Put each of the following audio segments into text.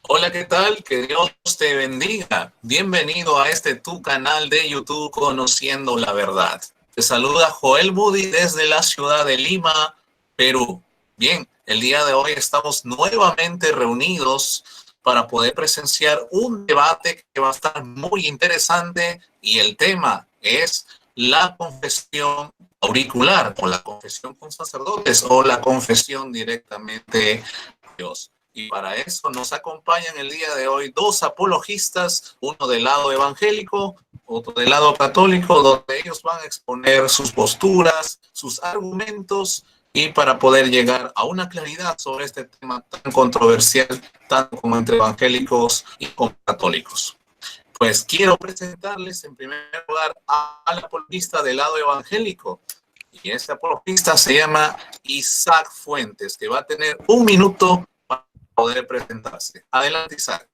Hola, ¿qué tal? Que Dios te bendiga. Bienvenido a tu canal de YouTube Conociendo la Verdad. Te saluda Joel Budi desde la ciudad de Lima, Perú. Bien, el día de hoy estamos nuevamente reunidos para poder presenciar un debate que va a estar muy interesante y el tema es la confesión auricular o la confesión con sacerdotes o la confesión directamente a Dios. Y para eso nos acompañan el día de hoy dos apologistas, uno del lado evangélico, otro del lado católico, donde ellos van a exponer sus posturas, sus argumentos y para poder llegar a una claridad sobre este tema tan controversial, tanto como entre evangélicos y como católicos. Pues quiero presentarles en primer lugar al apologista del lado evangélico. Y este apologista se llama Isaac Fuentes, que va a tener 1 minuto para poder presentarse. Adelante, Isaac.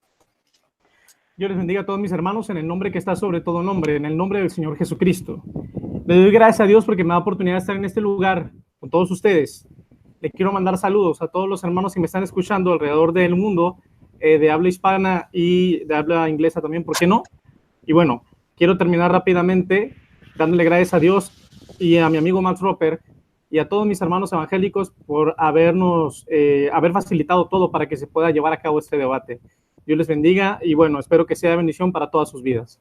Yo les bendiga a todos mis hermanos en el nombre que está sobre todo nombre, en el nombre del Señor Jesucristo. Le doy gracias a Dios porque me da oportunidad de estar en este lugar con todos ustedes. Le quiero mandar saludos a todos los hermanos que me están escuchando alrededor del mundo, de habla hispana y de habla inglesa también, ¿por qué no? Y bueno, quiero terminar rápidamente dándole gracias a Dios y a mi amigo Max Roper y a todos mis hermanos evangélicos por haber facilitado todo para que se pueda llevar a cabo este debate. Dios les bendiga y bueno, espero que sea bendición para todas sus vidas.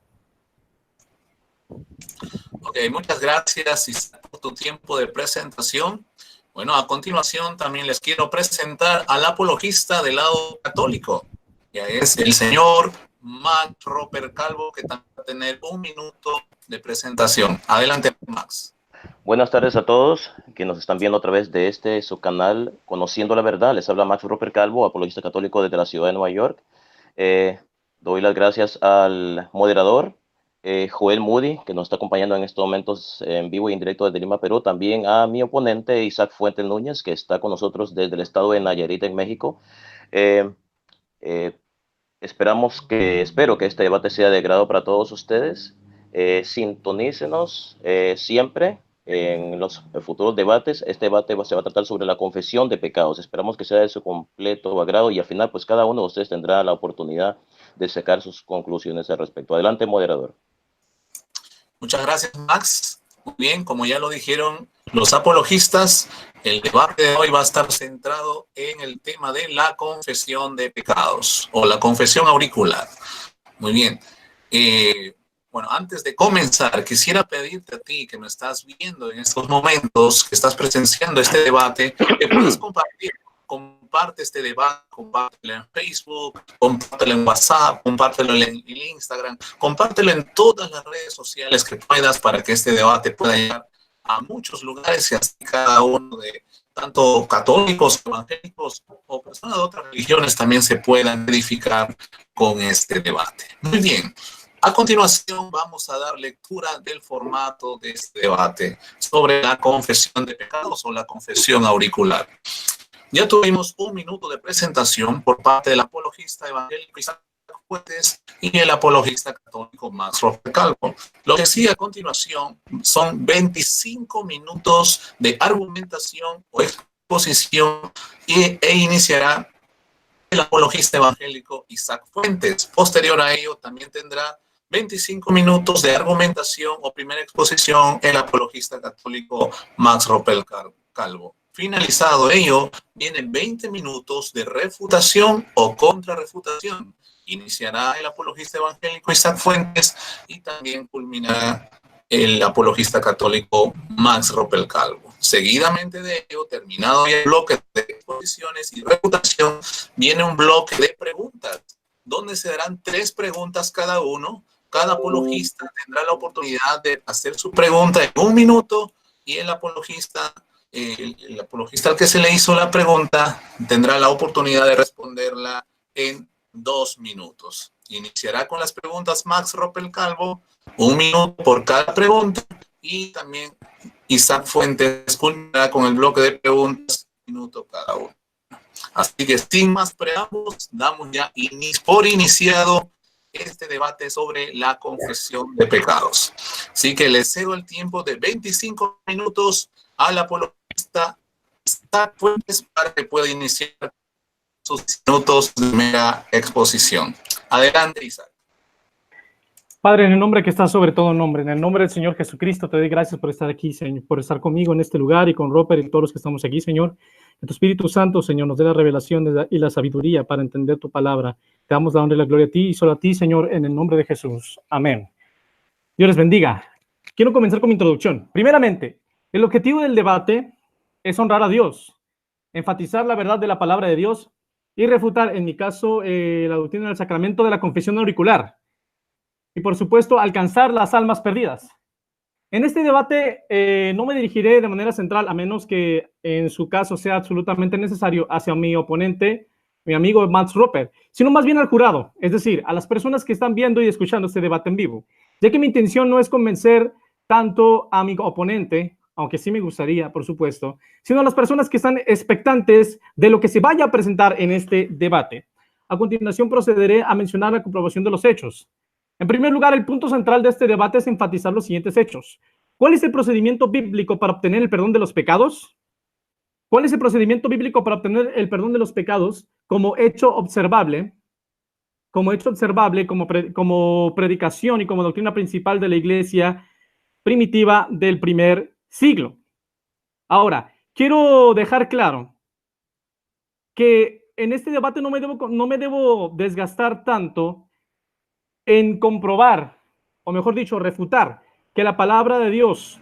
Ok, muchas gracias, Isaac, por tu tiempo de presentación. Bueno, a continuación también les quiero presentar al apologista del lado católico, que es el señor Max Roper Calvo, que también va a tener 1 minuto de presentación. Adelante, Max. Buenas tardes a todos que nos están viendo a través de su canal Conociendo la Verdad. Les habla Max Roper Calvo, apologista católico desde la ciudad de Nueva York. Doy las gracias al moderador, Joel Moody, que nos está acompañando en estos momentos en vivo y en directo desde Lima, Perú. También a mi oponente, Isaac Fuentes Núñez, que está con nosotros desde el estado de Nayarit, en México. Espero que este debate sea de agrado para todos ustedes. Sintonícenos siempre en los futuros debates. Este debate se va a tratar sobre la confesión de pecados. Esperamos que sea de su completo agrado y al final pues cada uno de ustedes tendrá la oportunidad de sacar sus conclusiones al respecto. Adelante, moderador. Muchas gracias, Max. Muy bien, como ya lo dijeron los apologistas, el debate de hoy va a estar centrado en el tema de la confesión de pecados o la confesión auricular. Muy bien. Bueno, antes de comenzar, quisiera pedirte a ti que me estás viendo en estos momentos, que estás presenciando este debate, que puedas comparte este debate, compártelo en Facebook, compártelo en WhatsApp, compártelo en Instagram, compártelo en todas las redes sociales que puedas para que este debate pueda llegar a muchos lugares y así cada uno de tanto católicos, evangélicos o personas de otras religiones también se puedan edificar con este debate. Muy bien. A continuación vamos a dar lectura del formato de este debate sobre la confesión de pecados o la confesión auricular. Ya tuvimos 1 minuto de presentación por parte del apologista evangélico Isaac Fuentes y el apologista católico Max Roper Calvo. Lo que sigue a continuación son 25 minutos de argumentación o exposición e iniciará el apologista evangélico Isaac Fuentes. Posterior a ello también tendrá 25 minutos de argumentación o primera exposición el apologista católico Max Roper Calvo. Finalizado ello, vienen 20 minutos de refutación o contrarrefutación. Iniciará el apologista evangélico Isaac Fuentes y también culminará el apologista católico Max Roper Calvo. Seguidamente de ello, terminado ya el bloque de exposiciones y refutación, viene un bloque de preguntas, donde se darán 3 preguntas cada uno. Cada apologista tendrá la oportunidad de hacer su pregunta en 1 minuto y el apologista al que se le hizo la pregunta tendrá la oportunidad de responderla en 2 minutos. Iniciará con las preguntas Max Roper Calvo, 1 minuto por cada pregunta, y también Isaac Fuentes culminará con el bloque de preguntas, 1 minuto cada uno. Así que sin más preámbulos, damos ya por iniciado este debate sobre la confesión de pecados. Así que le cedo el tiempo de 25 minutos al apologista Isaac Fuentes para que pueda iniciar sus minutos de mera exposición. Adelante, Isaac. Padre, en el nombre que está sobre todo nombre, en el nombre del Señor Jesucristo, te doy gracias por estar aquí, Señor, por estar conmigo en este lugar y con Robert y todos los que estamos aquí, Señor. Que tu Espíritu Santo, Señor, nos dé la revelación y la sabiduría para entender tu palabra. Te damos la honra y la gloria a ti y solo a ti, Señor, en el nombre de Jesús. Amén. Dios les bendiga. Quiero comenzar con mi introducción. Primeramente, el objetivo del debate es honrar a Dios, enfatizar la verdad de la palabra de Dios y refutar, en mi caso, la doctrina del sacramento de la confesión auricular. Y, por supuesto, alcanzar las almas perdidas. En este debate no me dirigiré de manera central, a menos que en su caso sea absolutamente necesario, hacia mi oponente, mi amigo Max Roper, sino más bien al jurado, es decir, a las personas que están viendo y escuchando este debate en vivo, ya que mi intención no es convencer tanto a mi oponente, aunque sí me gustaría, por supuesto, sino a las personas que están expectantes de lo que se vaya a presentar en este debate. A continuación procederé a mencionar la comprobación de los hechos. En primer lugar, el punto central de este debate es enfatizar los siguientes hechos. ¿Cuál es el procedimiento bíblico para obtener el perdón de los pecados? ¿Cuál es el procedimiento bíblico para obtener el perdón de los pecados como hecho observable? Como predicación y como doctrina principal de la iglesia primitiva del primer siglo. Ahora, quiero dejar claro que en este debate no me debo desgastar tanto en comprobar, o mejor dicho, refutar, que la palabra de Dios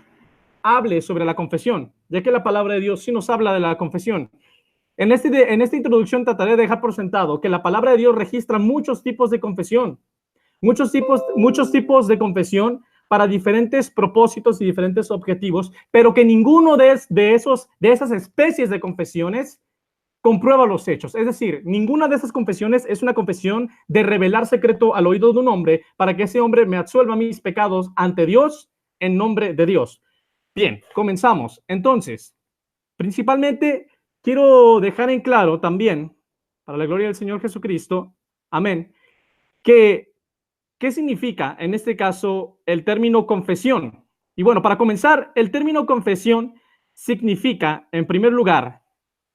hable sobre la confesión, ya que la palabra de Dios sí nos habla de la confesión. En esta introducción trataré de dejar por sentado que la palabra de Dios registra muchos tipos de confesión, muchos tipos de confesión para diferentes propósitos y diferentes objetivos, pero que ninguno de esas especies de confesiones comprueba los hechos. Es decir, ninguna de esas confesiones es una confesión de revelar secreto al oído de un hombre para que ese hombre me absuelva mis pecados ante Dios en nombre de Dios. Bien, comenzamos. Entonces, principalmente quiero dejar en claro también, para la gloria del Señor Jesucristo, amén, ¿qué significa en este caso el término confesión? Y bueno, para comenzar, el término confesión significa, en primer lugar,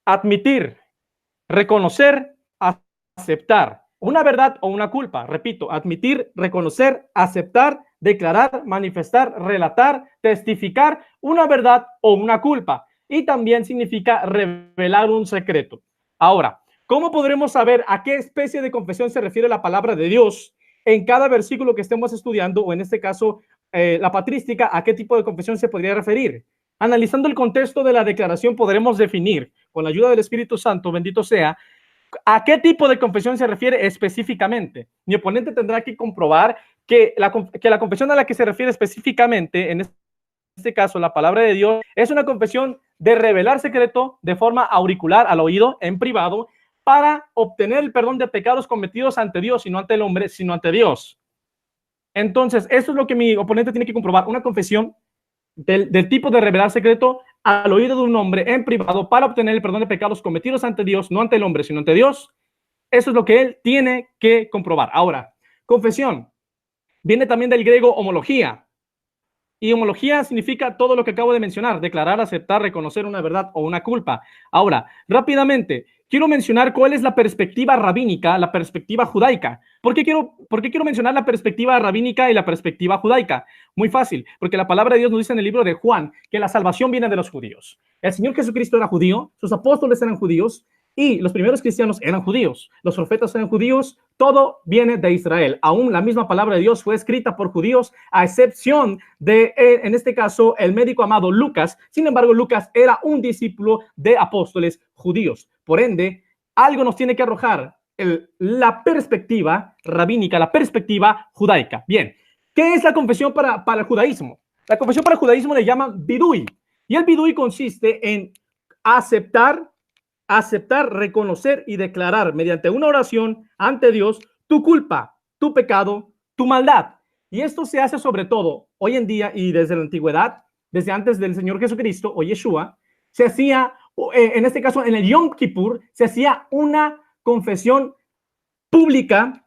admitir, reconocer, aceptar una verdad o una culpa. Repito, admitir, reconocer, aceptar, declarar, manifestar, relatar, testificar una verdad o una culpa. Y también significa revelar un secreto. Ahora, ¿cómo podremos saber a qué especie de confesión se refiere la palabra de Dios en cada versículo que estemos estudiando, o en este caso la patrística, a qué tipo de confesión se podría referir? Analizando el contexto de la declaración, podremos definir, con la ayuda del Espíritu Santo, bendito sea, a qué tipo de confesión se refiere específicamente. Mi oponente tendrá que comprobar que la confesión a la que se refiere específicamente, en este caso la palabra de Dios, es una confesión de revelar secreto de forma auricular al oído, en privado, para obtener el perdón de pecados cometidos ante Dios, y no ante el hombre, sino ante Dios. Entonces, eso es lo que mi oponente tiene que comprobar, una confesión del tipo de revelar secreto al oído de un hombre en privado para obtener el perdón de pecados cometidos ante Dios, no ante el hombre, sino ante Dios. Eso es lo que él tiene que comprobar. Ahora, confesión viene también del griego homología. Y homología significa todo lo que acabo de mencionar: declarar, aceptar, reconocer una verdad o una culpa. Ahora, rápidamente, quiero mencionar cuál es la perspectiva rabínica, la perspectiva judaica. ¿Por qué quiero mencionar la perspectiva rabínica y la perspectiva judaica? Muy fácil, porque la palabra de Dios nos dice en el libro de Juan que la salvación viene de los judíos. El Señor Jesucristo era judío, sus apóstoles eran judíos, y los primeros cristianos eran judíos, los profetas eran judíos, todo viene de Israel. Aún la misma palabra de Dios fue escrita por judíos, a excepción de, en este caso, el médico amado Lucas. Sin embargo, Lucas era un discípulo de apóstoles judíos. Por ende, algo nos tiene que arrojar la perspectiva rabínica, la perspectiva judaica. Bien, ¿qué es la confesión para el judaísmo? La confesión para el judaísmo le llaman vidui, y el vidui consiste en aceptar, reconocer y declarar mediante una oración ante Dios tu culpa, tu pecado, tu maldad. Y esto se hace sobre todo hoy en día y desde la antigüedad, desde antes del Señor Jesucristo o Yeshua, se hacía, en este caso en el Yom Kippur, se hacía una confesión pública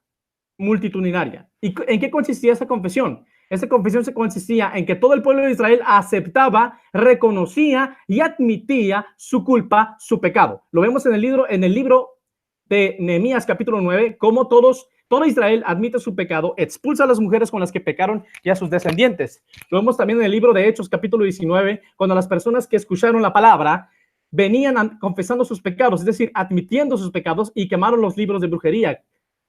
multitudinaria. ¿Y en qué consistía esa confesión? Esa confesión se consistía en que todo el pueblo de Israel aceptaba, reconocía y admitía su culpa, su pecado. Lo vemos en el libro de Nehemías capítulo 9, cómo todo Israel admite su pecado, expulsa a las mujeres con las que pecaron y a sus descendientes. Lo vemos también en el libro de Hechos capítulo 19, cuando las personas que escucharon la palabra venían confesando sus pecados, es decir, admitiendo sus pecados, y quemaron los libros de brujería.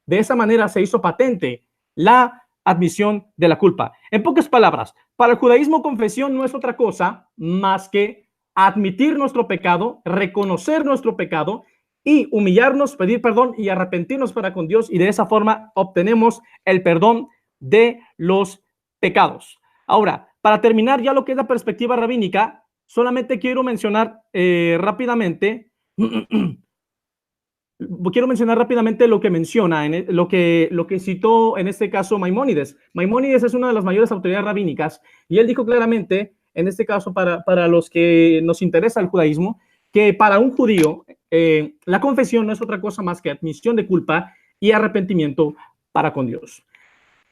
De esa manera se hizo patente la admisión de la culpa. En pocas palabras, para el judaísmo, confesión no es otra cosa más que admitir nuestro pecado, reconocer nuestro pecado y humillarnos, pedir perdón y arrepentirnos para con Dios, y de esa forma obtenemos el perdón de los pecados. Ahora, para terminar ya lo que es la perspectiva rabínica, solamente quiero mencionar rápidamente lo que menciona, lo que citó en este caso Maimónides. Maimónides es una de las mayores autoridades rabínicas, y él dijo claramente, en este caso para los que nos interesa el judaísmo, que para un judío la confesión no es otra cosa más que admisión de culpa y arrepentimiento para con Dios.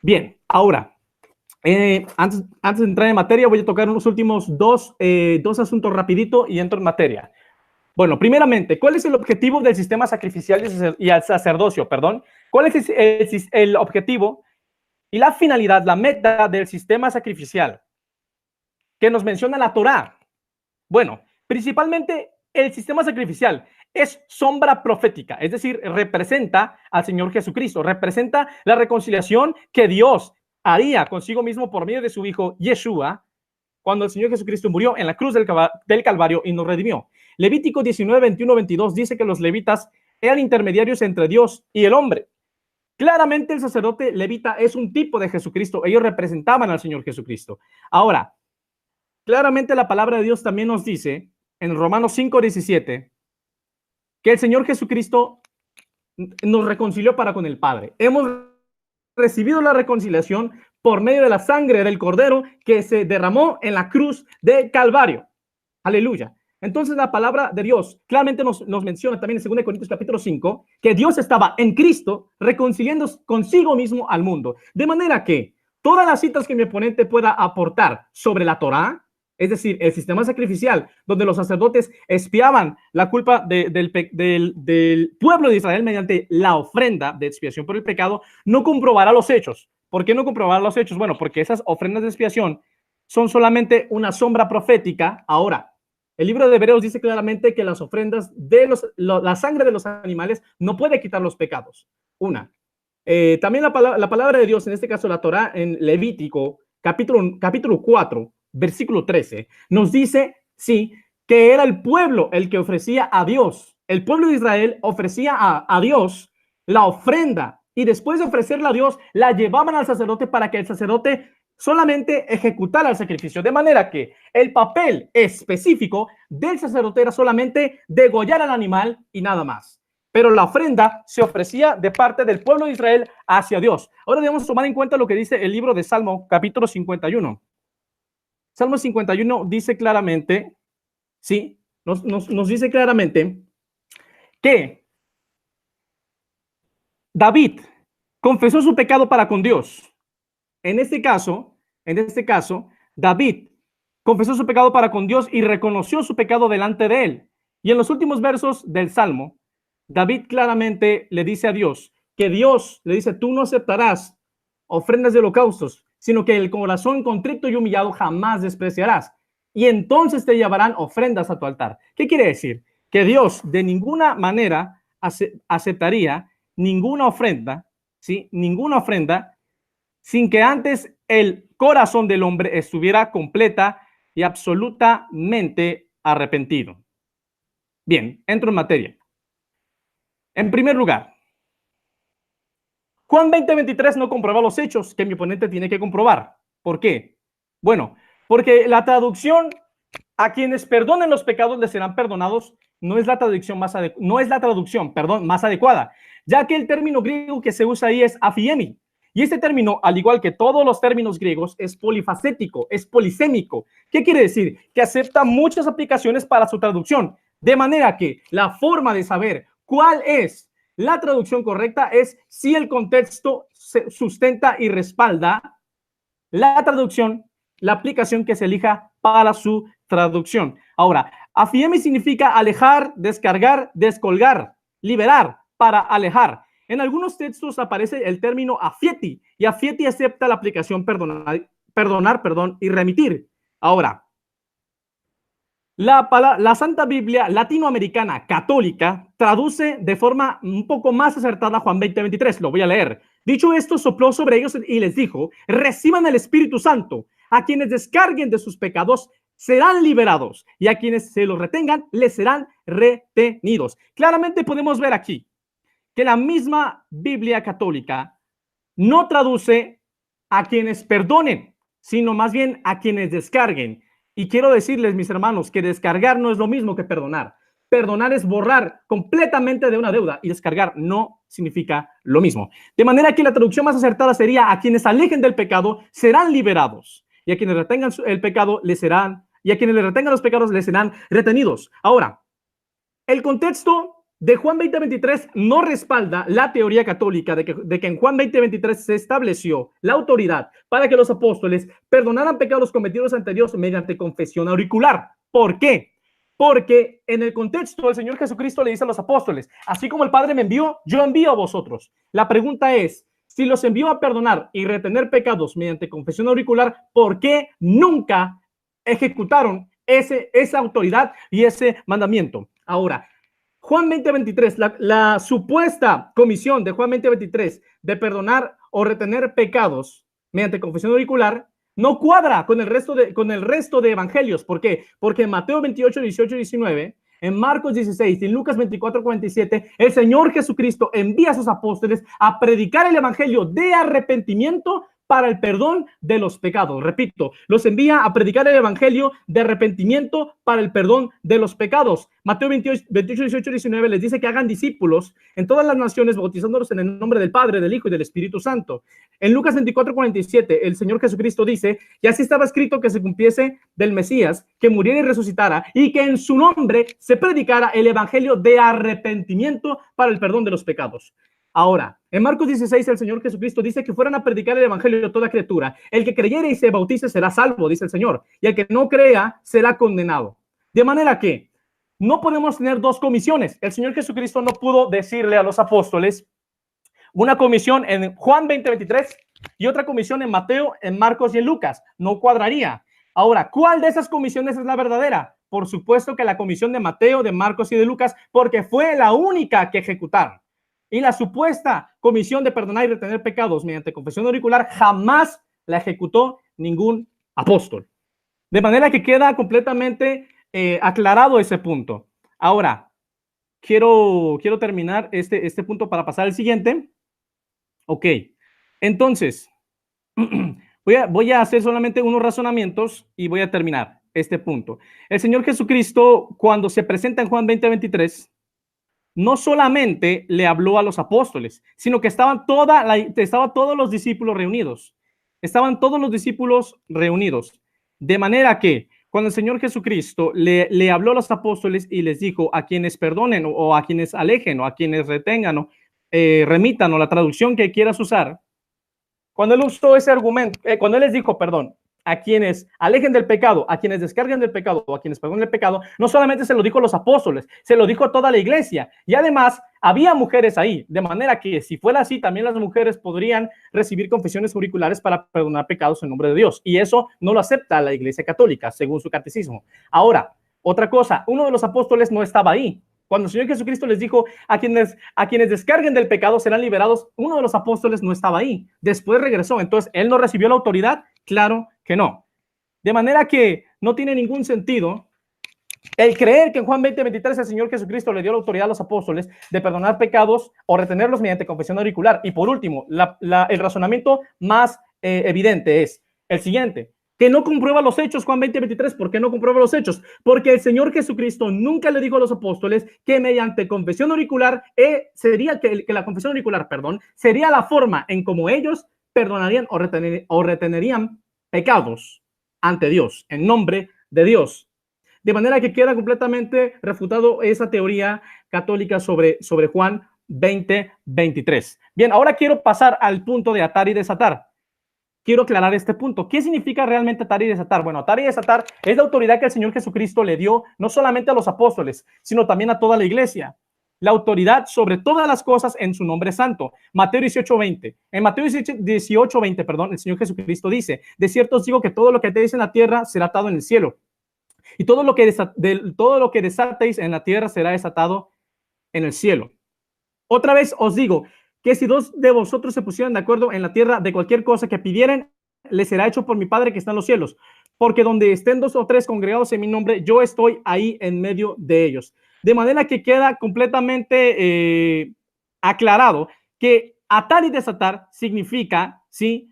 Bien, ahora, antes de entrar en materia, voy a tocar unos últimos dos asuntos rapidito y entro en materia. Bueno, primeramente, ¿cuál es el objetivo del sistema sacrificial y al sacerdocio? ¿Cuál es el objetivo y la finalidad, la meta del sistema sacrificial que nos menciona la Torá? Bueno, principalmente el sistema sacrificial es sombra profética, es decir, representa al Señor Jesucristo, representa la reconciliación que Dios haría consigo mismo por medio de su Hijo Yeshua, cuando el Señor Jesucristo murió en la cruz del Calvario y nos redimió. Levítico 19, 21, 22 dice que los levitas eran intermediarios entre Dios y el hombre. Claramente el sacerdote levita es un tipo de Jesucristo. Ellos representaban al Señor Jesucristo. Ahora, claramente la palabra de Dios también nos dice en Romanos 5, 17 que el Señor Jesucristo nos reconcilió para con el Padre. Hemos recibido la reconciliación por medio de la sangre del Cordero que se derramó en la cruz de Calvario. Aleluya. Entonces la palabra de Dios claramente nos menciona también en 2 Corintios capítulo 5 que Dios estaba en Cristo reconciliando consigo mismo al mundo. De manera que todas las citas que mi oponente pueda aportar sobre la Torá, es decir, el sistema sacrificial donde los sacerdotes expiaban la culpa del pueblo de Israel mediante la ofrenda de expiación por el pecado, no comprobará los hechos. ¿Por qué no comprobará los hechos? Bueno, porque esas ofrendas de expiación son solamente una sombra profética. Ahora, el libro de Hebreos dice claramente que las ofrendas de la sangre de los animales no puede quitar los pecados. También la palabra de Dios, en este caso la Torá, en Levítico, capítulo 4, versículo 13, nos dice, sí, que era el pueblo el que ofrecía a Dios. El pueblo de Israel ofrecía a Dios la ofrenda, y después de ofrecerla a Dios, la llevaban al sacerdote para que el sacerdote solamente ejecutara el sacrificio. De manera que el papel específico del sacerdote era solamente degollar al animal y nada más. Pero la ofrenda se ofrecía de parte del pueblo de Israel hacia Dios. Ahora debemos tomar en cuenta lo que dice el libro de Salmo, capítulo 51. Salmo 51 dice claramente, sí, nos dice claramente que David confesó su pecado para con Dios. En este caso, David confesó su pecado para con Dios y reconoció su pecado delante de él. Y en los últimos versos del Salmo, David claramente le dice a Dios que Dios le dice, tú no aceptarás ofrendas de holocaustos, sino que el corazón contrito y humillado jamás despreciarás. Y entonces te llevarán ofrendas a tu altar. ¿Qué quiere decir? Que Dios de ninguna manera aceptaría ninguna ofrenda, ¿sí? Ninguna ofrenda sin que antes el corazón del hombre estuviera completa y absolutamente arrepentido. Bien, entro en materia. En primer lugar, Juan 20:23 no comprueba los hechos que mi oponente tiene que comprobar. ¿Por qué? Bueno, porque la traducción a quienes perdonen los pecados les serán perdonados no es la traducción más adecuada, ya que el término griego que se usa ahí es afiemi. Y este término, al igual que todos los términos griegos, es polifacético, es polisémico. ¿Qué quiere decir? Que acepta muchas aplicaciones para su traducción. De manera que la forma de saber cuál es la traducción correcta es si el contexto sustenta y respalda la traducción, la aplicación que se elija para su traducción. Ahora, afiemi significa alejar, descargar, descolgar, liberar, para alejar. En algunos textos aparece el término afieti, y afieti acepta la aplicación perdonar, y remitir. Ahora, la Santa Biblia latinoamericana católica traduce de forma un poco más acertada Juan 20:23. Lo voy a leer. Dicho esto, sopló sobre ellos y les dijo: reciban el Espíritu Santo. A quienes descarguen de sus pecados serán liberados, y a quienes se los retengan les serán retenidos. Claramente podemos ver aquí que la misma Biblia católica no traduce a quienes perdonen, sino más bien a quienes descarguen. Y quiero decirles, mis hermanos, que descargar no es lo mismo que perdonar. Perdonar es borrar completamente de una deuda, y descargar no significa lo mismo. De manera que la traducción más acertada sería: a quienes alejen del pecado serán liberados, y a quienes retengan el pecado les serán, y a quienes le retengan los pecados les serán retenidos. Ahora, el contexto de Juan 20:23 no respalda la teoría católica de que en Juan 20:23 se estableció la autoridad para que los apóstoles perdonaran pecados cometidos ante Dios mediante confesión auricular. ¿Por qué? Porque en el contexto el Señor Jesucristo le dice a los apóstoles: así como el Padre me envió, yo envío a vosotros. La pregunta es, si los envió a perdonar y retener pecados mediante confesión auricular, ¿por qué nunca ejecutaron esa autoridad y ese mandamiento? Ahora, Juan 20:23, la supuesta comisión de Juan 20:23 de perdonar o retener pecados mediante confesión auricular no cuadra con el resto de evangelios. ¿Por qué? Porque en Mateo 28, 18 y 19, en Marcos 16 y en Lucas 24, 47, el Señor Jesucristo envía a sus apóstoles a predicar el evangelio de arrepentimiento para el perdón de los pecados. Repito, los envía a predicar el evangelio de arrepentimiento para el perdón de los pecados. Mateo 28, 18 y 19 les dice que hagan discípulos en todas las naciones, bautizándolos en el nombre del Padre, del Hijo y del Espíritu Santo. En Lucas 24, 47, el Señor Jesucristo dice: y así estaba escrito que se cumpliese del Mesías, que muriera y resucitara, y que en su nombre se predicara el evangelio de arrepentimiento para el perdón de los pecados. Ahora, en Marcos 16, el Señor Jesucristo dice que fueran a predicar el evangelio a toda criatura. El que creyere y se bautice será salvo, dice el Señor, y el que no crea será condenado. De manera que no podemos tener dos comisiones. El Señor Jesucristo no pudo decirle a los apóstoles una comisión en Juan 20:23 y otra comisión en Mateo, en Marcos y en Lucas. No cuadraría. Ahora, ¿cuál de esas comisiones es la verdadera? Por supuesto que la comisión de Mateo, de Marcos y de Lucas, porque fue la única que ejecutaron. Y la supuesta comisión de perdonar y retener pecados mediante confesión auricular jamás la ejecutó ningún apóstol. De manera que queda completamente aclarado ese punto. Ahora, quiero terminar este punto para pasar al siguiente. Ok, entonces, voy a hacer solamente unos razonamientos y voy a terminar este punto. El Señor Jesucristo, cuando se presenta en Juan 20:23, no solamente le habló a los apóstoles, sino que estaban todos los discípulos reunidos. Estaban todos los discípulos reunidos. De manera que cuando el Señor Jesucristo le habló a los apóstoles y les dijo: a quienes perdonen o a quienes alejen o a quienes retengan o remitan, o la traducción que quieras usar, cuando él usó ese argumento, cuando él les dijo, perdón, a quienes alejen del pecado, a quienes descarguen del pecado o a quienes perdonen el pecado, no solamente se lo dijo a los apóstoles, se lo dijo a toda la iglesia. Y además había mujeres ahí, de manera que si fuera así, también las mujeres podrían recibir confesiones auriculares para perdonar pecados en nombre de Dios. Y eso no lo acepta la Iglesia Católica, según su catecismo. Ahora, otra cosa, uno de los apóstoles no estaba ahí. Cuando el Señor Jesucristo les dijo: a quienes descarguen del pecado serán liberados, uno de los apóstoles no estaba ahí. Después regresó. Entonces, ¿él no recibió la autoridad? Claro que no. De manera que no tiene ningún sentido el creer que en Juan 20:23 el Señor Jesucristo le dio la autoridad a los apóstoles de perdonar pecados o retenerlos mediante confesión auricular. Y por último, el razonamiento más evidente es el siguiente: que no comprueba los hechos. Juan 20:23, ¿por qué no comprueba los hechos? Porque el Señor Jesucristo nunca le dijo a los apóstoles que mediante confesión auricular que la confesión auricular, sería la forma en cómo ellos perdonarían o retenerían pecados ante Dios, en nombre de Dios. De manera que queda completamente refutado esa teoría católica sobre Juan 20:23. Bien, ahora quiero pasar al punto de atar y desatar. Quiero aclarar este punto. ¿Qué significa realmente atar y desatar? Bueno, atar y desatar es la autoridad que el Señor Jesucristo le dio no solamente a los apóstoles, sino también a toda la iglesia. la autoridad sobre todas las cosas en su nombre santo. Mateo 18:20. En Mateo 18:20, perdón, el Señor Jesucristo dice: de cierto os digo que todo lo que atéis en la tierra será atado en el cielo, y todo lo que desatéis en la tierra será desatado en el cielo. Otra vez os digo que si dos de vosotros se pusieran de acuerdo en la tierra de cualquier cosa que pidieran, les será hecho por mi Padre que está en los cielos. Porque donde estén 2 o 3 congregados en mi nombre, yo estoy ahí en medio de ellos. De manera que queda completamente aclarado que atar y desatar significa, ¿sí?,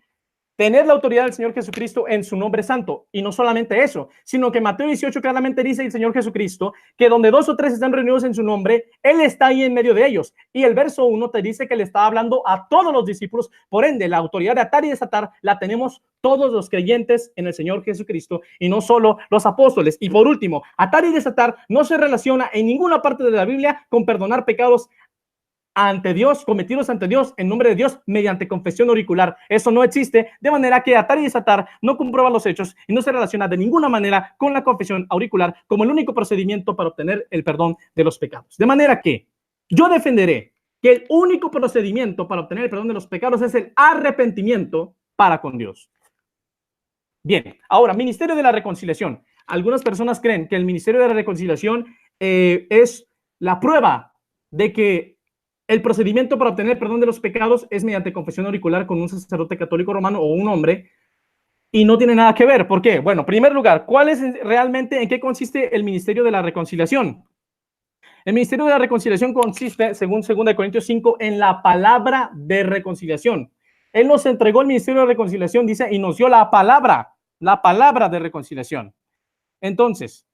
tener la autoridad del Señor Jesucristo en su nombre santo. Y no solamente eso, sino que Mateo 18 claramente dice el Señor Jesucristo que donde 2 o 3 están reunidos en su nombre, Él está ahí en medio de ellos. Y el verso 1 te dice que le está hablando a todos los discípulos. Por ende, la autoridad de atar y desatar la tenemos todos los creyentes en el Señor Jesucristo y no solo los apóstoles. Y por último, atar y desatar no se relaciona en ninguna parte de la Biblia con perdonar pecados ante Dios, cometidos ante Dios en nombre de Dios mediante confesión auricular. Eso no existe, de manera que atar y desatar no comprueba los hechos y no se relaciona de ninguna manera con la confesión auricular como el único procedimiento para obtener el perdón de los pecados. De manera que yo defenderé que el único procedimiento para obtener el perdón de los pecados es el arrepentimiento para con Dios. Bien, ahora, ministerio de la reconciliación. Algunas personas creen que el ministerio de la reconciliación es la prueba de que el procedimiento para obtener el perdón de los pecados es mediante confesión auricular con un sacerdote católico romano o un hombre, y no tiene nada que ver. ¿Por qué? Bueno, en primer lugar, ¿cuál es realmente, en qué consiste el ministerio de la reconciliación? El ministerio de la reconciliación consiste, según 2 Corintios 5, en la palabra de reconciliación. Él nos entregó el ministerio de reconciliación, dice, y nos dio la palabra de reconciliación. Entonces,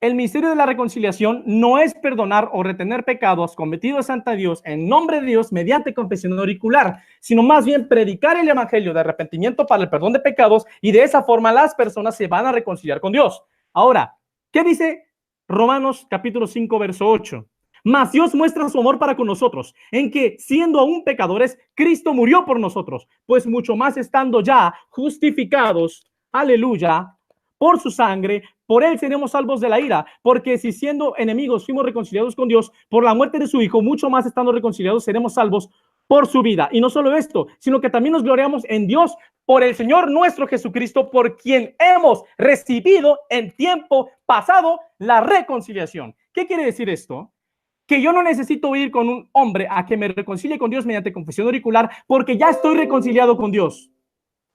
el ministerio de la reconciliación no es perdonar o retener pecados cometidos ante Dios en nombre de Dios mediante confesión auricular, sino más bien predicar el evangelio de arrepentimiento para el perdón de pecados, y de esa forma las personas se van a reconciliar con Dios. Ahora, ¿qué dice Romanos capítulo 5, verso 8? Mas Dios muestra su amor para con nosotros, en que, siendo aún pecadores, Cristo murió por nosotros, pues mucho más estando ya justificados, aleluya, por su sangre, por él seremos salvos de la ira, porque si siendo enemigos fuimos reconciliados con Dios por la muerte de su Hijo, mucho más estando reconciliados seremos salvos por su vida. Y no solo esto, sino que también nos gloriamos en Dios por el Señor nuestro Jesucristo, por quien hemos recibido en tiempo pasado la reconciliación. ¿Qué quiere decir esto? Que yo no necesito ir con un hombre a que me reconcilie con Dios mediante confesión auricular, porque ya estoy reconciliado con Dios.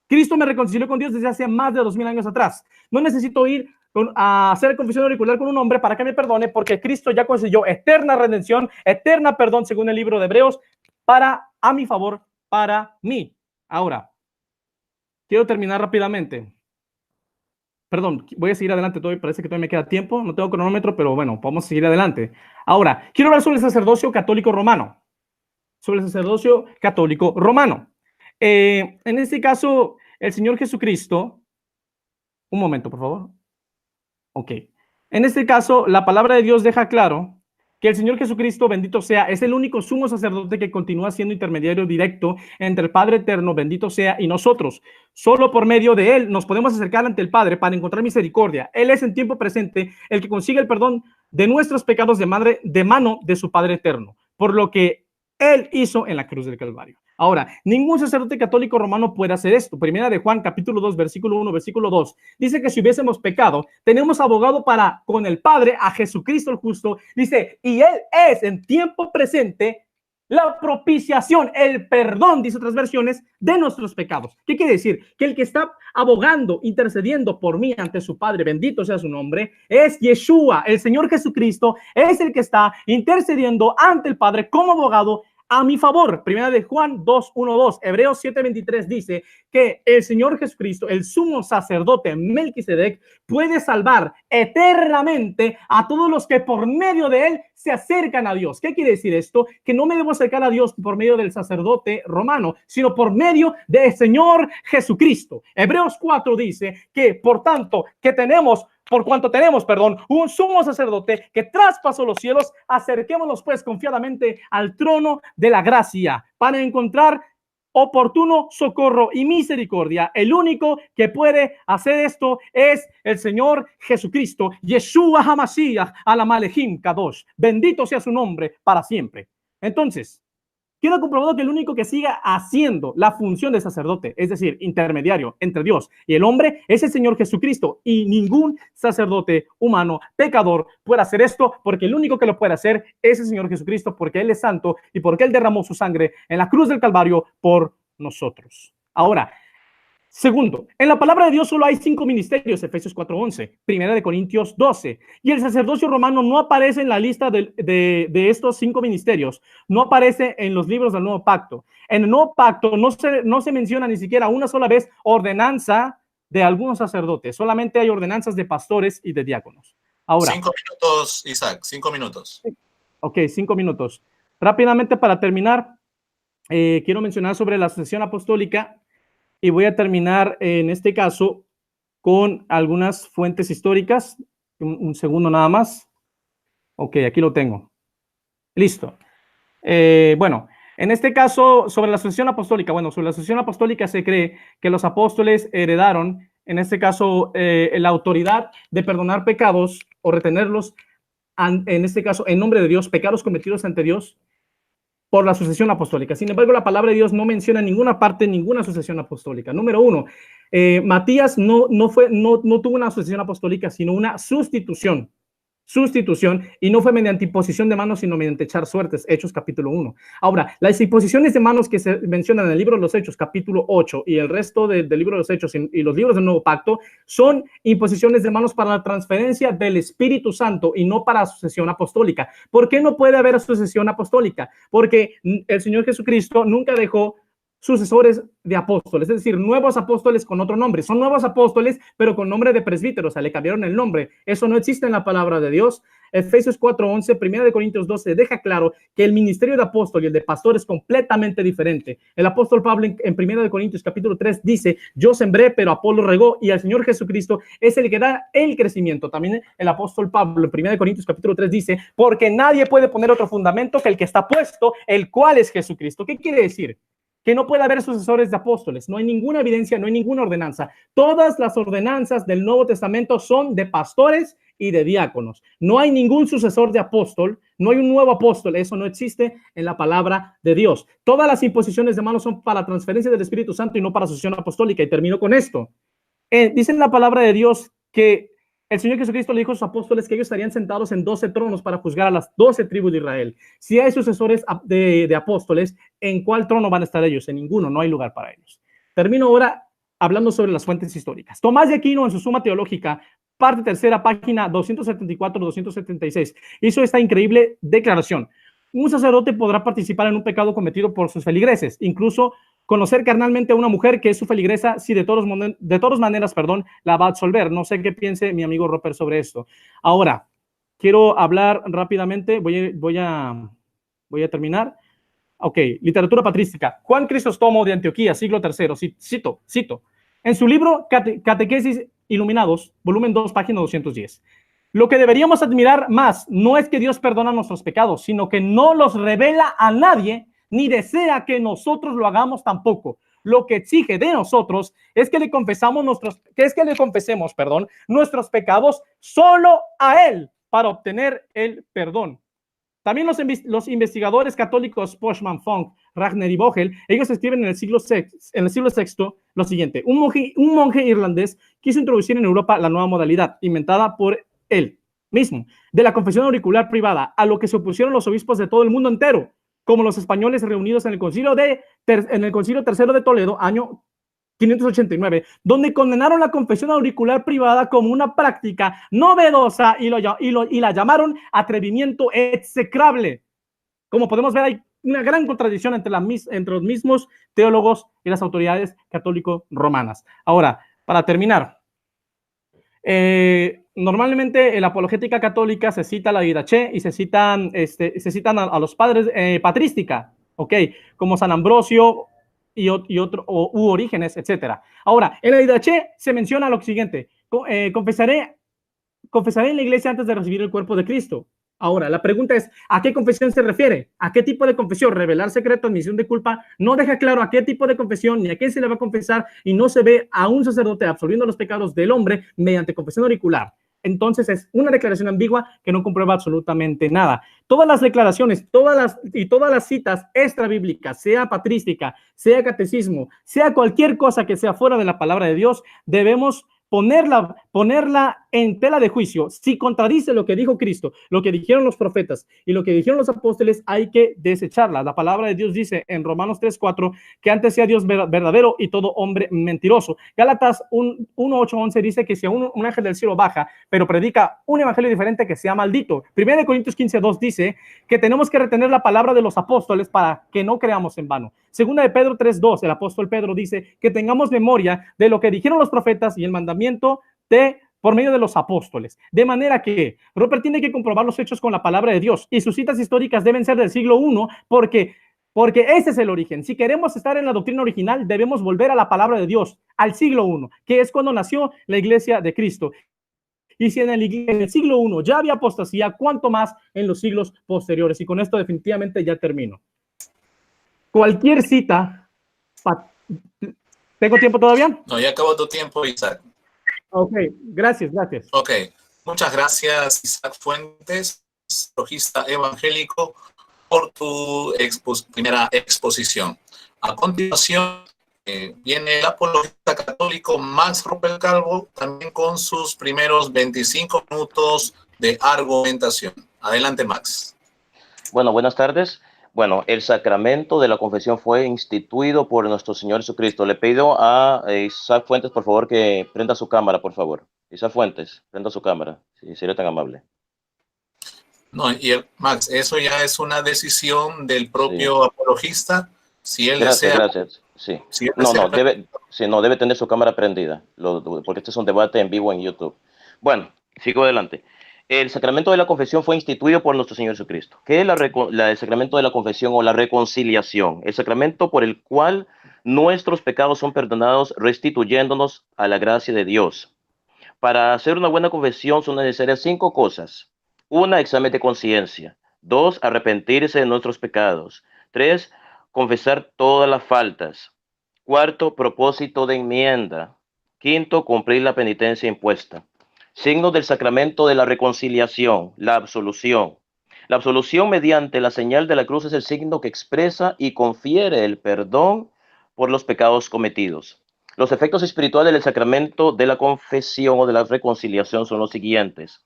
Cristo me reconcilió con Dios desde hace más de 2000 años atrás. No necesito ir a hacer confesión auricular con un hombre para que me perdone, porque Cristo ya consiguió eterna redención, eterna perdón, según el libro de Hebreos, a mi favor, para mí. Ahora, quiero terminar rápidamente. Perdón, voy a seguir adelante, parece que todavía me queda tiempo, no tengo cronómetro, pero bueno, vamos a seguir adelante. Ahora, quiero hablar sobre el sacerdocio católico romano. En este caso, el Señor Jesucristo, un momento, por favor. Ok. En este caso, la palabra de Dios deja claro que el Señor Jesucristo, bendito sea, es el único sumo sacerdote que continúa siendo intermediario directo entre el Padre eterno, bendito sea, y nosotros. Solo por medio de él nos podemos acercar ante el Padre para encontrar misericordia. Él es en tiempo presente el que consigue el perdón de nuestros pecados de mano de su Padre eterno, por lo que él hizo en la cruz del Calvario. Ahora, ningún sacerdote católico romano puede hacer esto. Primera de Juan, capítulo 2, versículo 1, versículo 2. Dice que si hubiésemos pecado, tenemos abogado para con el Padre, a Jesucristo el justo. Dice, y él es en tiempo presente la propiciación, el perdón, dice otras versiones, de nuestros pecados. ¿Qué quiere decir? Que el que está abogando, intercediendo por mí ante su Padre, bendito sea su nombre, es Yeshua, el Señor Jesucristo, es el que está intercediendo ante el Padre como abogado a mi favor. Primera de Juan 2, 1, 2. Hebreos 7, 23 dice que el Señor Jesucristo, el sumo sacerdote Melquisedec, puede salvar eternamente a todos los que por medio de él se acercan a Dios. ¿Qué quiere decir esto? Que no me debo acercar a Dios por medio del sacerdote romano, sino por medio del Señor Jesucristo. Hebreos 4 dice que por tanto por cuanto tenemos, un sumo sacerdote que traspasó los cielos, acerquémonos pues confiadamente al trono de la gracia para encontrar oportuno socorro y misericordia. El único que puede hacer esto es el Señor Jesucristo, Yeshua HaMashiach Alamalehim Kadosh. Bendito sea su nombre para siempre. Entonces, queda comprobado que el único que siga haciendo la función de sacerdote, es decir, intermediario entre Dios y el hombre, es el Señor Jesucristo, y ningún sacerdote humano pecador puede hacer esto, porque el único que lo puede hacer es el Señor Jesucristo, porque Él es santo y porque Él derramó su sangre en la cruz del Calvario por nosotros. Ahora, segundo, en la palabra de Dios solo hay 5 ministerios, Efesios 4:11, Primera de Corintios 12, y el sacerdocio romano no aparece en la lista de estos 5 ministerios, no aparece en los libros del Nuevo Pacto. En el Nuevo Pacto no se menciona ni siquiera una sola vez ordenanza de algunos sacerdotes, solamente hay ordenanzas de pastores y de diáconos. Ahora, 5 minutos, Isaac, 5 minutos. Ok, 5 minutos. Rápidamente para terminar, quiero mencionar sobre la sucesión apostólica. Y voy a terminar en este caso con algunas fuentes históricas. Un segundo nada más. Ok, aquí lo tengo. Listo. Bueno, en este caso, sobre la sucesión apostólica. Bueno, sobre la sucesión apostólica se cree que los apóstoles heredaron, en este caso, la autoridad de perdonar pecados o retenerlos, en este caso, en nombre de Dios, pecados cometidos ante Dios, por la sucesión apostólica. Sin embargo, la palabra de Dios no menciona en ninguna parte ninguna sucesión apostólica. Número 1, Matías no tuvo una sucesión apostólica, sino una sustitución, y no fue mediante imposición de manos, sino mediante echar suertes. Hechos capítulo 1. Ahora, las imposiciones de manos que se mencionan en el libro de los Hechos capítulo 8 y el resto del libro de los Hechos y los libros del Nuevo Pacto son imposiciones de manos para la transferencia del Espíritu Santo y no para la sucesión apostólica. ¿Por qué no puede haber sucesión apostólica? Porque el Señor Jesucristo nunca dejó sucesores de apóstoles, es decir, nuevos apóstoles con otro nombre. Son nuevos apóstoles, pero con nombre de presbíteros, o sea, le cambiaron el nombre. Eso no existe en la palabra de Dios. Efesios 4:11, Primera de Corintios 12, deja claro que el ministerio de apóstol y el de pastor es completamente diferente. El apóstol Pablo en Primera de Corintios capítulo 3 dice, yo sembré, pero Apolo regó, y el Señor Jesucristo es el que da el crecimiento. También el apóstol Pablo en Primera de Corintios capítulo 3 dice, porque nadie puede poner otro fundamento que el que está puesto, el cual es Jesucristo. ¿Qué quiere decir? Que no puede haber sucesores de apóstoles. No hay ninguna evidencia, no hay ninguna ordenanza. Todas las ordenanzas del Nuevo Testamento son de pastores y de diáconos. No hay ningún sucesor de apóstol, no hay un nuevo apóstol. Eso no existe en la palabra de Dios. Todas las imposiciones de manos son para la transferencia del Espíritu Santo y no para sucesión apostólica. Y termino con esto. Dice en la palabra de Dios que el Señor Jesucristo le dijo a sus apóstoles que ellos estarían sentados en 12 tronos para juzgar a las 12 tribus de Israel. Si hay sucesores de apóstoles, ¿en cuál trono van a estar ellos? En ninguno, no hay lugar para ellos. Termino ahora hablando sobre las fuentes históricas. Tomás de Aquino, en su Suma Teológica, parte tercera, página 274-276, hizo esta increíble declaración. Un sacerdote podrá participar en un pecado cometido por sus feligreses, incluso conocer carnalmente a una mujer que es su feligresa, si de todas maneras, la va a absolver. No sé qué piense mi amigo Roper sobre esto. Ahora, quiero hablar rápidamente, voy a terminar. Ok, literatura patrística. Juan Crisóstomo de Antioquía, siglo III, cito. En su libro Catequesis Iluminados, volumen 2, página 210. Lo que deberíamos admirar más no es que Dios perdona nuestros pecados, sino que no los revela a nadie, ni desea que nosotros lo hagamos tampoco. Lo que exige de nosotros es que le confesemos nuestros pecados solo a Él para obtener el perdón. También los investigadores católicos Postman, Funk, Ragner y Vogel, ellos escriben en el siglo VI lo siguiente. Un monje irlandés quiso introducir en Europa la nueva modalidad, inventada por él mismo, de la confesión auricular privada, a lo que se opusieron los obispos de todo el mundo entero, como los españoles reunidos en el Concilio Tercero de Toledo, año 589, donde condenaron la confesión auricular privada como una práctica novedosa y la llamaron atrevimiento execrable. Como podemos ver, hay una gran contradicción entre los mismos teólogos y las autoridades católico-romanas. Ahora, para terminar, normalmente en la apologética católica se cita la Didache y se citan a los padres patrística, ¿ok? Como San Ambrosio u Orígenes, etcétera. Ahora, en la Didache se menciona lo siguiente: confesaré en la iglesia antes de recibir el cuerpo de Cristo. Ahora, la pregunta es, ¿a qué confesión se refiere? ¿A qué tipo de confesión? Revelar secreto, admisión de culpa, no deja claro a qué tipo de confesión ni a quién se le va a confesar y no se ve a un sacerdote absolviendo los pecados del hombre mediante confesión auricular. Entonces es una declaración ambigua que no comprueba absolutamente nada. Todas las declaraciones, todas las citas extrabíblicas, sea patrística, sea catecismo, sea cualquier cosa que sea fuera de la palabra de Dios, debemos ponerla en tela de juicio. Si contradice lo que dijo Cristo, lo que dijeron los profetas y lo que dijeron los apóstoles, hay que desecharla. La palabra de Dios dice en Romanos 3:4 que antes sea Dios verdadero y todo hombre mentiroso. Gálatas 1:8-11 dice que si un ángel del cielo baja, pero predica un evangelio diferente, que sea maldito. 1 Corintios 15:2 dice que tenemos que retener la palabra de los apóstoles para que no creamos en vano. Segunda de Pedro 3:2, el apóstol Pedro dice que tengamos memoria de lo que dijeron los profetas y el mandamiento por medio de los apóstoles. De manera que Robert tiene que comprobar los hechos con la palabra de Dios y sus citas históricas deben ser del siglo I porque ese es el origen. Si queremos estar en la doctrina original, debemos volver a la palabra de Dios, al siglo I, que es cuando nació la iglesia de Cristo. Y si en el siglo I ya había apostasía, ¿cuánto más en los siglos posteriores? Y con esto definitivamente ya termino. Cualquier cita... ¿Tengo tiempo todavía? No, ya acabó tu tiempo, Isaac. Ok, gracias. Ok, muchas gracias, Isaac Fuentes, apologista evangélico, por tu primera exposición. A continuación, viene el apologista católico Max Ruppel-Calvo, también con sus primeros 25 minutos de argumentación. Adelante, Max. Bueno, buenas tardes. Bueno, el sacramento de la confesión fue instituido por nuestro Señor Jesucristo. Le pido a Isaac Fuentes, por favor, que prenda su cámara, por favor. Isaac Fuentes, prenda su cámara, si sería tan amable. No, y Max, eso ya es una decisión del propio apologista. Si él Gracias, desea, gracias. Sí. Si él debe tener su cámara prendida, porque este es un debate en vivo en YouTube. Bueno, sigo adelante. El sacramento de la confesión fue instituido por nuestro Señor Jesucristo. ¿Qué es el sacramento de la confesión o la reconciliación? El sacramento por el cual nuestros pecados son perdonados, restituyéndonos a la gracia de Dios. Para hacer una buena confesión son necesarias 5 cosas. 1, examen de conciencia. 2, arrepentirse de nuestros pecados. 3, confesar todas las faltas. 4, propósito de enmienda. 5, cumplir la penitencia impuesta. Signos del sacramento de la reconciliación, la absolución. La absolución mediante la señal de la cruz es el signo que expresa y confiere el perdón por los pecados cometidos. Los efectos espirituales del sacramento de la confesión o de la reconciliación son los siguientes.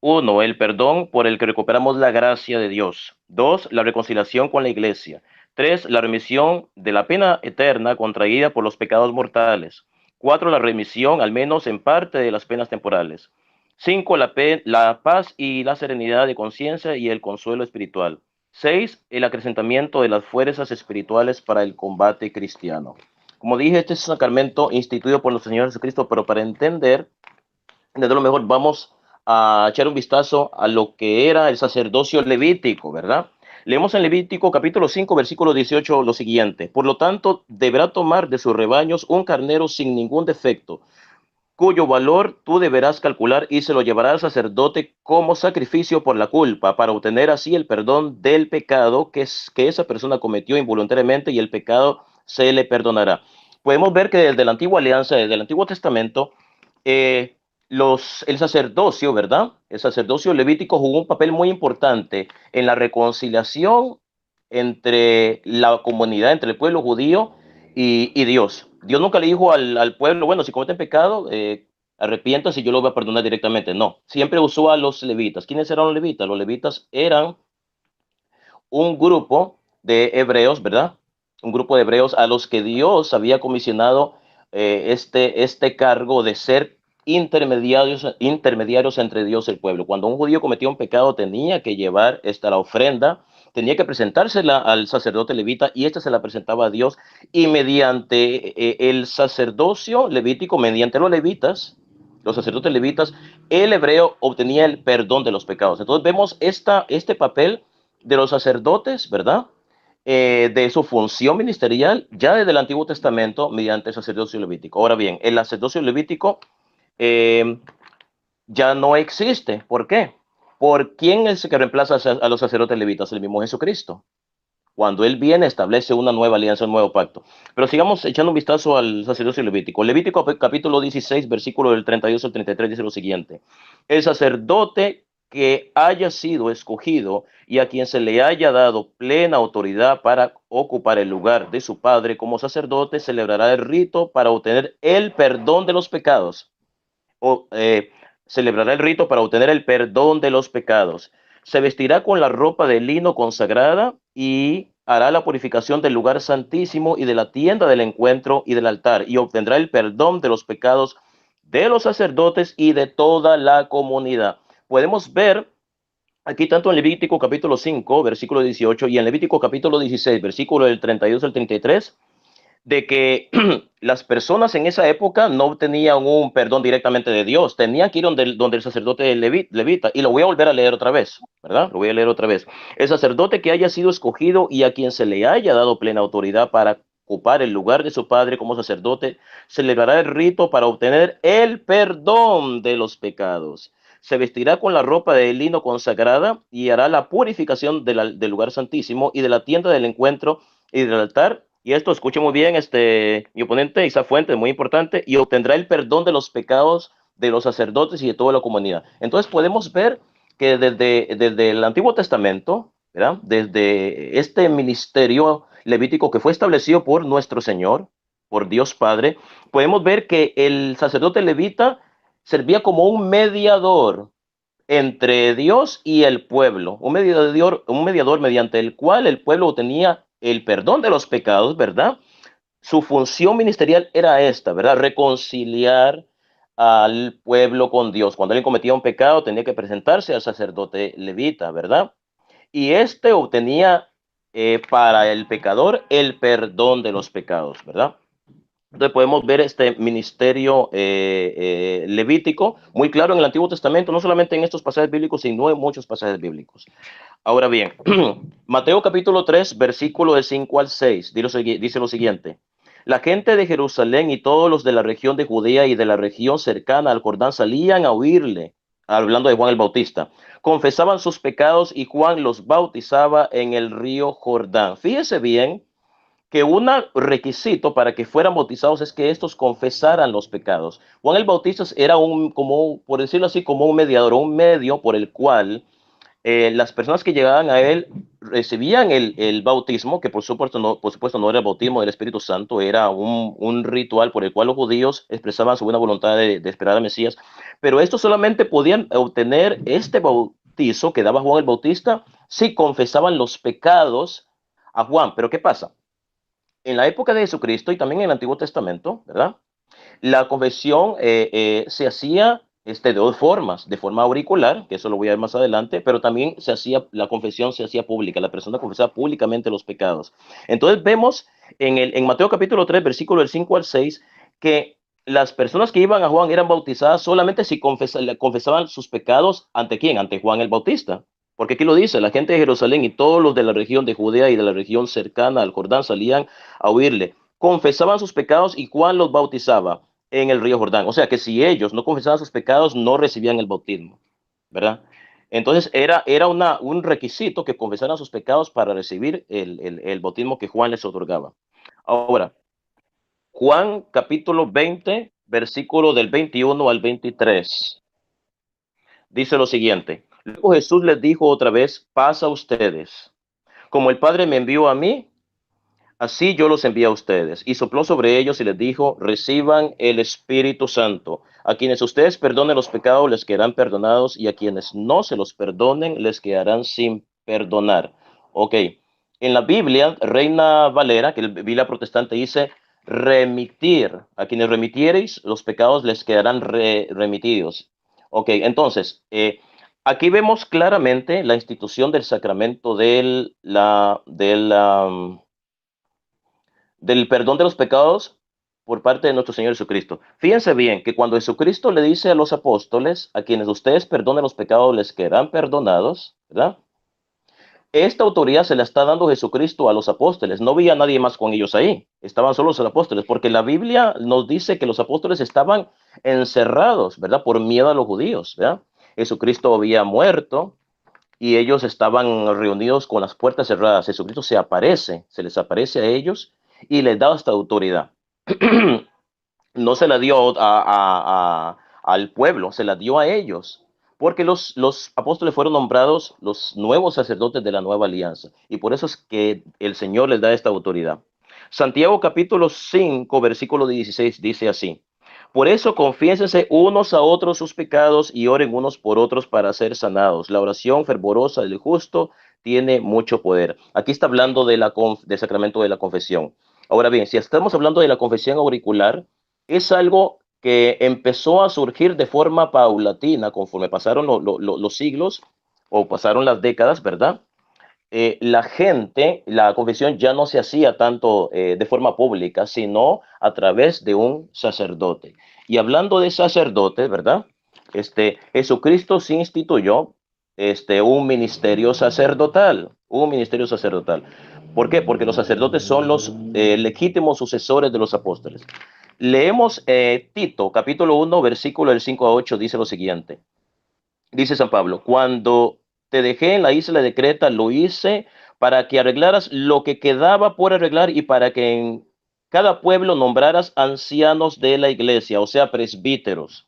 1, el perdón por el que recuperamos la gracia de Dios. 2, la reconciliación con la iglesia. 3, la remisión de la pena eterna contraída por los pecados mortales. 4, la remisión, al menos en parte, de las penas temporales. 5, la paz y la serenidad de conciencia y el consuelo espiritual. 6, el acrecentamiento de las fuerzas espirituales para el combate cristiano. Como dije, este es un sacramento instituido por nuestro Señor Jesucristo, pero para entender, desde lo mejor vamos a echar un vistazo a lo que era el sacerdocio levítico, ¿verdad? Leemos en Levítico capítulo 5, versículo 18 lo siguiente. Por lo tanto, deberá tomar de sus rebaños un carnero sin ningún defecto, cuyo valor tú deberás calcular y se lo llevará al sacerdote como sacrificio por la culpa, para obtener así el perdón del pecado que esa persona cometió involuntariamente y el pecado se le perdonará. Podemos ver que desde la antigua alianza, desde el Antiguo Testamento, el sacerdocio, ¿verdad? El sacerdocio levítico jugó un papel muy importante en la reconciliación entre la comunidad, entre el pueblo judío y Dios. Dios nunca le dijo al pueblo, bueno, si cometen pecado, arrepiéntase y yo lo voy a perdonar directamente. No, siempre usó a los levitas. ¿Quiénes eran los levitas? Los levitas eran un grupo de hebreos, ¿verdad? Un grupo de hebreos a los que Dios había comisionado este cargo de ser intermediarios entre Dios y el pueblo. Cuando un judío cometía un pecado, tenía que llevar la ofrenda, tenía que presentársela al sacerdote levita y se la presentaba a Dios, y mediante el sacerdocio levítico, mediante los levitas, los sacerdotes levitas, el hebreo obtenía el perdón de los pecados. Entonces vemos este papel de los sacerdotes, ¿verdad? De su función ministerial ya desde el Antiguo Testamento mediante el sacerdocio levítico. Ahora bien, el sacerdocio levítico ya no existe. ¿Por qué? ¿Por quién es el que reemplaza a los sacerdotes levitas? El mismo Jesucristo. Cuando Él viene, establece una nueva alianza, un nuevo pacto. Pero sigamos echando un vistazo al sacerdocio levítico. Levítico capítulo 16, versículo del 32 al 33, dice lo siguiente. El sacerdote que haya sido escogido y a quien se le haya dado plena autoridad para ocupar el lugar de su padre como sacerdote, celebrará el rito para obtener el perdón de los pecados. O, celebrará el rito para obtener el perdón de los pecados. Se vestirá con la ropa de lino consagrada y hará la purificación del lugar santísimo y de la tienda del encuentro y del altar, y obtendrá el perdón de los pecados de los sacerdotes y de toda la comunidad. Podemos ver aquí tanto en Levítico capítulo 5, versículo 18, y en Levítico capítulo 16, versículo del 32 al 33, de que las personas en esa época no obtenían un perdón directamente de Dios, tenían que ir donde el sacerdote levita, y lo voy a volver a leer otra vez, ¿verdad? Lo voy a leer otra vez. El sacerdote que haya sido escogido y a quien se le haya dado plena autoridad para ocupar el lugar de su padre como sacerdote, celebrará el rito para obtener el perdón de los pecados. Se vestirá con la ropa de lino consagrada y hará la purificación del lugar santísimo y de la tienda del encuentro y del altar. Y esto, escuche muy bien, mi oponente, Isa Fuentes, muy importante, y obtendrá el perdón de los pecados de los sacerdotes y de toda la comunidad. Entonces podemos ver que desde el Antiguo Testamento, ¿verdad? Desde este ministerio levítico que fue establecido por nuestro Señor, por Dios Padre, podemos ver que el sacerdote levita servía como un mediador entre Dios y el pueblo, un mediador mediante el cual el pueblo tenía el perdón de los pecados, ¿verdad? Su función ministerial era esta, ¿verdad? Reconciliar al pueblo con Dios. Cuando alguien cometía un pecado, tenía que presentarse al sacerdote levita, ¿verdad? Y este obtenía para el pecador el perdón de los pecados, ¿verdad? Entonces podemos ver este ministerio levítico muy claro en el Antiguo Testamento, no solamente en estos pasajes bíblicos, sino en muchos pasajes bíblicos. Ahora bien, Mateo capítulo 3, versículo de 5 al 6, dice lo siguiente. La gente de Jerusalén y todos los de la región de Judea y de la región cercana al Jordán salían a oírle, hablando de Juan el Bautista. Confesaban sus pecados y Juan los bautizaba en el río Jordán. Fíjese bien que un requisito para que fueran bautizados es que estos confesaran los pecados. Juan el Bautista era como, por decirlo así, como un mediador, un medio por el cual las personas que llegaban a él recibían el bautismo, que por supuesto no era el bautismo del Espíritu Santo, era un ritual por el cual los judíos expresaban su buena voluntad de esperar al Mesías, pero estos solamente podían obtener este bautizo que daba Juan el Bautista si confesaban los pecados a Juan. Pero ¿qué pasa? En la época de Jesucristo y también en el Antiguo Testamento, ¿verdad? La confesión se hacía de dos formas, de forma auricular, que eso lo voy a ver más adelante, pero también la confesión se hacía pública, la persona confesaba públicamente los pecados. Entonces vemos en Mateo capítulo 3, versículo del 5 al 6, que las personas que iban a Juan eran bautizadas solamente si confesaban sus pecados. ¿Ante quién? Ante Juan el Bautista. Porque aquí lo dice, la gente de Jerusalén y todos los de la región de Judea y de la región cercana al Jordán salían a oírle. Confesaban sus pecados y Juan los bautizaba en el río Jordán. O sea que si ellos no confesaban sus pecados, no recibían el bautismo, ¿verdad? Entonces era un requisito que confesaran sus pecados para recibir el bautismo que Juan les otorgaba. Ahora, Juan capítulo 20, versículo del 21 al 23. Dice lo siguiente. Luego Jesús les dijo otra vez, paz a ustedes. Como el Padre me envió a mí, así yo los envío a ustedes. Y sopló sobre ellos y les dijo, reciban el Espíritu Santo. A quienes ustedes perdonen los pecados les quedarán perdonados y a quienes no se los perdonen les quedarán sin perdonar. Ok. En la Biblia, Reina Valera, que la Biblia protestante dice, remitir. A quienes remitiereis, los pecados les quedarán remitidos. Ok, entonces, aquí vemos claramente la institución del sacramento del perdón de los pecados por parte de nuestro Señor Jesucristo. Fíjense bien que cuando Jesucristo le dice a los apóstoles, a quienes ustedes perdonen los pecados les quedarán perdonados, ¿verdad? Esta autoridad se la está dando Jesucristo a los apóstoles. No había nadie más con ellos ahí. Estaban solos los apóstoles, porque la Biblia nos dice que los apóstoles estaban encerrados, ¿verdad? Por miedo a los judíos, ¿verdad? Jesucristo había muerto y ellos estaban reunidos con las puertas cerradas. Jesucristo se les aparece a ellos y les da esta autoridad. No se la dio al pueblo, se la dio a ellos, porque los apóstoles fueron nombrados los nuevos sacerdotes de la nueva alianza, y por eso es que el Señor les da esta autoridad. Santiago capítulo 5, versículo 16 dice así: por eso confiénsense unos a otros sus pecados y oren unos por otros para ser sanados. La oración fervorosa del justo tiene mucho poder. Aquí está hablando del sacramento de la confesión. Ahora bien, si estamos hablando de la confesión auricular, es algo que empezó a surgir de forma paulatina conforme pasaron los siglos o pasaron las décadas, ¿verdad? La confesión ya no se hacía tanto de forma pública, sino a través de un sacerdote. Y hablando de sacerdote, ¿verdad? Jesucristo se instituyó un ministerio sacerdotal, un ministerio sacerdotal. ¿Por qué? Porque los sacerdotes son los legítimos sucesores de los apóstoles. Leemos Tito, capítulo 1, versículo del 5 a 8, dice lo siguiente. Dice San Pablo: cuando te dejé en la isla de Creta, lo hice para que arreglaras lo que quedaba por arreglar y para que en cada pueblo nombraras ancianos de la iglesia, o sea, presbíteros,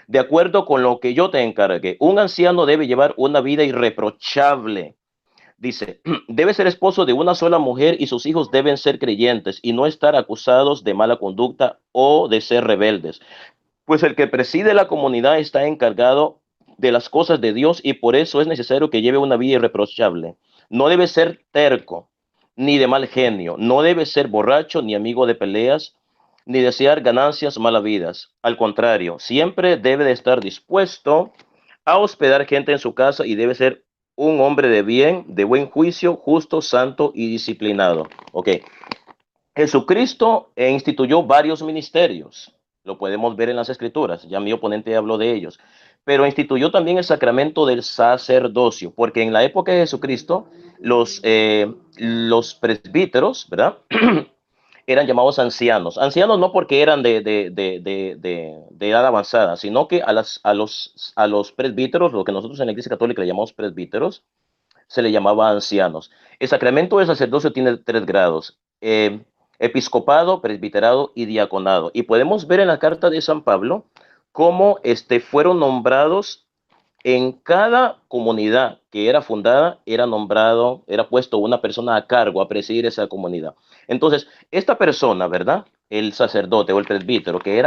de acuerdo con lo que yo te encargué. Un anciano debe llevar una vida irreprochable. Dice, debe ser esposo de una sola mujer y sus hijos deben ser creyentes y no estar acusados de mala conducta o de ser rebeldes. Pues el que preside la comunidad está encargado de las cosas de Dios y por eso es necesario que lleve una vida irreprochable. No debe ser terco, ni de mal genio, no debe ser borracho, ni amigo de peleas, ni desear ganancias malavidas. Al contrario, siempre debe de estar dispuesto a hospedar gente en su casa y debe ser un hombre de bien, de buen juicio, justo, santo y disciplinado. Ok. Jesucristo instituyó varios ministerios. Lo podemos ver en las escrituras. Ya mi oponente habló de ellos. Pero instituyó también el sacramento del sacerdocio, porque en la época de Jesucristo los presbíteros, ¿verdad? Eran llamados ancianos. Ancianos no porque eran de edad avanzada, sino que a los presbíteros, lo que nosotros en la Iglesia Católica le llamamos presbíteros, se le llamaba ancianos. El sacramento del sacerdocio tiene 3 grados: episcopado, presbiterado y diaconado. Y podemos ver en la carta de San Pablo cómo fueron nombrados en cada comunidad que era fundada, era puesto una persona a cargo a presidir esa comunidad. Entonces, esta persona, ¿verdad? El sacerdote o el presbítero que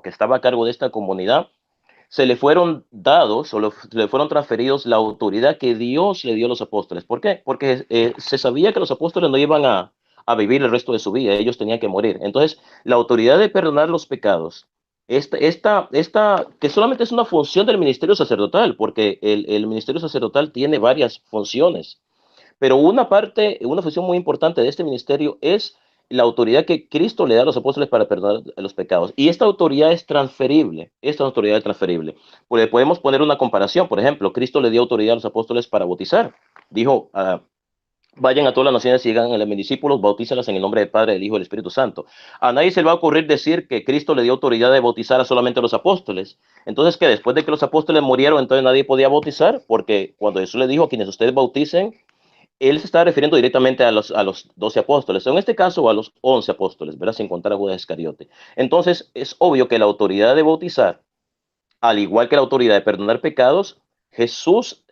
estaba a cargo de esta comunidad, se le fueron dados le fueron transferidos la autoridad que Dios le dio a los apóstoles. ¿Por qué? Porque se sabía que los apóstoles no iban a vivir el resto de su vida, ellos tenían que morir. Entonces, la autoridad de perdonar los pecados, que solamente es una función del ministerio sacerdotal, porque el ministerio sacerdotal tiene varias funciones, pero una función muy importante de este ministerio es la autoridad que Cristo le da a los apóstoles para perdonar los pecados. Y esta autoridad es transferible. Pues podemos poner una comparación. Por ejemplo, Cristo le dio autoridad a los apóstoles para bautizar. Dijo, vayan a todas las naciones y sigan a mis discípulos, bautízalas en el nombre del Padre, del Hijo y del Espíritu Santo. A nadie se le va a ocurrir decir que Cristo le dio autoridad de bautizar a solamente a los apóstoles. Entonces, que después de que los apóstoles murieron, entonces nadie podía bautizar, porque cuando Jesús le dijo a quienes ustedes bauticen, él se está refiriendo directamente a los 12 apóstoles, o en este caso a los 11 apóstoles, ¿verdad? Sin contar a Judas Iscariote. Entonces, es obvio que la autoridad de bautizar, al igual que la autoridad de perdonar pecados, Jesús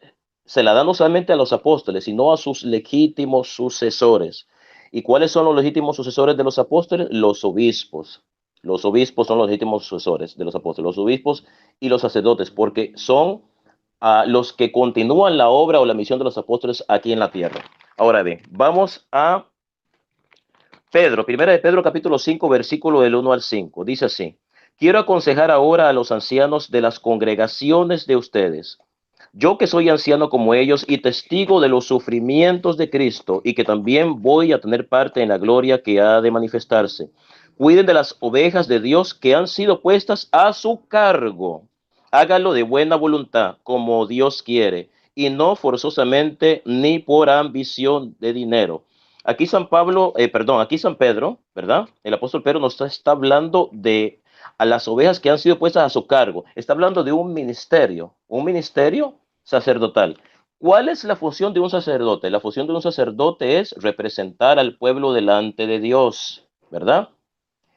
se la da no solamente a los apóstoles, sino a sus legítimos sucesores. ¿Y cuáles son los legítimos sucesores de los apóstoles? Los obispos. Los obispos son los legítimos sucesores de los apóstoles, los obispos y los sacerdotes, porque son a los que continúan la obra o la misión de los apóstoles aquí en la tierra. Ahora bien, vamos a Pedro, primera de Pedro capítulo 5, versículo del 1 al 5. Dice así: quiero aconsejar ahora a los ancianos de las congregaciones de ustedes, yo que soy anciano como ellos y testigo de los sufrimientos de Cristo y que también voy a tener parte en la gloria que ha de manifestarse. Cuiden de las ovejas de Dios que han sido puestas a su cargo. Hágalo de buena voluntad, como Dios quiere, y no forzosamente ni por ambición de dinero. Aquí San Pedro, ¿verdad? El apóstol Pedro nos está hablando de a las ovejas que han sido puestas a su cargo. Está hablando de un ministerio sacerdotal. ¿Cuál es la función de un sacerdote? La función de un sacerdote es representar al pueblo delante de Dios, ¿verdad?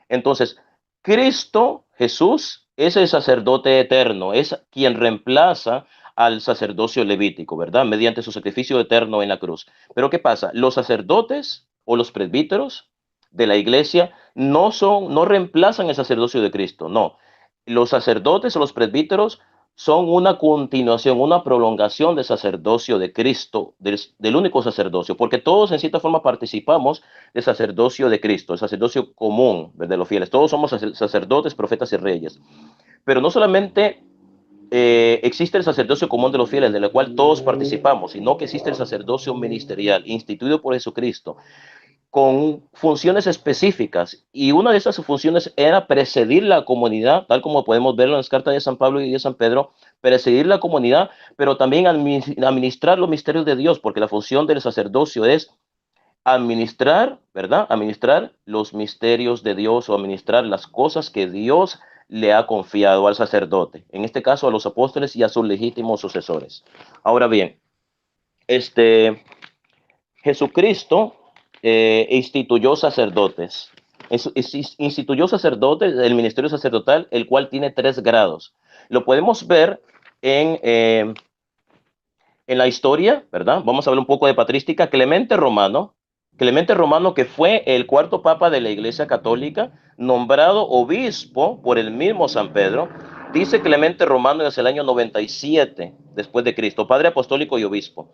Entonces, Cristo, Jesús, es el sacerdote eterno, es quien reemplaza al sacerdocio levítico, ¿verdad? Mediante su sacrificio eterno en la cruz. Pero ¿qué pasa? Los sacerdotes o los presbíteros de la iglesia no reemplazan el sacerdocio de Cristo, no. Los sacerdotes o los presbíteros son una continuación, una prolongación del sacerdocio de Cristo, del único sacerdocio, porque todos en cierta forma participamos del sacerdocio de Cristo, el sacerdocio común de los fieles. Todos somos sacerdotes, profetas y reyes. Pero no solamente existe el sacerdocio común de los fieles, del cual todos participamos, sino que existe el sacerdocio ministerial instituido por Jesucristo, con funciones específicas, y una de esas funciones era presidir la comunidad, tal como podemos verlo en las cartas de San Pablo y de San Pedro, presidir la comunidad, pero también administrar los misterios de Dios, porque la función del sacerdocio es administrar, ¿verdad? Administrar los misterios de Dios o administrar las cosas que Dios le ha confiado al sacerdote, en este caso a los apóstoles y a sus legítimos sucesores. Ahora bien, Jesucristo instituyó sacerdotes. Instituyó sacerdotes, el ministerio sacerdotal, el cual tiene 3 grados. Lo podemos ver en la historia, ¿verdad? Vamos a hablar un poco de patrística. Clemente Romano, que fue el 4º papa de la Iglesia Católica, nombrado obispo por el mismo San Pedro. Dice Clemente Romano desde el año 97 después de Cristo, padre apostólico y obispo.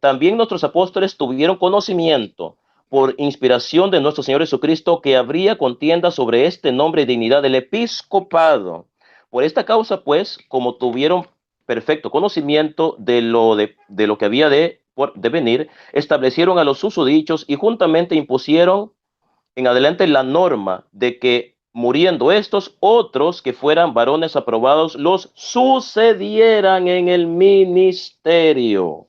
También nuestros apóstoles tuvieron conocimiento por inspiración de nuestro Señor Jesucristo que habría contienda sobre este nombre y dignidad del episcopado. Por esta causa, pues, como tuvieron perfecto conocimiento de lo que había de venir, establecieron a los susodichos y juntamente impusieron en adelante la norma de que muriendo estos, otros que fueran varones aprobados los sucedieran en el ministerio.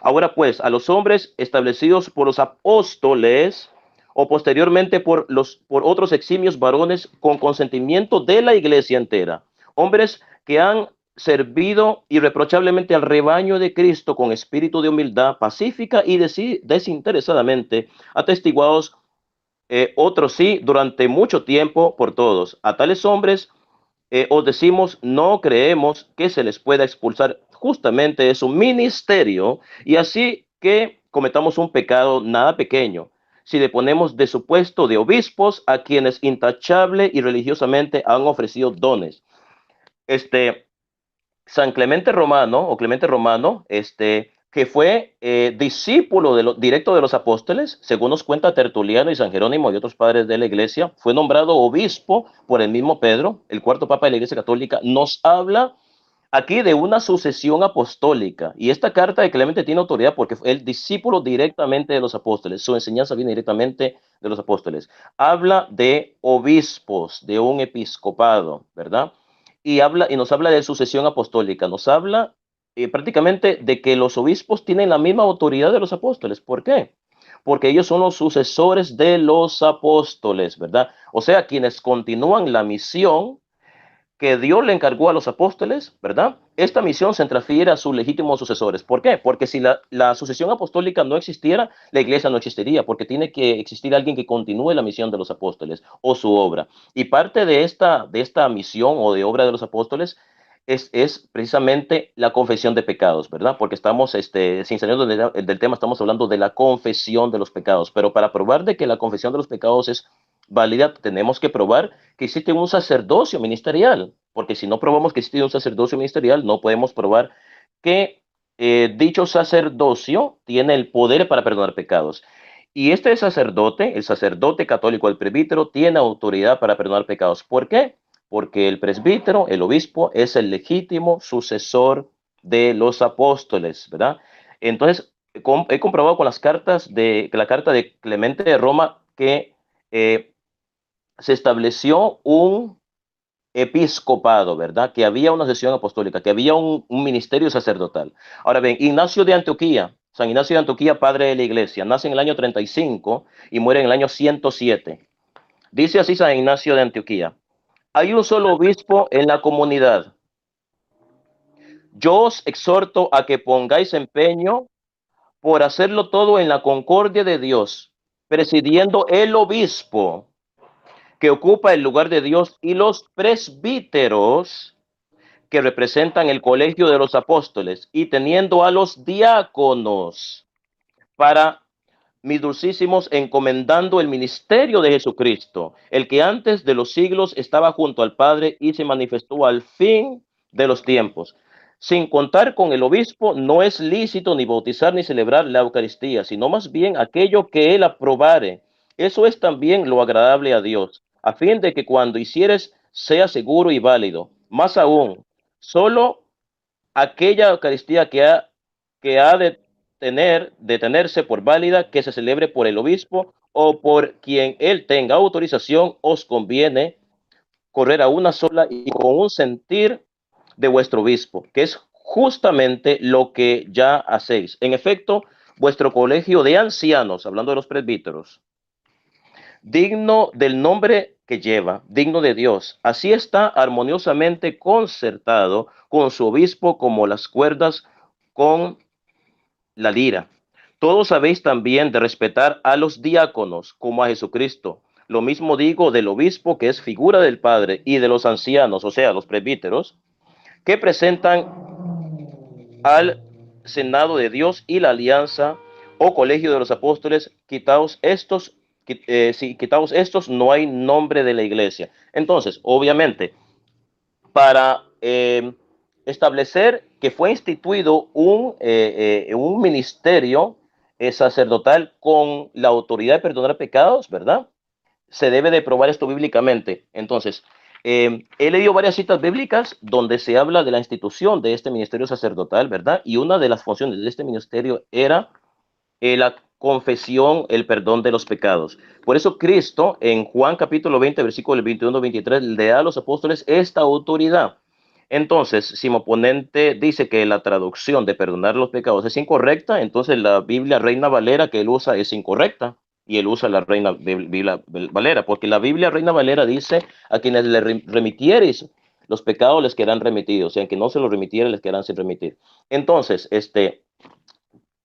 Ahora pues, a los hombres establecidos por los apóstoles o posteriormente por otros eximios varones con consentimiento de la iglesia entera, hombres que han servido irreprochablemente al rebaño de Cristo con espíritu de humildad pacífica y desinteresadamente, atestiguados otros sí durante mucho tiempo por todos. A tales hombres os decimos, no creemos que se les pueda expulsar justamente de su ministerio, y así que cometamos un pecado nada pequeño si le ponemos de su puesto de obispos a quienes intachable y religiosamente han ofrecido dones. San Clemente Romano, que fue discípulo directo de los apóstoles, según nos cuenta Tertuliano y San Jerónimo y otros padres de la iglesia, fue nombrado obispo por el mismo Pedro, el 4º papa de la iglesia católica. Nos habla aquí de una sucesión apostólica, y esta carta de Clemente tiene autoridad porque fue el discípulo directamente de los apóstoles, su enseñanza viene directamente de los apóstoles. Habla de obispos, de un episcopado, ¿verdad? Y nos habla de sucesión apostólica, nos habla prácticamente de que los obispos tienen la misma autoridad de los apóstoles. ¿Por qué? Porque ellos son los sucesores de los apóstoles, ¿verdad? O sea, quienes continúan la misión que Dios le encargó a los apóstoles, ¿verdad? Esta misión se transfiere a sus legítimos sucesores. ¿Por qué? Porque si la sucesión apostólica no existiera, la iglesia no existiría, porque tiene que existir alguien que continúe la misión de los apóstoles o su obra. Y parte de esta misión o de obra de los apóstoles es precisamente la confesión de pecados, ¿verdad? Porque estamos, sin salir del tema, estamos hablando de la confesión de los pecados. Pero para probar de que la confesión de los pecados es válida, tenemos que probar que existe un sacerdocio ministerial, porque si no probamos que existe un sacerdocio ministerial, no podemos probar que dicho sacerdocio tiene el poder para perdonar pecados. Y este sacerdote, el sacerdote católico, el presbítero, tiene autoridad para perdonar pecados. ¿Por qué? Porque el presbítero, el obispo, es el legítimo sucesor de los apóstoles, ¿verdad? Entonces, he comprobado con la carta de Clemente de Roma que se estableció un episcopado, ¿verdad? Que había una sesión apostólica, que había un ministerio sacerdotal. Ahora bien, San Ignacio de Antioquía, padre de la iglesia, nace en el año 35 y muere en el año 107. Dice así San Ignacio de Antioquía: hay un solo obispo en la comunidad. Yo os exhorto a que pongáis empeño por hacerlo todo en la concordia de Dios, presidiendo el obispo que ocupa el lugar de Dios y los presbíteros que representan el colegio de los apóstoles, y teniendo a los diáconos para mis dulcísimos, encomendando el ministerio de Jesucristo, el que antes de los siglos estaba junto al Padre y se manifestó al fin de los tiempos. Sin contar con el obispo, no es lícito ni bautizar ni celebrar la Eucaristía, sino más bien aquello que él aprobare. Eso es también lo agradable a Dios, a fin de que cuando hicieres sea seguro y válido. Más aún, solo aquella Eucaristía que ha de tenerse por válida, que se celebre por el obispo o por quien él tenga autorización, os conviene correr a una sola y con un sentir de vuestro obispo, que es justamente lo que ya hacéis. En efecto, vuestro colegio de ancianos, hablando de los presbíteros, digno del nombre que lleva, digno de Dios, así está armoniosamente concertado con su obispo como las cuerdas con la lira. Todos sabéis también de respetar a los diáconos como a Jesucristo. Lo mismo digo del obispo, que es figura del Padre, y de los ancianos, o sea, los presbíteros, que presentan al Senado de Dios y la alianza o colegio de los apóstoles. Quitaos estos, no hay nombre de la iglesia. Entonces, obviamente, para establecer que fue instituido un ministerio sacerdotal con la autoridad de perdonar pecados, ¿verdad? Se debe de probar esto bíblicamente. Entonces, he leído varias citas bíblicas donde se habla de la institución de este ministerio sacerdotal, ¿verdad? Y una de las funciones de este ministerio era la confesión, el perdón de los pecados. Por eso Cristo en Juan capítulo 20, versículo 21-23, le da a los apóstoles esta autoridad. Entonces, si mi oponente dice que la traducción de perdonar los pecados es incorrecta, entonces la Biblia Reina Valera que él usa es incorrecta y él usa la Reina Biblia Valera, porque la Biblia Reina Valera dice: a quienes le remitiereis los pecados les quedarán remitidos, y a quien no se los remitiere les quedarán sin remitir. Entonces,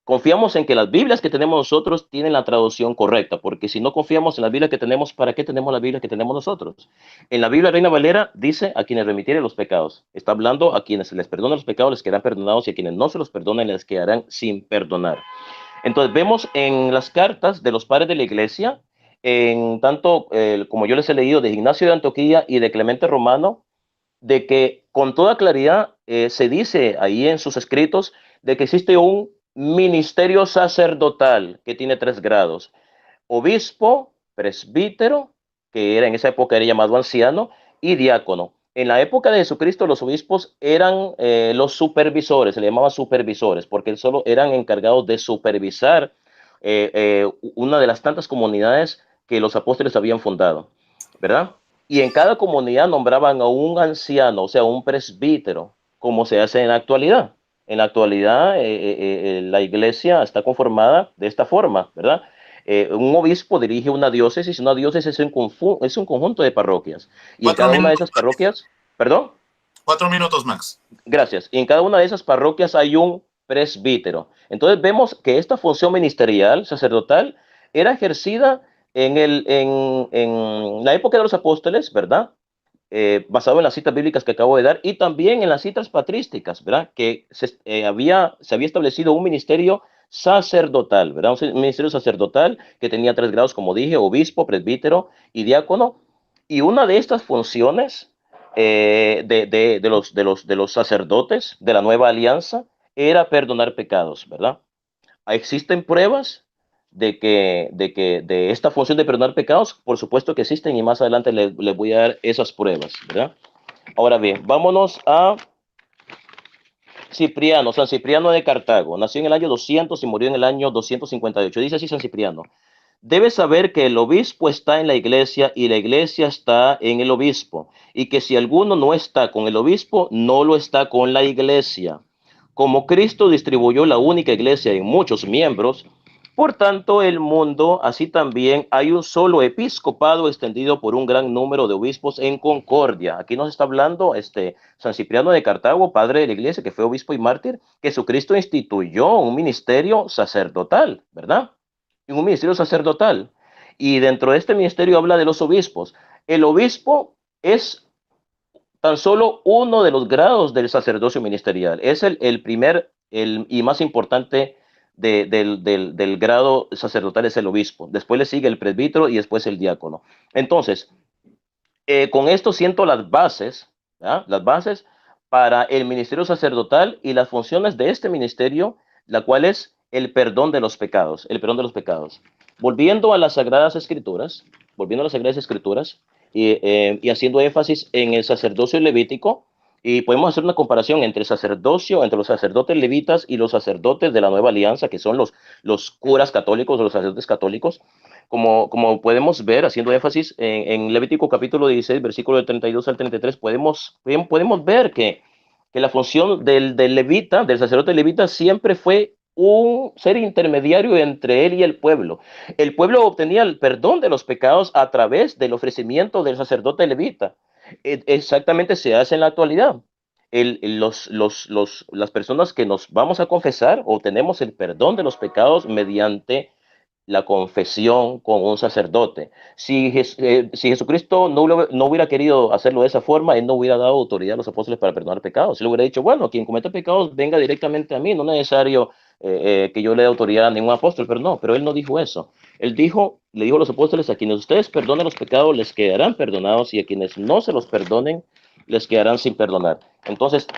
confiamos en que las Biblias que tenemos nosotros tienen la traducción correcta, porque si no confiamos en las Biblias que tenemos, ¿para qué tenemos las Biblias que tenemos nosotros? En la Biblia Reina Valera dice: a quienes remitieren los pecados. Está hablando a quienes se les perdonan los pecados les quedarán perdonados, y a quienes no se los perdonen les quedarán sin perdonar. Entonces vemos en las cartas de los padres de la iglesia, en tanto como yo les he leído de Ignacio de Antioquía y de Clemente Romano, de que con toda claridad se dice ahí en sus escritos de que existe un ministerio sacerdotal que tiene 3 grados: obispo, presbítero, que era en esa época era llamado anciano, y diácono. En la época de Jesucristo los obispos eran los supervisores, se le llamaban supervisores, porque solo eran encargados de supervisar una de las tantas comunidades que los apóstoles habían fundado, ¿verdad? Y en cada comunidad nombraban a un anciano, o sea, un presbítero, como se hace en la actualidad. En la actualidad, la iglesia está conformada de esta forma, ¿verdad? Un obispo dirige una diócesis es un conjunto de parroquias. Y en 4 cada una de minutos, esas parroquias, perdón, 4 minutos, Max. gracias. Y en cada una de esas parroquias hay un presbítero. Entonces vemos que esta función ministerial, sacerdotal, era ejercida en la época de los apóstoles, ¿verdad? Basado en las citas bíblicas que acabo de dar, y también en las citas patrísticas, ¿verdad? Que se había establecido un ministerio sacerdotal, ¿verdad? Un ministerio sacerdotal que tenía 3 grados, como dije: obispo, presbítero y diácono. Y una de estas funciones de los sacerdotes de la nueva alianza era perdonar pecados, ¿verdad? ¿Existen pruebas de esta función de perdonar pecados? Por supuesto que existen, y más adelante les voy a dar esas pruebas, ¿verdad? Ahora bien, vámonos a Cipriano, San Cipriano de Cartago. Nació en el año 200 y murió en el año 258. Dice así San Cipriano: debes saber que el obispo está en la iglesia y la iglesia está en el obispo, y que si alguno no está con el obispo, no lo está con la iglesia. Como Cristo distribuyó la única iglesia en muchos miembros, Por tanto, el mundo, así también, hay un solo episcopado extendido por un gran número de obispos en concordia. Aquí nos está hablando San Cipriano de Cartago, padre de la iglesia, que fue obispo y mártir. Jesucristo instituyó un ministerio sacerdotal, ¿verdad? Un ministerio sacerdotal. Y dentro de este ministerio habla de los obispos. El obispo es tan solo uno de los grados del sacerdocio ministerial. Es el primer y más importante del grado sacerdotal, es el obispo. Después le sigue el presbítero y después el diácono. Entonces, con esto siento las bases, ¿ya? Las bases para el ministerio sacerdotal y las funciones de este ministerio, la cual es el perdón de los pecados, el perdón de los pecados. Volviendo a las Sagradas Escrituras, y haciendo énfasis en el sacerdocio levítico, y podemos hacer una comparación entre sacerdocio, entre los sacerdotes levitas y los sacerdotes de la Nueva Alianza, que son los curas católicos o los sacerdotes católicos. Como podemos ver, haciendo énfasis en Levítico capítulo 16, versículo del 32 al 33, podemos ver que la función del levita, del sacerdote levita, siempre fue un ser intermediario entre él y el pueblo. El pueblo obtenía el perdón de los pecados a través del ofrecimiento del sacerdote levita. Exactamente se hace en la actualidad. Las personas que nos vamos a confesar obtenemos el perdón de los pecados mediante la confesión con un sacerdote. Si Jesucristo no hubiera querido hacerlo de esa forma, Él no hubiera dado autoridad a los apóstoles para perdonar pecados. Él hubiera dicho, bueno, quien cometa pecados, venga directamente a mí, no es necesario que yo le dé autoridad a ningún apóstol, pero Él no dijo eso. Le dijo a los apóstoles, a quienes ustedes perdonen los pecados, les quedarán perdonados, y a quienes no se los perdonen, les quedarán sin perdonar. Entonces,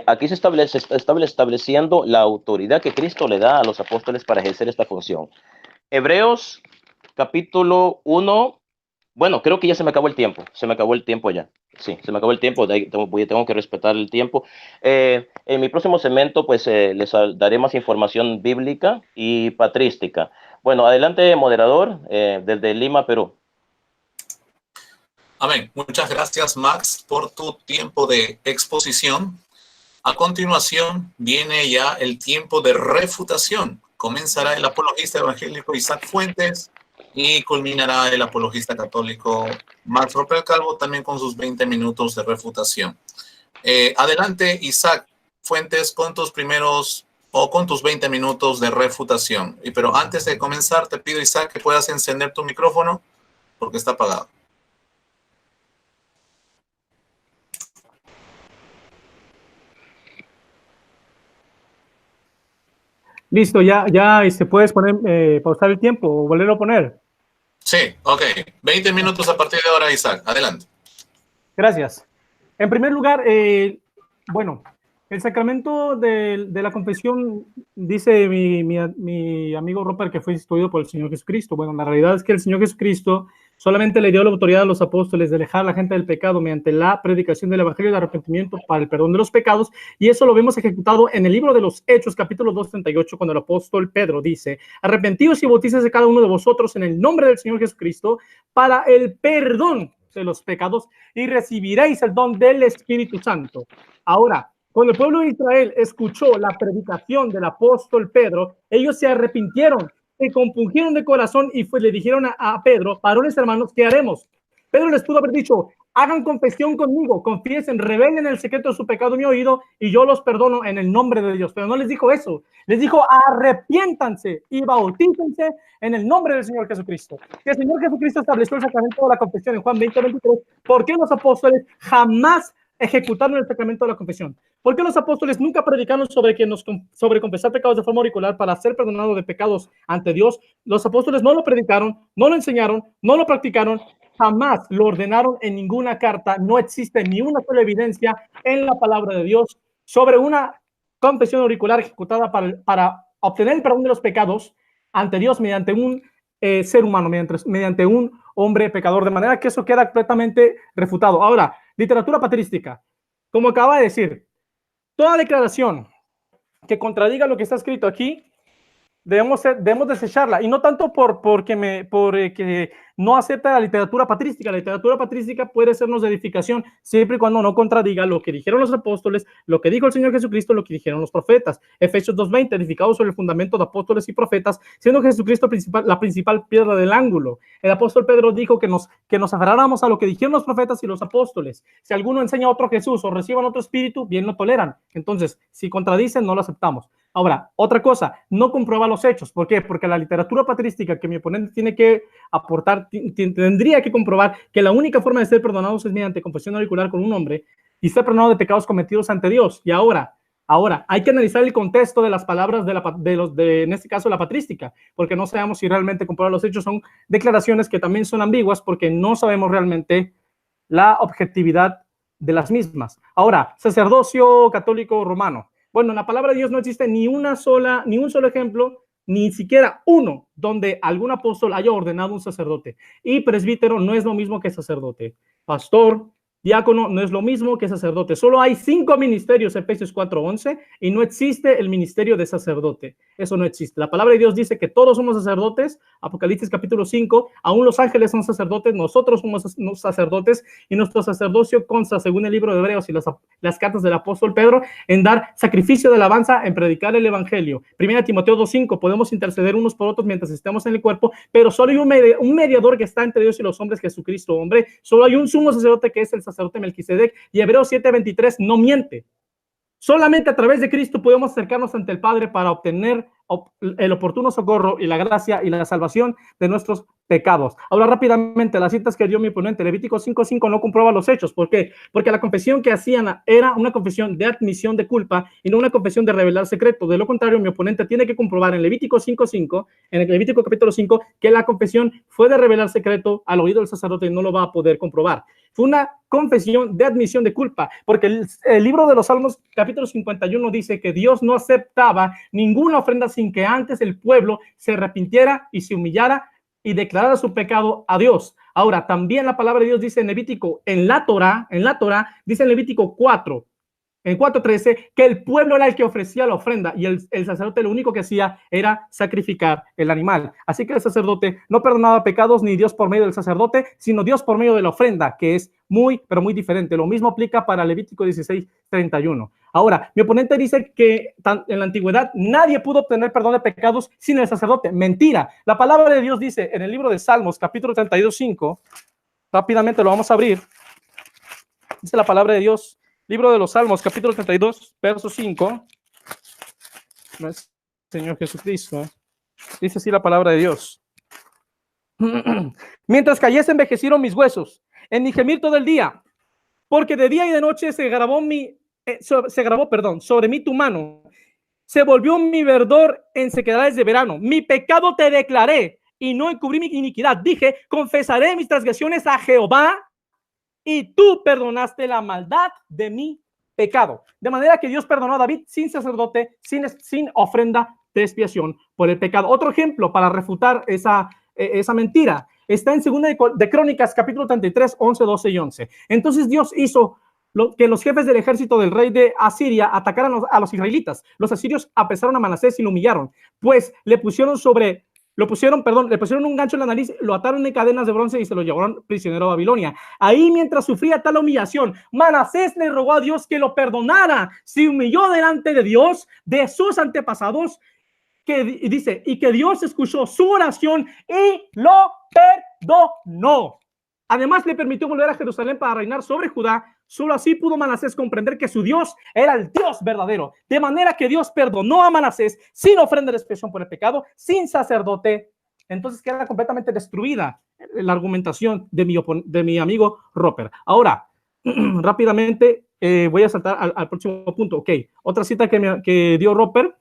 aquí se estableciendo la autoridad que Cristo le da a los apóstoles para ejercer esta función. Hebreos capítulo 1. Bueno, creo que ya se me acabó el tiempo. Se me acabó el tiempo ya. Sí, se me acabó el tiempo. Tengo que respetar el tiempo. En mi próximo segmento, pues les daré más información bíblica y patrística. Bueno, adelante, moderador, desde Lima, Perú. Amén. Muchas gracias, Max, por tu tiempo de exposición. A continuación viene ya el tiempo de refutación. Comenzará el apologista evangélico Isaac Fuentes y culminará el apologista católico Max Roper Calvo, también con sus 20 minutos de refutación. Adelante, Isaac Fuentes, con tus 20 minutos de refutación. Pero antes de comenzar, te pido, Isaac, que puedas encender tu micrófono porque está apagado. Listo, ya, se puedes pausar el tiempo o volverlo a poner. Sí, ok. 20 minutos a partir de ahora, Isaac. Adelante. Gracias. En primer lugar, bueno, el sacramento de la confesión, dice mi amigo Roper, que fue instituido por el Señor Jesucristo. Bueno, la realidad es que el Señor Jesucristo solamente le dio la autoridad a los apóstoles de alejar a la gente del pecado mediante la predicación del evangelio de arrepentimiento para el perdón de los pecados, y eso lo vemos ejecutado en el libro de los Hechos, capítulo 2:38, cuando el apóstol Pedro dice: arrepentíos y bautícese cada uno de vosotros en el nombre del Señor Jesucristo para el perdón de los pecados y recibiréis el don del Espíritu Santo. Ahora, cuando el pueblo de Israel escuchó la predicación del apóstol Pedro, ellos se arrepintieron, se compungieron de corazón y le dijeron a Pedro: varones hermanos, ¿qué haremos? Pedro les pudo haber dicho: hagan confesión conmigo, confiesen, revelen el secreto de su pecado en mi oído y yo los perdono en el nombre de Dios. Pero no les dijo eso, les dijo: arrepiéntanse y bautícense en el nombre del Señor Jesucristo. Que el Señor Jesucristo estableció el sacramento de la confesión en Juan 20:23. ¿Por qué los apóstoles jamás ejecutaron el sacramento de la confesión? ¿Por qué los apóstoles nunca predicaron sobre confesar pecados de forma auricular para ser perdonados de pecados ante Dios? Los apóstoles no lo predicaron, no lo enseñaron, no lo practicaron, jamás lo ordenaron en ninguna carta. No existe ni una sola evidencia en la palabra de Dios sobre una confesión auricular ejecutada para obtener el perdón de los pecados ante Dios mediante un ser humano, mediante un hombre pecador, de manera que eso queda completamente refutado. Ahora, literatura patrística. Como acaba de decir, toda declaración que contradiga lo que está escrito aquí debemos desecharla, y no tanto porque no acepta la literatura patrística. La literatura patrística puede sernos de edificación siempre y cuando no contradiga lo que dijeron los apóstoles, lo que dijo el Señor Jesucristo, lo que dijeron los profetas. Efesios 2:20, edificados sobre el fundamento de apóstoles y profetas, siendo Jesucristo la principal piedra del ángulo. El apóstol Pedro dijo que nos aferráramos a lo que dijeron los profetas y los apóstoles. Si alguno enseña a otro Jesús o reciban otro espíritu, bien lo toleran. Entonces, si contradicen, no lo aceptamos. Ahora, otra cosa, no comprueba los hechos. ¿Por qué? Porque la literatura patrística que mi oponente tiene que aportar, tendría que comprobar que la única forma de ser perdonados es mediante confesión auricular con un hombre y ser perdonado de pecados cometidos ante Dios. Y ahora, hay que analizar el contexto de las palabras en este caso, la patrística, porque no sabemos si realmente comprueba los hechos. Son declaraciones que también son ambiguas porque no sabemos realmente la objetividad de las mismas. Ahora, sacerdocio católico romano. Bueno, en la palabra de Dios no existe ni un solo ejemplo, ni siquiera uno, donde algún apóstol haya ordenado un sacerdote. Y presbítero no es lo mismo que sacerdote. Pastor, diácono no es lo mismo que sacerdote. Solo hay 5 ministerios, Efesios 4:11, y no existe el ministerio de sacerdote. Eso no existe. La palabra de Dios dice que todos somos sacerdotes. Apocalipsis capítulo 5, aún los ángeles son sacerdotes, nosotros somos sacerdotes, y nuestro sacerdocio consta, según el libro de Hebreos y las cartas del apóstol Pedro, en dar sacrificio de alabanza, en predicar el evangelio. 1 Timoteo 2:5, podemos interceder unos por otros mientras estemos en el cuerpo, pero solo hay un mediador que está entre Dios y los hombres, Jesucristo, hombre. Solo hay un sumo sacerdote que es el sacerdote Melquisedec, y Hebreos 7:23 no miente. Solamente a través de Cristo podemos acercarnos ante el Padre para obtener el oportuno socorro y la gracia y la salvación de nuestros pecados. Ahora, rápidamente, las citas que dio mi oponente. Levítico 5:5 no comprueba los hechos. ¿Por qué? Porque la confesión que hacían era una confesión de admisión de culpa y no una confesión de revelar secreto. De lo contrario, mi oponente tiene que comprobar en Levítico 5:5, en el Levítico capítulo 5, que la confesión fue de revelar secreto al oído del sacerdote, y no lo va a poder comprobar. Fue una confesión de admisión de culpa, porque el libro de los Salmos, capítulo 51, dice que Dios no aceptaba ninguna ofrenda sin que antes el pueblo se arrepintiera y se humillara y declarara su pecado a Dios. Ahora, también la palabra de Dios dice en Levítico, en la Torá, dice en Levítico 4, en 4:13, que el pueblo era el que ofrecía la ofrenda y el sacerdote lo único que hacía era sacrificar el animal. Así que el sacerdote no perdonaba pecados ni Dios por medio del sacerdote, sino Dios por medio de la ofrenda, que es muy, pero muy diferente. Lo mismo aplica para Levítico 16:31. Ahora, mi oponente dice que en la antigüedad nadie pudo obtener perdón de pecados sin el sacerdote. Mentira. La palabra de Dios dice en el libro de Salmos, capítulo 32:5, rápidamente lo vamos a abrir. Dice la palabra de Dios, libro de los Salmos, capítulo 32, verso 5. No es Señor Jesucristo. Dice así la palabra de Dios. Mientras cayese, envejecieron mis huesos en mi gemir todo el día, porque de día y de noche se grabó sobre mí tu mano. Se volvió mi verdor en sequedades de verano. Mi pecado te declaré y no encubrí mi iniquidad. Dije, confesaré mis transgresiones a Jehová, y tú perdonaste la maldad de mi pecado. De manera que Dios perdonó a David sin sacerdote, sin ofrenda de expiación por el pecado. Otro ejemplo para refutar esa mentira está en 2 de Crónicas, capítulo 33, 11, 12 y 11. Entonces Dios hizo que los jefes del ejército del rey de Asiria atacaran a los israelitas. Los asirios apresaron a Manasés y lo humillaron, pues le pusieron un gancho en la nariz, lo ataron en cadenas de bronce y se lo llevaron prisionero a Babilonia. Ahí, mientras sufría tal humillación, Manasés le rogó a Dios que lo perdonara. Se humilló delante de Dios, de sus antepasados, y que Dios escuchó su oración y lo perdonó. Además, le permitió volver a Jerusalén para reinar sobre Judá. Solo así pudo Manasés comprender que su Dios era el Dios verdadero. De manera que Dios perdonó a Manasés sin ofrenda de expiación por el pecado, sin sacerdote. Entonces queda completamente destruida la argumentación de mi amigo Roper. Ahora, rápidamente voy a saltar al próximo punto. Ok, otra cita que dio Roper.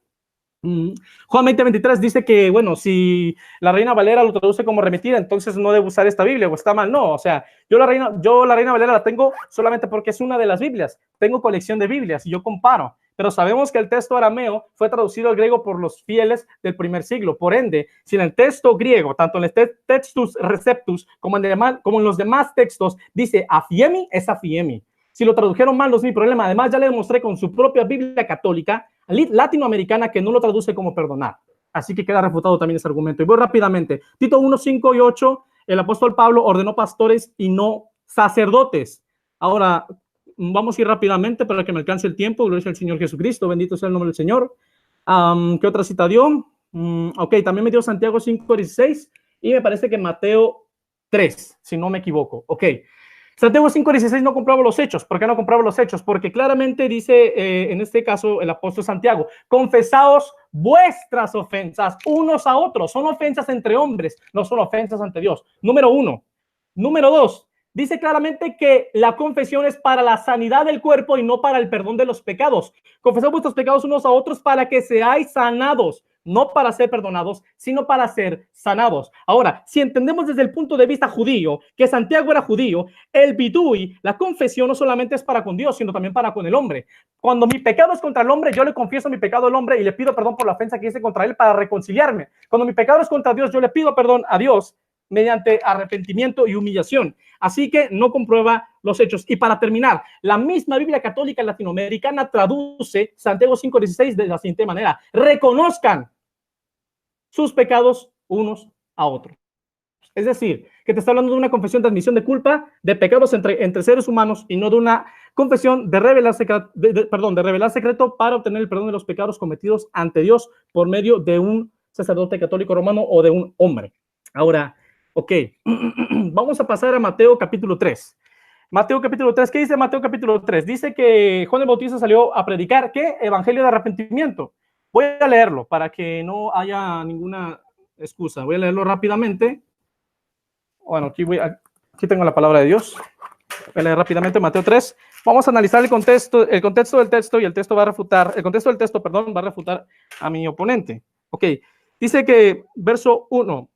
Juan 20:23 dice que, bueno, si la Reina Valera lo traduce como remitida, entonces no debo usar esta Biblia, o está mal. No, o sea, yo la Reina Valera la tengo solamente porque es una de las Biblias. Tengo colección de Biblias y yo comparo, pero sabemos que el texto arameo fue traducido al griego por los fieles del primer siglo. Por ende, si en el texto griego, tanto en el Textus Receptus como en los demás textos, dice afiemi, es afiemi. Si lo tradujeron mal, no es mi problema. Además, ya le demostré con su propia Biblia católica latinoamericana que no lo traduce como perdonar. Así que queda refutado también ese argumento. Y voy rápidamente. Tito 1, 5 y 8, el apóstol Pablo ordenó pastores y no sacerdotes. Ahora, vamos a ir rápidamente para que me alcance el tiempo. Gloria al Señor Jesucristo, bendito sea el nombre del Señor. ¿Qué otra cita dio? Ok, también me dio Santiago 5:16 y me parece que Mateo 3, si no me equivoco. Ok, Santiago 5:16 no comprueba los hechos. ¿Por qué no comprueba los hechos? Porque claramente dice, en este caso, el apóstol Santiago, confesaos vuestras ofensas unos a otros. Son ofensas entre hombres, no son ofensas ante Dios. Número 1. Número 2. Dice claramente que la confesión es para la sanidad del cuerpo y no para el perdón de los pecados. Confesad vuestros pecados unos a otros para que seáis sanados. No para ser perdonados, sino para ser sanados. Ahora, si entendemos desde el punto de vista judío, que Santiago era judío, el bidui, la confesión no solamente es para con Dios, sino también para con el hombre. Cuando mi pecado es contra el hombre, yo le confieso mi pecado al hombre y le pido perdón por la ofensa que hice contra él para reconciliarme. Cuando mi pecado es contra Dios, yo le pido perdón a Dios mediante arrepentimiento y humillación. Así que no comprueba los hechos. Y para terminar, la misma Biblia católica latinoamericana traduce Santiago 5:16 de la siguiente manera: reconozcan sus pecados unos a otros. Es decir, que te está hablando de una confesión de admisión de culpa, de pecados entre seres humanos, y no de una confesión de revelar secreto para obtener el perdón de los pecados cometidos ante Dios por medio de un sacerdote católico romano o de un hombre. Ahora, ok, vamos a pasar a Mateo capítulo 3. Mateo capítulo 3, ¿qué dice Mateo capítulo 3? Dice que Juan el Bautista salió a predicar, ¿qué? Evangelio de arrepentimiento. Voy a leerlo para que no haya ninguna excusa. Voy a leerlo rápidamente. Bueno, aquí tengo la palabra de Dios. Voy a leer rápidamente Mateo 3. Vamos a analizar el contexto del texto, y el contexto del texto va a refutar a mi oponente. Ok, dice que verso 1.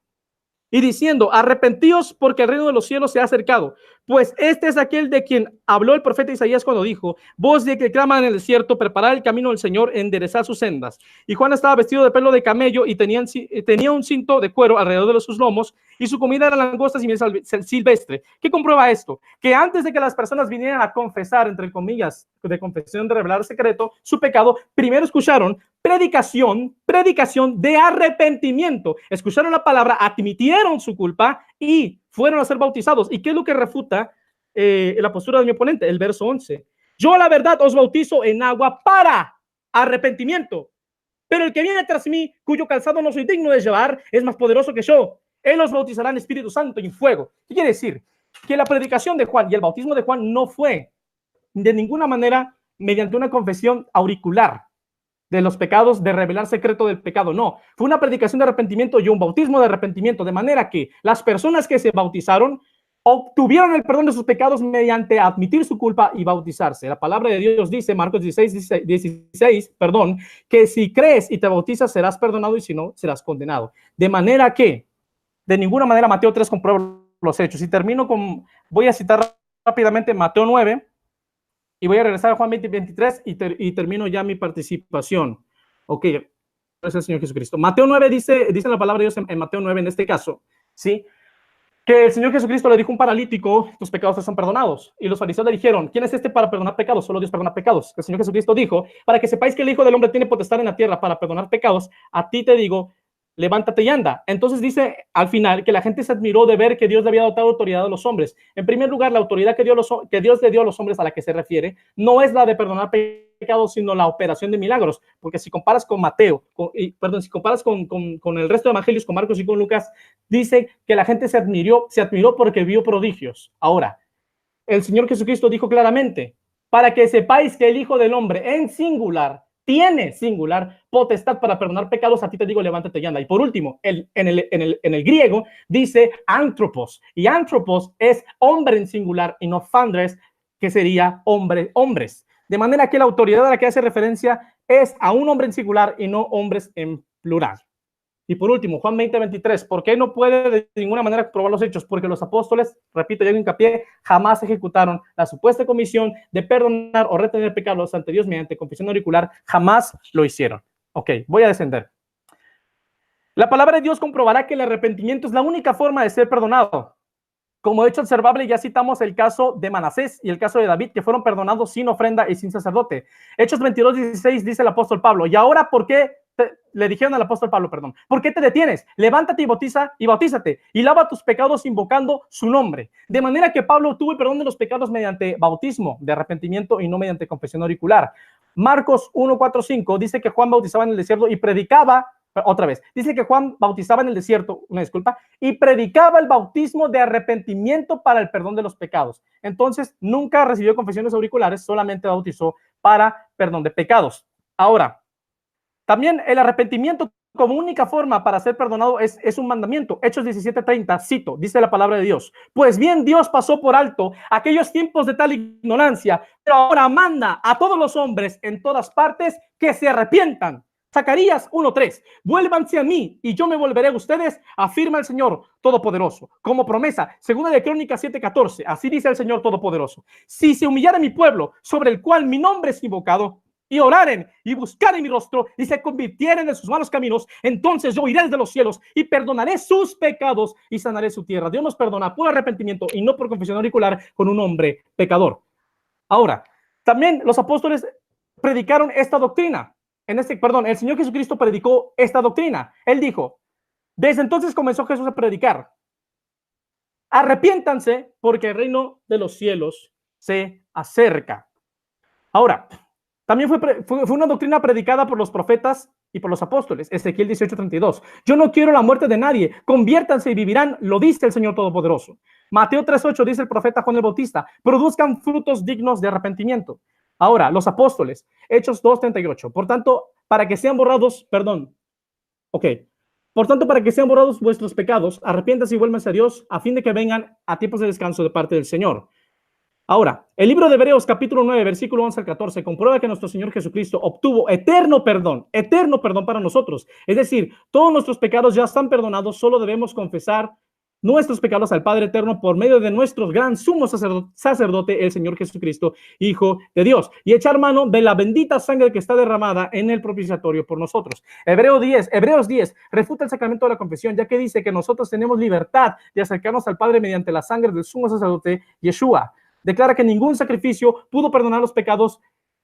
Y diciendo, arrepentíos porque el reino de los cielos se ha acercado. Pues este es aquel de quien habló el profeta Isaías cuando dijo, voz de que clama en el desierto, preparad el camino del Señor, enderezad sus sendas. Y Juan estaba vestido de pelo de camello y tenía un cinto de cuero alrededor de sus lomos, y su comida era langostas y miel silvestre. ¿Qué comprueba esto? Que antes de que las personas vinieran a confesar, entre comillas, de confesión de revelar secreto, su pecado, primero escucharon predicación de arrepentimiento. Escucharon la palabra, admitieron su culpa y fueron a ser bautizados. ¿Y qué es lo que refuta la postura de mi oponente? El verso 11. Yo la verdad os bautizo en agua para arrepentimiento, pero el que viene tras mí, cuyo calzado no soy digno de llevar, es más poderoso que yo. Él os bautizará en Espíritu Santo y en fuego. ¿Qué quiere decir? Que la predicación de Juan y el bautismo de Juan no fue de ninguna manera mediante una confesión auricular de los pecados, de revelar secreto del pecado. No, fue una predicación de arrepentimiento y un bautismo de arrepentimiento, de manera que las personas que se bautizaron obtuvieron el perdón de sus pecados mediante admitir su culpa y bautizarse. La palabra de Dios dice, Marcos 16, que si crees y te bautizas serás perdonado y si no, serás condenado. De manera que, de ninguna manera, Mateo 3 comprueba los hechos. Y termino voy a citar rápidamente Mateo 9, y voy a regresar a Juan 20:23 y termino ya mi participación. Ok, gracias al Señor Jesucristo. Mateo 9 dice la palabra de Dios en Mateo 9, en este caso, ¿sí? Que el Señor Jesucristo le dijo a un paralítico, tus pecados te son perdonados. Y los fariseos le dijeron, ¿quién es este para perdonar pecados? Solo Dios perdona pecados. El Señor Jesucristo dijo, para que sepáis que el Hijo del Hombre tiene potestad en la tierra para perdonar pecados, a ti te digo, levántate y anda. Entonces dice al final que la gente se admiró de ver que Dios le había dado autoridad a los hombres. En primer lugar, la autoridad que Dios le dio a los hombres a la que se refiere no es la de perdonar pecados, sino la operación de milagros. Porque si comparas con si comparas con el resto de evangelios, con Marcos y con Lucas, dice que la gente se admiró porque vio prodigios. Ahora, el Señor Jesucristo dijo claramente, para que sepáis que el Hijo del Hombre en singular tiene potestad para perdonar pecados, a ti te digo, levántate y anda. Y por último, en el griego dice antropos, y antropos es hombre en singular y no fandres, que sería hombres. De manera que la autoridad a la que hace referencia es a un hombre en singular y no hombres en plural. Y por último, Juan 20:23, ¿por qué no puede de ninguna manera probar los hechos? Porque los apóstoles, repito, yo hago hincapié, jamás ejecutaron la supuesta comisión de perdonar o retener pecados ante Dios mediante confesión auricular, jamás lo hicieron. Ok, voy a descender. La palabra de Dios comprobará que el arrepentimiento es la única forma de ser perdonado. Como hecho observable, ya citamos el caso de Manasés y el caso de David, que fueron perdonados sin ofrenda y sin sacerdote. Hechos 22:16 dice el apóstol Pablo, y ahora, ¿por qué le dijeron al apóstol Pablo, perdón, ¿por qué te detienes? Levántate y bautízate y lava tus pecados invocando su nombre. De manera que Pablo obtuvo el perdón de los pecados mediante bautismo de arrepentimiento y no mediante confesión auricular. Marcos 1, 4, 5 dice que Juan bautizaba en el desierto y predicaba, otra vez, dice que Juan bautizaba en el desierto, una disculpa, y predicaba el bautismo de arrepentimiento para el perdón de los pecados. Entonces, nunca recibió confesiones auriculares, solamente bautizó para perdón de pecados. Ahora, también el arrepentimiento como única forma para ser perdonado es un mandamiento. Hechos 17:30, cito, dice la palabra de Dios. Pues bien, Dios pasó por alto aquellos tiempos de tal ignorancia, pero ahora manda a todos los hombres en todas partes que se arrepientan. Zacarías 1:3, vuélvanse a mí y yo me volveré a ustedes, afirma el Señor Todopoderoso. Como promesa, segunda de Crónicas 7:14, así dice el Señor Todopoderoso. Si se humillara mi pueblo, sobre el cual mi nombre es invocado, y oraren y buscaren mi rostro y se convirtieren en sus malos caminos, entonces yo iré desde los cielos y perdonaré sus pecados y sanaré su tierra. Dios nos perdona por arrepentimiento y no por confesión auricular con un hombre pecador. Ahora, también los apóstoles predicaron esta doctrina. El Señor Jesucristo predicó esta doctrina. Él dijo, desde entonces comenzó Jesús a predicar: arrepiéntanse porque el reino de los cielos se acerca. Ahora, también fue una doctrina predicada por los profetas y por los apóstoles. Ezequiel 18:32. Yo no quiero la muerte de nadie. Conviértanse y vivirán, lo dice el Señor Todopoderoso. Mateo 3:8 dice el profeta Juan el Bautista. Produzcan frutos dignos de arrepentimiento. Ahora, los apóstoles. Hechos 2:38. Por tanto, para que sean borrados, Por tanto, para que sean borrados vuestros pecados, arrepiéntanse y vuélvanse a Dios, a fin de que vengan a tiempos de descanso de parte del Señor. Ahora, el libro de Hebreos capítulo 9, versículo 11 al 14, comprueba que nuestro Señor Jesucristo obtuvo eterno perdón para nosotros. Es decir, todos nuestros pecados ya están perdonados, solo debemos confesar nuestros pecados al Padre Eterno por medio de nuestro gran sumo sacerdote, el Señor Jesucristo, Hijo de Dios, y echar mano de la bendita sangre que está derramada en el propiciatorio por nosotros. Hebreos 10 refuta el sacramento de la confesión, ya que dice que nosotros tenemos libertad de acercarnos al Padre mediante la sangre del sumo sacerdote Yeshua. Declara que ningún sacrificio pudo perdonar los pecados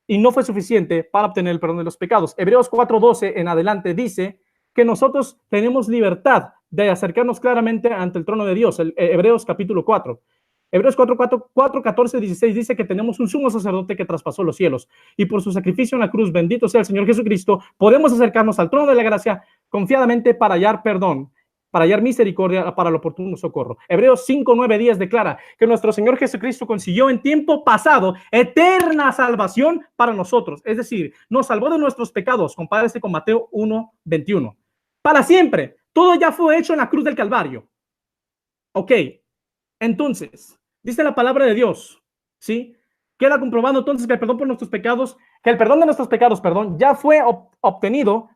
y no fue suficiente para obtener el perdón de los pecados. Hebreos 4:12 en adelante dice que nosotros tenemos libertad de acercarnos claramente ante el trono de Dios. Hebreos capítulo 4. Hebreos 4:14-16 dice que tenemos un sumo sacerdote que traspasó los cielos y por su sacrificio en la cruz, bendito sea el Señor Jesucristo, podemos acercarnos al trono de la gracia confiadamente para hallar perdón, para hallar misericordia para el oportuno socorro. Hebreos 5:9-10 declara que nuestro Señor Jesucristo consiguió en tiempo pasado eterna salvación para nosotros. Es decir, nos salvó de nuestros pecados. Compárese con Mateo 1:21. Para siempre. Todo ya fue hecho en la cruz del Calvario. Ok. Entonces, dice la palabra de Dios, ¿sí? Queda comprobado entonces que el perdón de nuestros pecados ya fue obtenido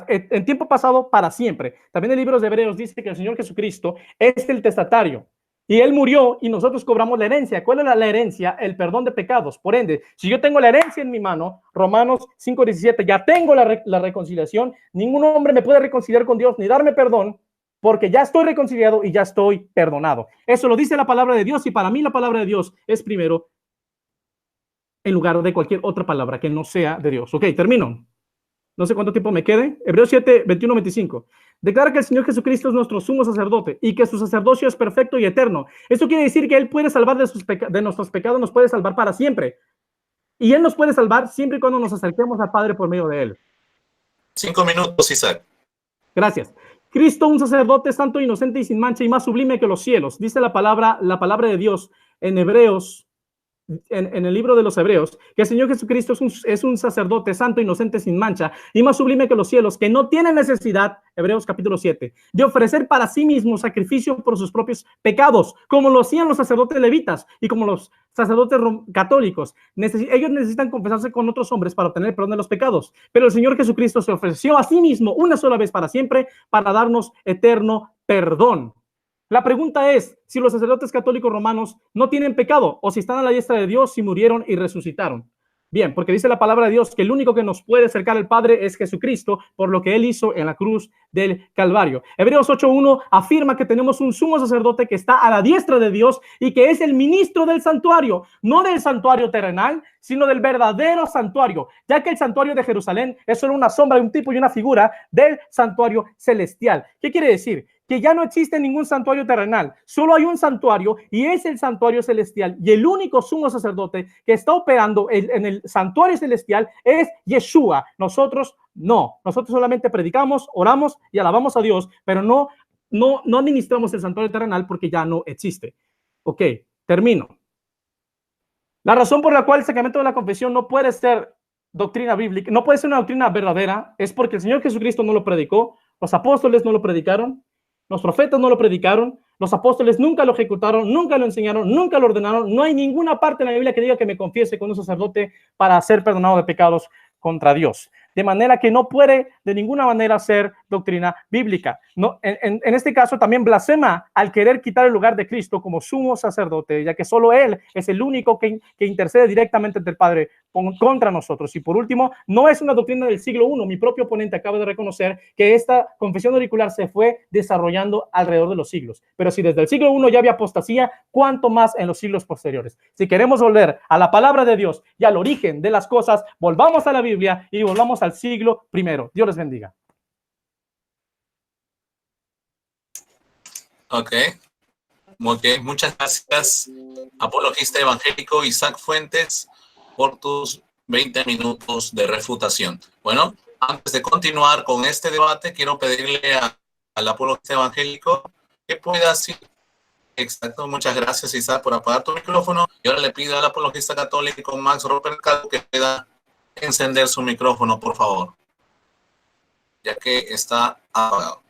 en tiempo pasado para siempre. También el libro de Hebreos dice que el Señor Jesucristo es el testatario y Él murió y nosotros cobramos la herencia. ¿Cuál es la herencia? El perdón de pecados. Por ende, si yo tengo la herencia en mi mano, Romanos 5:17, ya tengo la reconciliación. Ningún hombre me puede reconciliar con Dios ni darme perdón porque ya estoy reconciliado y ya estoy perdonado. Eso lo dice la palabra de Dios y para mí la palabra de Dios es primero en lugar de cualquier otra palabra que no sea de Dios. Ok, termino. No sé cuánto tiempo me quede. Hebreos 7:21-25. Declara que el Señor Jesucristo es nuestro sumo sacerdote y que su sacerdocio es perfecto y eterno. Esto quiere decir que Él puede salvar de nuestros pecados, nos puede salvar para siempre. Y Él nos puede salvar siempre y cuando nos acerquemos al Padre por medio de Él. 5 minutos, Isaac. Gracias. Cristo, un sacerdote santo, inocente y sin mancha y más sublime que los cielos. Dice la palabra de Dios en Hebreos, en el libro de los Hebreos, que el Señor Jesucristo es un sacerdote santo, inocente, sin mancha y más sublime que los cielos, que no tiene necesidad, Hebreos capítulo 7, de ofrecer para sí mismo sacrificio por sus propios pecados, como lo hacían los sacerdotes levitas y como los sacerdotes católicos. Ellos necesitan confesarse con otros hombres para obtener el perdón de los pecados, pero el Señor Jesucristo se ofreció a sí mismo una sola vez para siempre para darnos eterno perdón. La pregunta es si los sacerdotes católicos romanos no tienen pecado o si están a la diestra de Dios y murieron y resucitaron. Bien, porque dice la palabra de Dios que el único que nos puede acercar al Padre es Jesucristo, por lo que Él hizo en la cruz del Calvario. Hebreos 8:1 afirma que tenemos un sumo sacerdote que está a la diestra de Dios y que es el ministro del santuario, no del santuario terrenal, sino del verdadero santuario, ya que el santuario de Jerusalén es solo una sombra, un tipo y una figura del santuario celestial. ¿Qué quiere decir? Que ya no existe ningún santuario terrenal, solo hay un santuario y es el santuario celestial, y el único sumo sacerdote que está operando en el santuario celestial es Yeshua. Nosotros no, nosotros solamente predicamos, oramos y alabamos a Dios, pero no administramos el santuario terrenal porque ya no existe. Ok, termino. La razón por la cual el sacramento de la confesión no puede ser doctrina bíblica, no puede ser una doctrina verdadera, es porque el Señor Jesucristo no lo predicó, los apóstoles no lo predicaron, los profetas no lo predicaron, los apóstoles nunca lo ejecutaron, nunca lo enseñaron, nunca lo ordenaron. No hay ninguna parte en la Biblia que diga que me confiese con un sacerdote para ser perdonado de pecados contra Dios. De manera que no puede de ninguna manera ser doctrina bíblica. No, en este caso también blasfema al querer quitar el lugar de Cristo como sumo sacerdote, ya que solo Él es el único que intercede directamente ante el Padre contra nosotros. Y por último, no es una doctrina del siglo I. Mi propio oponente acaba de reconocer que esta confesión auricular se fue desarrollando alrededor de los siglos. Pero si desde el siglo I ya había apostasía, ¿cuánto más en los siglos posteriores? Si queremos volver a la palabra de Dios y al origen de las cosas, volvamos a la Biblia y volvamos al siglo I. Dios les bendiga. Ok. Muy bien. Muchas gracias, apologista evangélico Isaac Fuentes, por tus 20 minutos de refutación. Bueno, antes de continuar con este debate, quiero pedirle al apologista evangélico que pueda decir. Exacto, muchas gracias, Isaac, por apagar tu micrófono. Y ahora le pido al apologista católico Max Roper Calvo que pueda encender su micrófono, por favor, ya que está apagado.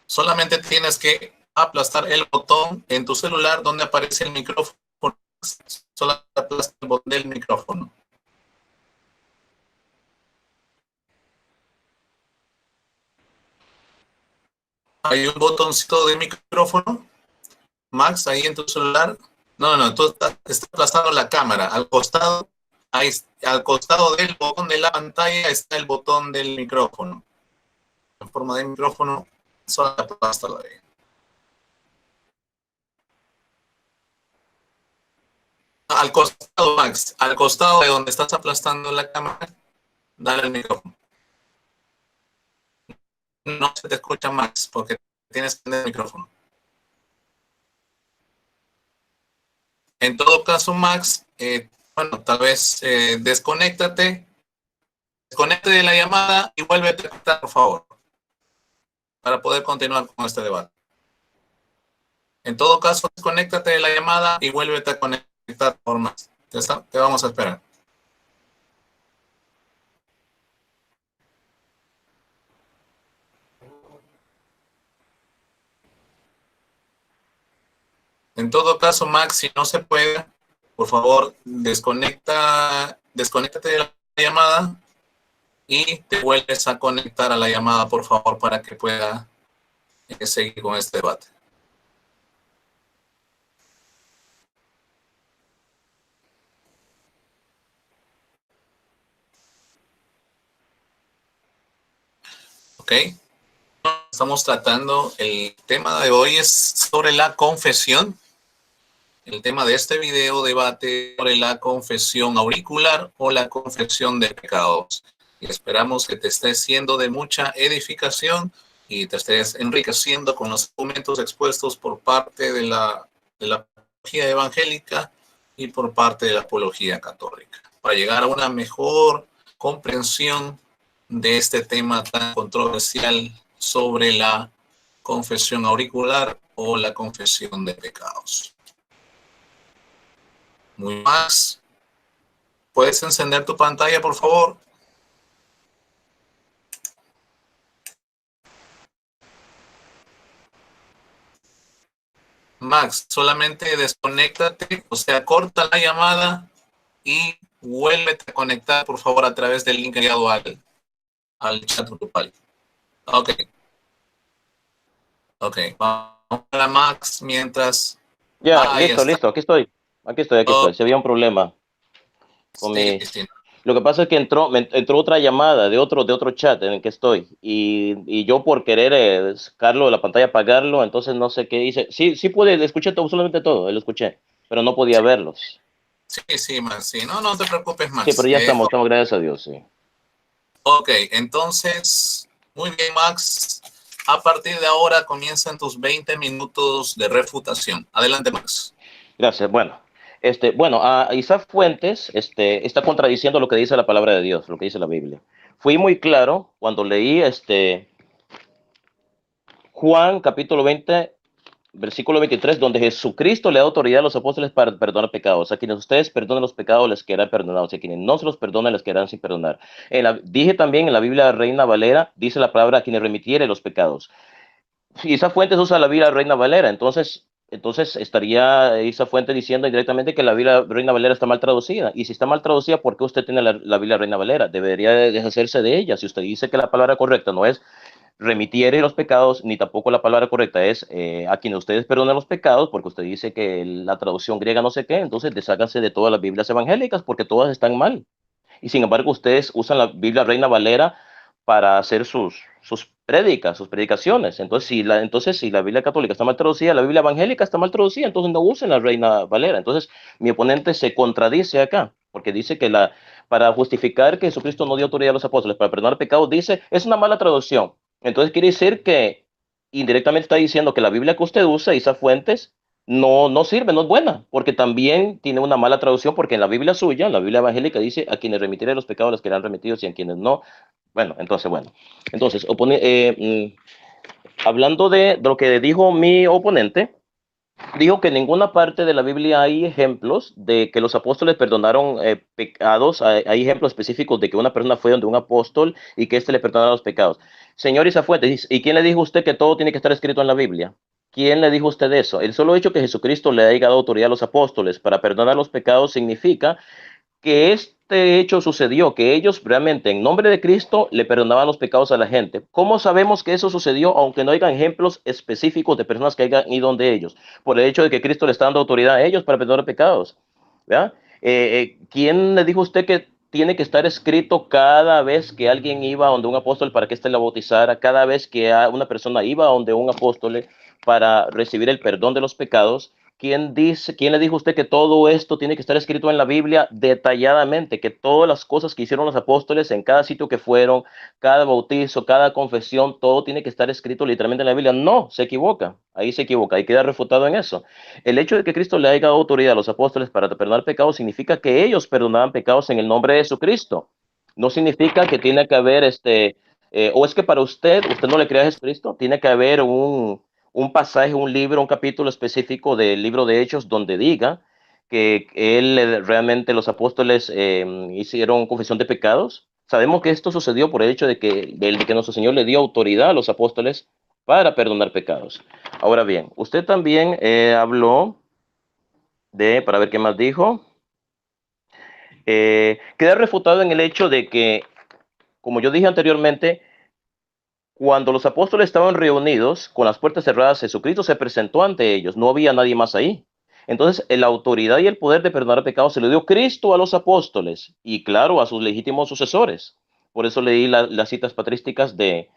Solamente tienes que aplastar el botón en tu celular donde aparece el micrófono. Solo aplasta el botón del micrófono. Hay un botoncito de micrófono, Max, ahí en tu celular. No, tú estás aplastando la cámara. Al costado, ahí, al costado del botón de la pantalla está el botón del micrófono. En forma de micrófono, solo aplástalo ahí. Al costado, Max, al costado de donde estás aplastando la cámara, dale el micrófono. No se te escucha, Max, porque tienes que tener el micrófono. En todo caso, Max, bueno, tal vez desconéctate de la llamada y vuélvete a conectar, por favor, para poder continuar con este debate. En todo caso, desconéctate de la llamada y vuélvete a conectar por más. Te vamos a esperar. En todo caso, Max, si no se puede, por favor, desconéctate de la llamada y te vuelves a conectar a la llamada, por favor, para que pueda seguir con este debate. Ok. Estamos tratando, el tema de hoy es sobre la confesión. El tema de este video debate sobre la confesión auricular o la confesión de pecados. Y esperamos que te estés siendo de mucha edificación y te estés enriqueciendo con los argumentos expuestos por parte de la apología evangélica y por parte de la apología católica, para llegar a una mejor comprensión de este tema tan controversial sobre la confesión auricular o la confesión de pecados. Muy más. ¿Puedes encender tu pantalla, por favor? Max, solamente desconéctate, o sea, corta la llamada y vuélvete a conectar, por favor, a través del link enviado al chat grupal. Ok. Ok, vamos a Max mientras... Ya, listo, aquí estoy. Aquí estoy, aquí Oh, estoy. Si había un problema con sí, mi... sí. Lo que pasa es que entró otra llamada de otro chat en el que estoy y yo por querer sacarlo de la pantalla, apagarlo, entonces no sé qué hice. Sí, sí pude, escuché todo, absolutamente todo, lo escuché, pero no podía verlos. Sí, sí, Max, sí. No, no te preocupes, Sí, pero Max. ya estamos, gracias a Dios, sí. Ok, entonces, muy bien, Max. A partir de ahora comienzan tus 20 minutos de refutación. Adelante, Max. Gracias. Bueno, Isaac Fuentes, está contradiciendo lo que dice la palabra de Dios, lo que dice la Biblia. Fui muy claro cuando leí, Juan capítulo 20, versículo 23, donde Jesucristo le da autoridad a los apóstoles para perdonar pecados. A quienes ustedes perdonen los pecados les quedarán perdonados. A quienes no se los perdonen les quedarán sin perdonar. Dije también en la Biblia Reina Valera, dice la palabra a quienes remitiere los pecados. Isa Fuentes usa la Biblia Reina Valera, entonces estaría Isa Fuentes diciendo indirectamente que la Biblia Reina Valera está mal traducida. Y si está mal traducida, ¿por qué usted tiene la Biblia Reina Valera? Debería deshacerse de ella. Si usted dice que la palabra correcta no es remitiere los pecados, ni tampoco la palabra correcta es a quienes ustedes perdonan los pecados, porque usted dice que la traducción griega no sé qué, entonces desháganse de todas las Biblias evangélicas, porque todas están mal. Y sin embargo, ustedes usan la Biblia Reina Valera para hacer sus prédicas, sus predicaciones. Entonces, si la Biblia católica está mal traducida, la Biblia evangélica está mal traducida, entonces no usen la Reina Valera. Entonces, mi oponente se contradice acá, porque dice que para justificar que Jesucristo no dio autoridad a los apóstoles para perdonar pecados, dice, es una mala traducción. Entonces, quiere decir que indirectamente está diciendo que la Biblia que usted usa, Isa Fuentes, no sirve, no es buena, porque también tiene una mala traducción, porque en la Biblia suya, en la Biblia evangélica, dice a quienes remitiré los pecados les quedarán remitidos y a quienes no. Bueno. Entonces, hablando de lo que dijo mi oponente, dijo que en ninguna parte de la Biblia hay ejemplos de que los apóstoles perdonaron pecados. Hay ejemplos específicos de que una persona fue donde un apóstol y que éste le perdonara los pecados. Señor Isafuentes, ¿y quién le dijo a usted que todo tiene que estar escrito en la Biblia? ¿Quién le dijo a usted eso? El solo hecho que Jesucristo le haya dado autoridad a los apóstoles para perdonar los pecados significa que este hecho sucedió, que ellos realmente en nombre de Cristo le perdonaban los pecados a la gente. ¿Cómo sabemos que eso sucedió, aunque no hayan ejemplos específicos de personas que hayan ido donde ellos? Por el hecho de que Cristo le está dando autoridad a ellos para perdonar pecados. ¿Verdad? ¿Quién le dijo a usted que tiene que estar escrito cada vez que alguien iba donde un apóstol para que éste la bautizara, cada vez que una persona iba donde un apóstol para recibir el perdón de los pecados? ¿Quién le dijo a usted que todo esto tiene que estar escrito en la Biblia detalladamente? Que todas las cosas que hicieron los apóstoles en cada sitio que fueron, cada bautizo, cada confesión, todo tiene que estar escrito literalmente en la Biblia. No, se equivoca. Ahí se equivoca. Ahí queda refutado en eso. El hecho de que Cristo le haya dado autoridad a los apóstoles para perdonar pecados significa que ellos perdonaban pecados en el nombre de Jesucristo. No significa que tiene que haber o es que para usted no le crea a Jesucristo, tiene que haber un pasaje, un libro, un capítulo específico del libro de Hechos donde diga que realmente los apóstoles hicieron confesión de pecados. Sabemos que esto sucedió por el hecho de que nuestro Señor le dio autoridad a los apóstoles para perdonar pecados. Ahora bien, usted también habló para ver qué más dijo, queda refutado en el hecho de que, como yo dije anteriormente, cuando los apóstoles estaban reunidos con las puertas cerradas, Jesucristo se presentó ante ellos, no había nadie más ahí. Entonces, la autoridad y el poder de perdonar pecados se le dio Cristo a los apóstoles y, claro, a sus legítimos sucesores. Por eso leí las citas patrísticas de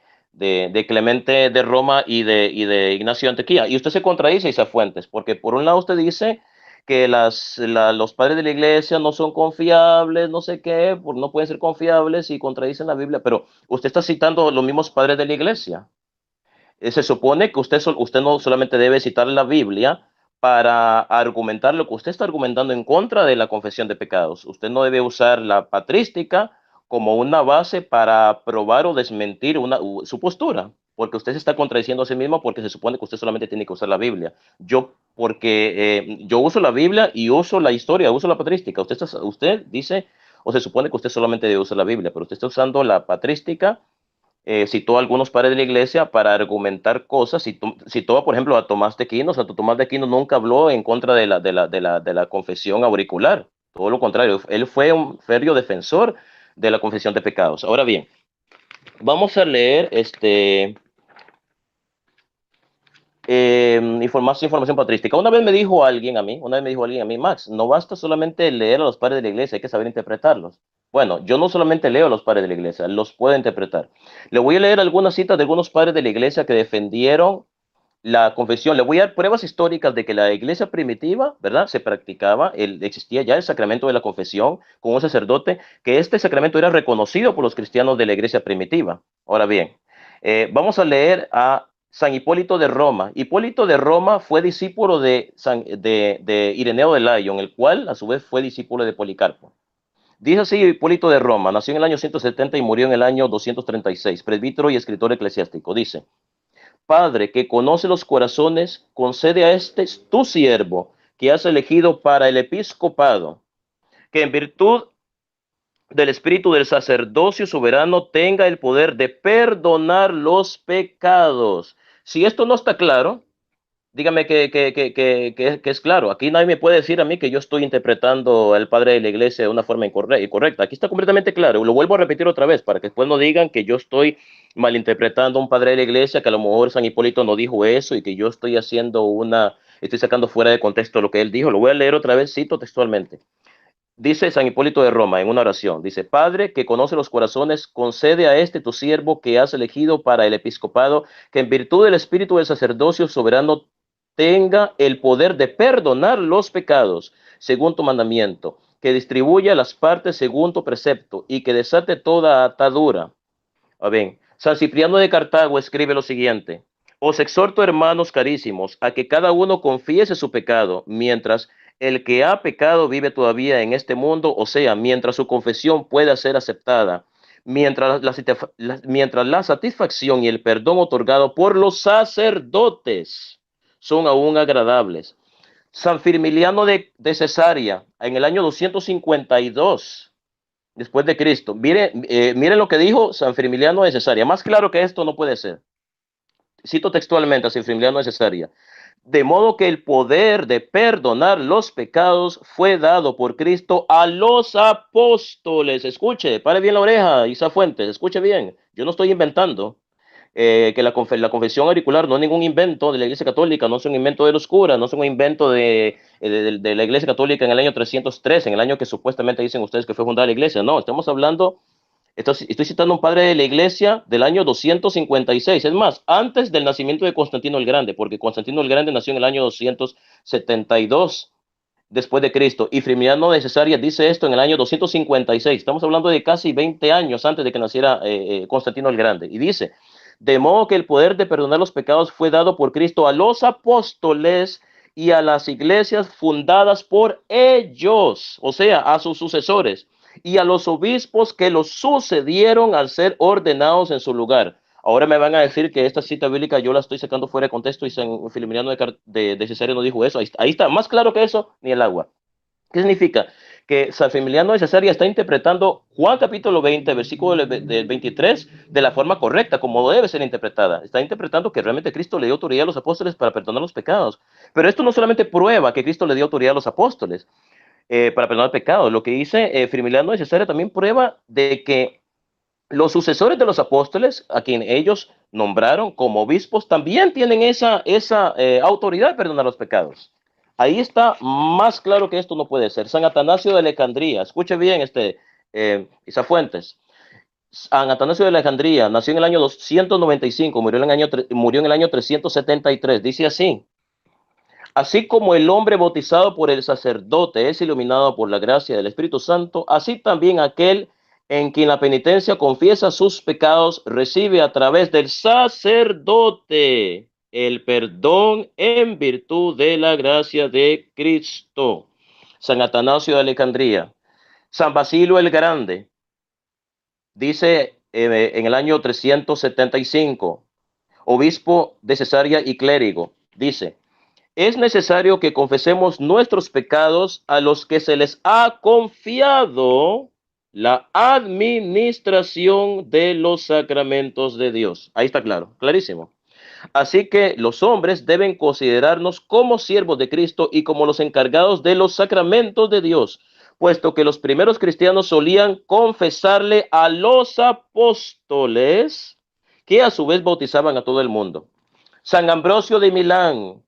Clemente de Roma y de Ignacio de Antioquía. Y usted se contradice, Isa Fuentes, porque por un lado usted dice que los padres de la iglesia no son confiables, no sé qué, no pueden ser confiables y contradicen la Biblia, pero usted está citando los mismos padres de la iglesia. Se supone que usted no solamente debe citar la Biblia para argumentar lo que usted está argumentando en contra de la confesión de pecados. Usted no debe usar la patrística como una base para probar o desmentir su postura, porque usted se está contradiciendo a sí mismo porque se supone que usted solamente tiene que usar la Biblia. Yo uso la Biblia y uso la historia, uso la patrística. Usted dice, o se supone que usted solamente debe usar la Biblia, pero usted está usando la patrística. Citó a algunos padres de la iglesia para argumentar cosas. Citó, por ejemplo, a Tomás de Aquino. Santo Tomás de Aquino nunca habló en contra de la confesión auricular. Todo lo contrario, él fue un férreo defensor de la confesión de pecados. Ahora bien, vamos a leer información patrística. Una vez me dijo alguien a mí, Max, no basta solamente leer a los padres de la iglesia, hay que saber interpretarlos. Bueno, yo no solamente leo a los padres de la iglesia, los puedo interpretar. Le voy a leer algunas citas de algunos padres de la iglesia que defendieron la confesión. Le voy a dar pruebas históricas de que la iglesia primitiva, ¿verdad? Se practicaba, existía ya el sacramento de la confesión con un sacerdote, que este sacramento era reconocido por los cristianos de la iglesia primitiva. Ahora bien, vamos a leer a San Hipólito de Roma. Hipólito de Roma fue discípulo de Ireneo de Lyon, el cual a su vez fue discípulo de Policarpo. Dice así Hipólito de Roma, nació en el año 170 y murió en el año 236, presbítero y escritor eclesiástico. Dice: Padre, que conoce los corazones, concede a este tu siervo, que has elegido para el episcopado, que en virtud del espíritu del sacerdocio soberano tenga el poder de perdonar los pecados. Si esto no está claro, dígame que es claro. Aquí nadie me puede decir a mí que yo estoy interpretando al padre de la iglesia de una forma incorrecta. Aquí está completamente claro. Lo vuelvo a repetir otra vez para que después no digan que yo estoy malinterpretando a un padre de la iglesia, que a lo mejor San Hipólito no dijo eso y que yo estoy estoy sacando fuera de contexto lo que él dijo. Lo voy a leer otra vez, cito textualmente. Dice San Hipólito de Roma en una oración, dice: Padre, que conoce los corazones, concede a este tu siervo que has elegido para el episcopado, que en virtud del espíritu del sacerdocio soberano tenga el poder de perdonar los pecados según tu mandamiento, que distribuya las partes según tu precepto y que desate toda atadura. A ver, San Cipriano de Cartago escribe lo siguiente: Os exhorto, hermanos carísimos, a que cada uno confiese su pecado, mientras el que ha pecado vive todavía en este mundo, o sea, mientras su confesión pueda ser aceptada, mientras la satisfacción y el perdón otorgado por los sacerdotes son aún agradables. San Firmiliano de Cesarea, en el año 252 después de Cristo. Miren lo que dijo San Firmiliano de Cesarea. Más claro que esto no puede ser. Cito textualmente a San Firmiliano de Cesarea: de modo que el poder de perdonar los pecados fue dado por Cristo a los apóstoles. Escuche, pare bien la oreja, Isa Fuentes, escuche bien. Yo no estoy inventando. Que la confesión auricular no es ningún invento de la Iglesia Católica, no es un invento de los curas, no es un invento de la Iglesia Católica en el año 303, en el año que supuestamente dicen ustedes que fue fundada la Iglesia. No, estamos hablando, estoy citando a un padre de la Iglesia del año 256, es más, antes del nacimiento de Constantino el Grande, porque Constantino el Grande nació en el año 272 después de Cristo, y Firmiliano de Cesarea dice esto en el año 256. Estamos hablando de casi 20 años antes de que naciera Constantino el Grande, y dice: de modo que el poder de perdonar los pecados fue dado por Cristo a los apóstoles y a las iglesias fundadas por ellos, o sea, a sus sucesores, y a los obispos que los sucedieron al ser ordenados en su lugar. Ahora me van a decir que esta cita bíblica yo la estoy sacando fuera de contexto y San Firmiliano de Cesarea no dijo eso. Ahí está, más claro que eso, ni el agua. ¿Qué significa? Que San Firmiliano de Cesarea está interpretando Juan capítulo 20, versículo del 23, de la forma correcta, como debe ser interpretada. Está interpretando que realmente Cristo le dio autoridad a los apóstoles para perdonar los pecados. Pero esto no solamente prueba que Cristo le dio autoridad a los apóstoles para perdonar pecados. Lo que dice Firmiliano de Cesarea también prueba de que los sucesores de los apóstoles, a quien ellos nombraron como obispos, también tienen esa autoridad de perdonar los pecados. Ahí está más claro que esto no puede ser. San Atanasio de Alejandría, escuche bien Isa Fuentes. San Atanasio de Alejandría nació en el año 295, murió en el año 373. Dice así: así como el hombre bautizado por el sacerdote es iluminado por la gracia del Espíritu Santo, así también aquel en quien la penitencia confiesa sus pecados recibe a través del sacerdote el perdón en virtud de la gracia de Cristo. San Atanasio de Alejandría. San Basilio el Grande dice en el año 375, obispo de Cesarea y clérigo, dice: es necesario que confesemos nuestros pecados a los que se les ha confiado la administración de los sacramentos de Dios. Ahí está claro, clarísimo. Así que los hombres deben considerarnos como siervos de Cristo y como los encargados de los sacramentos de Dios, puesto que los primeros cristianos solían confesarle a los apóstoles, que a su vez bautizaban a todo el mundo. San Ambrosio de Milán,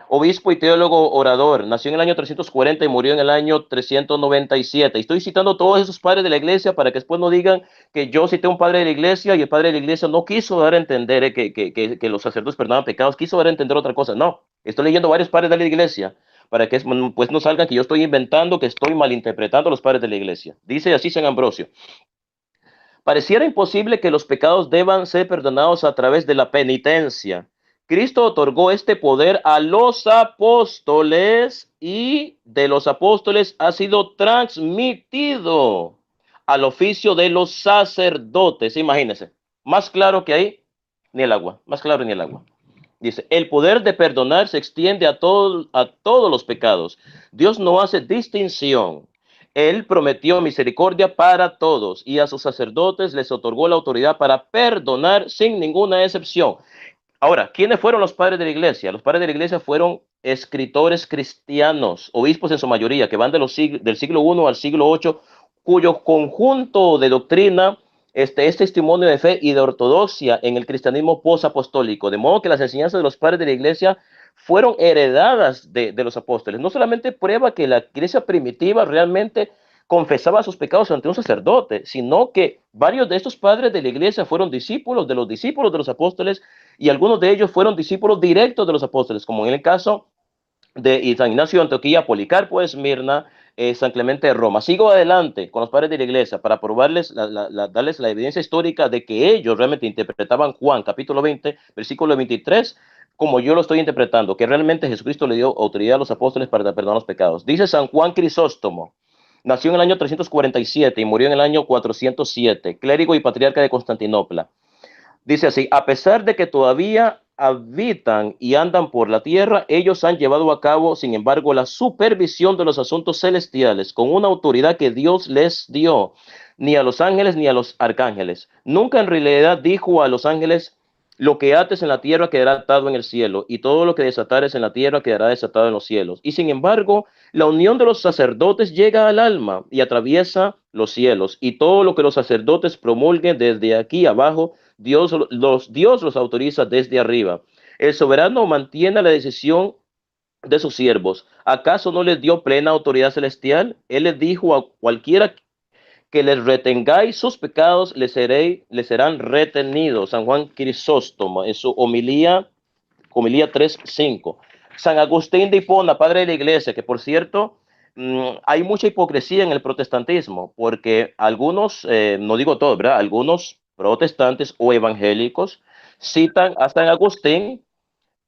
obispo y teólogo orador, nació en el año 340 y murió en el año 397. Estoy citando todos esos padres de la iglesia para que después no digan que yo cité a un padre de la iglesia y el padre de la iglesia no quiso dar a entender que los sacerdotes perdonaban pecados, quiso dar a entender otra cosa. No, estoy leyendo varios padres de la iglesia para que pues no salgan que yo estoy inventando, que estoy malinterpretando a los padres de la iglesia. Dice así San Ambrosio: pareciera imposible que los pecados deban ser perdonados a través de la penitencia. Cristo otorgó este poder a los apóstoles y de los apóstoles ha sido transmitido al oficio de los sacerdotes. Imagínense, más claro que ahí, ni el agua, más claro ni el agua. Dice, el poder de perdonar se extiende a todos los pecados. Dios no hace distinción. Él prometió misericordia para todos y a sus sacerdotes les otorgó la autoridad para perdonar sin ninguna excepción. Ahora, ¿quiénes fueron los padres de la iglesia? Los padres de la iglesia fueron escritores cristianos, obispos en su mayoría, que van del siglo I al siglo VIII, cuyo conjunto de doctrina es testimonio de fe y de ortodoxia en el cristianismo posapostólico. De modo que las enseñanzas de los padres de la iglesia fueron heredadas de los apóstoles. No solamente prueba que la iglesia primitiva realmente confesaba sus pecados ante un sacerdote, sino que varios de estos padres de la iglesia fueron discípulos de los apóstoles y algunos de ellos fueron discípulos directos de los apóstoles, como en el caso de San Ignacio de Antioquía, Policarpo de Esmirna, San Clemente de Roma. Sigo adelante con los padres de la iglesia para probarles, darles la evidencia histórica de que ellos realmente interpretaban Juan capítulo 20, versículo 23, como yo lo estoy interpretando, que realmente Jesucristo le dio autoridad a los apóstoles para perdonar los pecados. Dice San Juan Crisóstomo, nació en el año 347 y murió en el año 407, clérigo y patriarca de Constantinopla. Dice así, a pesar de que todavía habitan y andan por la tierra, ellos han llevado a cabo, sin embargo, la supervisión de los asuntos celestiales con una autoridad que Dios les dio, ni a los ángeles ni a los arcángeles. Nunca en realidad dijo a los ángeles, lo que ates en la tierra quedará atado en el cielo, y todo lo que desatares en la tierra quedará desatado en los cielos. Y sin embargo, la unión de los sacerdotes llega al alma y atraviesa los cielos, y todo lo que los sacerdotes promulguen desde aquí abajo, Dios los autoriza desde arriba. El soberano mantiene la decisión de sus siervos. ¿Acaso no les dio plena autoridad celestial? Él les dijo a cualquiera que les retengáis sus pecados, les serán retenidos. San Juan Crisóstomo, en su homilía 3:5. San Agustín de Hipona, padre de la iglesia, que por cierto, hay mucha hipocresía en el protestantismo, porque algunos, no digo todos, ¿verdad? Algunos protestantes o evangélicos citan a San Agustín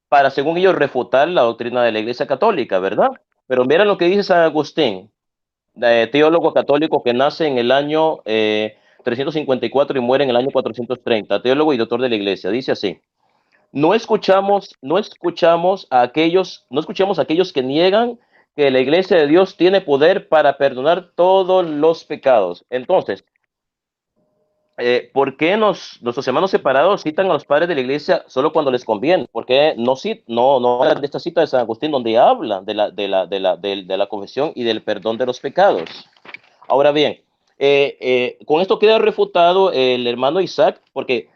para, según ellos, refutar la doctrina de la iglesia católica, ¿verdad? Pero miren lo que dice San Agustín, teólogo católico que nace en el año 354 y muere en el año 430, teólogo y doctor de la iglesia. Dice así: no escuchamos a aquellos que niegan que la iglesia de Dios tiene poder para perdonar todos los pecados. Entonces, ¿por qué nuestros hermanos separados citan a los padres de la iglesia solo cuando les conviene? ¿Por qué no hablan de esta cita de San Agustín donde habla de la confesión y del perdón de los pecados? Ahora bien, con esto queda refutado el hermano Isaac, porque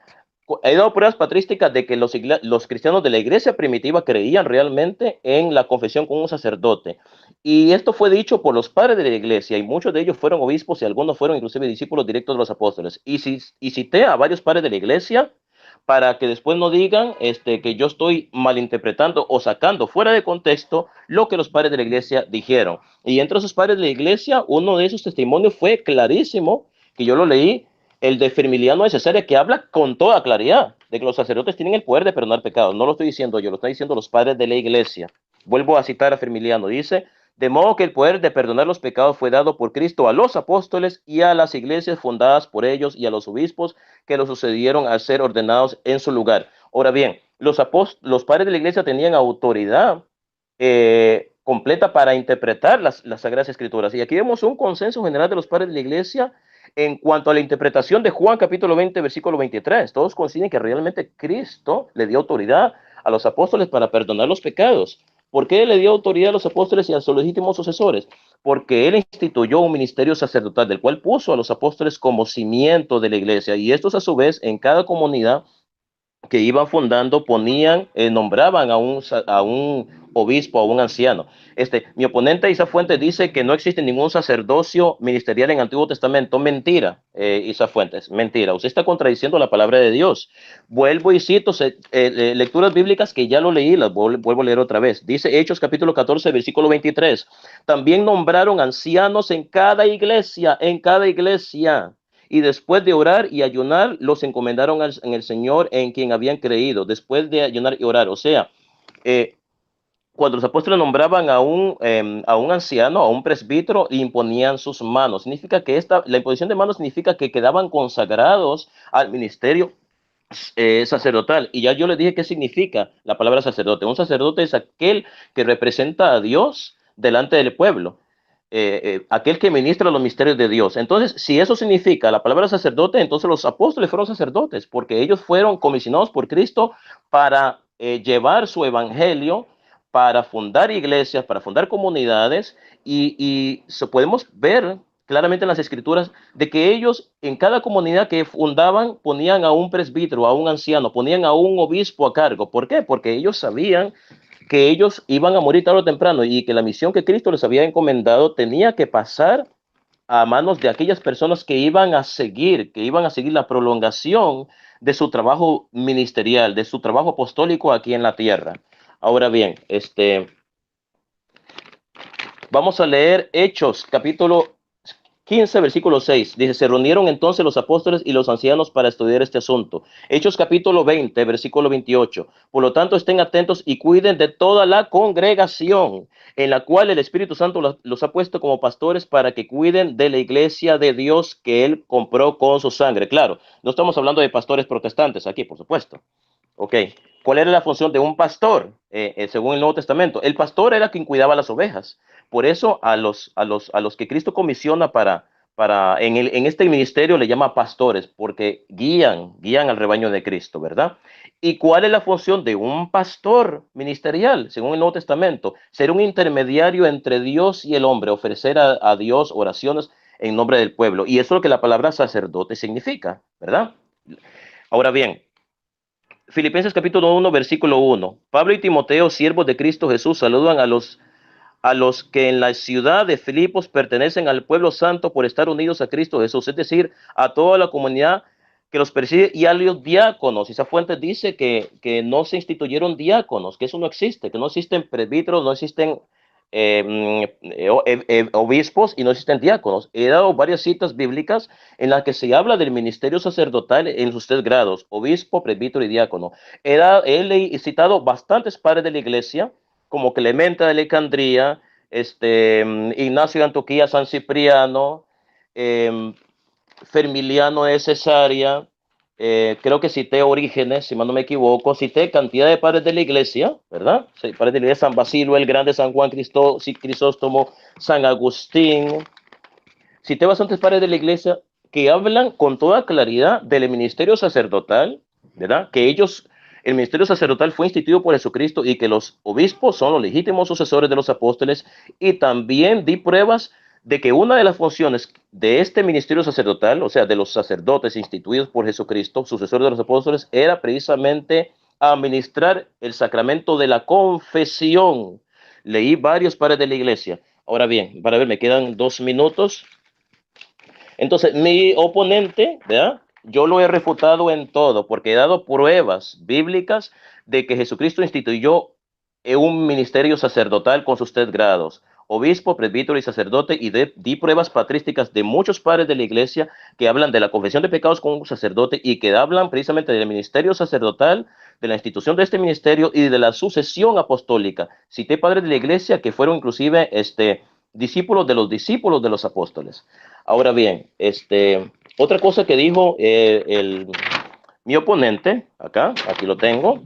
he dado pruebas patrísticas de que los cristianos de la iglesia primitiva creían realmente en la confesión con un sacerdote. Y esto fue dicho por los padres de la iglesia, y muchos de ellos fueron obispos y algunos fueron inclusive discípulos directos de los apóstoles. Y cité a varios padres de la iglesia para que después no digan que yo estoy malinterpretando o sacando fuera de contexto lo que los padres de la iglesia dijeron. Y entre esos padres de la iglesia, uno de esos testimonios fue clarísimo, que yo lo leí, el de Firmiliano de Cesarea, que habla con toda claridad de que los sacerdotes tienen el poder de perdonar pecados. No lo estoy diciendo yo, lo están diciendo los padres de la iglesia. Vuelvo a citar a Firmiliano, dice: de modo que el poder de perdonar los pecados fue dado por Cristo a los apóstoles y a las iglesias fundadas por ellos y a los obispos que los sucedieron a ser ordenados en su lugar. Ahora bien, los padres de la iglesia tenían autoridad completa para interpretar las Sagradas Escrituras. Y aquí vemos un consenso general de los padres de la iglesia en cuanto a la interpretación de Juan capítulo 20, versículo 23. Todos coinciden que realmente Cristo le dio autoridad a los apóstoles para perdonar los pecados. ¿Por qué le dio autoridad a los apóstoles y a sus legítimos sucesores? Porque él instituyó un ministerio sacerdotal del cual puso a los apóstoles como cimiento de la iglesia, y estos a su vez en cada comunidad que iban fundando ponían, nombraban a un obispo, a un anciano. Mi oponente Isa Fuentes dice que no existe ningún sacerdocio ministerial en el Antiguo Testamento. Mentira, Isa Fuentes, mentira. Usted está contradiciendo la palabra de Dios. Vuelvo y cito lecturas bíblicas que ya lo leí, las vuelvo a leer otra vez. Dice Hechos capítulo 14, versículo 23. También nombraron ancianos en cada iglesia, y después de orar y ayunar, los encomendaron en el Señor en quien habían creído. Después de ayunar y orar. O sea, cuando los apóstoles nombraban a un anciano, a un presbítero, imponían sus manos. Significa que la imposición de manos significa que quedaban consagrados al ministerio sacerdotal. Y ya yo les dije qué significa la palabra sacerdote. Un sacerdote es aquel que representa a Dios delante del pueblo. Aquel que ministra los misterios de Dios. Entonces, si eso significa la palabra sacerdote, entonces los apóstoles fueron sacerdotes, porque ellos fueron comisionados por Cristo para llevar su evangelio, para fundar iglesias, para fundar comunidades, y podemos ver claramente en las escrituras de que ellos en cada comunidad que fundaban ponían a un presbítero, a un anciano, ponían a un obispo a cargo. ¿Por qué? Porque ellos sabían que ellos iban a morir tarde o temprano y que la misión que Cristo les había encomendado tenía que pasar a manos de aquellas personas que iban a seguir la prolongación de su trabajo ministerial, de su trabajo apostólico aquí en la tierra. Ahora bien, vamos a leer Hechos, capítulo 15, versículo 6. Dice, se reunieron entonces los apóstoles y los ancianos para estudiar este asunto. Hechos capítulo 20, versículo 28. Por lo tanto, estén atentos y cuiden de toda la congregación en la cual el Espíritu Santo los ha puesto como pastores para que cuiden de la iglesia de Dios que Él compró con su sangre. Claro, no estamos hablando de pastores protestantes aquí, por supuesto. Ok, ¿cuál era la función de un pastor según el Nuevo Testamento? El pastor era quien cuidaba las ovejas. Por eso a los que Cristo comisiona en este ministerio le llama pastores, porque guían al rebaño de Cristo, ¿verdad? ¿Y cuál es la función de un pastor ministerial, según el Nuevo Testamento? Ser un intermediario entre Dios y el hombre, ofrecer a Dios oraciones en nombre del pueblo. Y eso es lo que la palabra sacerdote significa, ¿verdad? Ahora bien, Filipenses capítulo 1, versículo 1. Pablo y Timoteo, siervos de Cristo Jesús, saludan a los que en la ciudad de Filipos pertenecen al pueblo santo por estar unidos a Cristo Jesús, es decir, a toda la comunidad que los preside y a los diáconos. Esa fuente dice que no se instituyeron diáconos, que eso no existe, que no existen presbíteros, no existen obispos y no existen diáconos. He dado varias citas bíblicas en las que se habla del ministerio sacerdotal en sus 3 grados, obispo, presbítero y diácono. He citado bastantes padres de la iglesia, como Clemente de Alejandría, Ignacio de Antioquía, San Cipriano, Fermiliano de Cesarea, creo que cité Orígenes, si mal no me equivoco, cité cantidad de padres de la iglesia, ¿verdad? Sí, padres de la iglesia, San Basilio el Grande, San Juan Crisóstomo, San Agustín. Cité bastantes padres de la iglesia que hablan con toda claridad del ministerio sacerdotal, ¿verdad? Que el ministerio sacerdotal fue instituido por Jesucristo y que los obispos son los legítimos sucesores de los apóstoles, y también di pruebas de que una de las funciones de este ministerio sacerdotal, o sea, de los sacerdotes instituidos por Jesucristo, sucesores de los apóstoles, era precisamente administrar el sacramento de la confesión. Leí varios padres de la iglesia. Ahora bien, para ver, me quedan 2 minutos. Entonces, mi oponente, ¿verdad? Yo lo he refutado en todo, porque he dado pruebas bíblicas de que Jesucristo instituyó un ministerio sacerdotal con sus 3 grados, obispo, presbítero y sacerdote, y di pruebas patrísticas de muchos padres de la iglesia que hablan de la confesión de pecados con un sacerdote y que hablan precisamente del ministerio sacerdotal, de la institución de este ministerio y de la sucesión apostólica. Cité padres de la iglesia que fueron inclusive discípulos de los apóstoles. Ahora bien, otra cosa que dijo mi oponente, aquí lo tengo,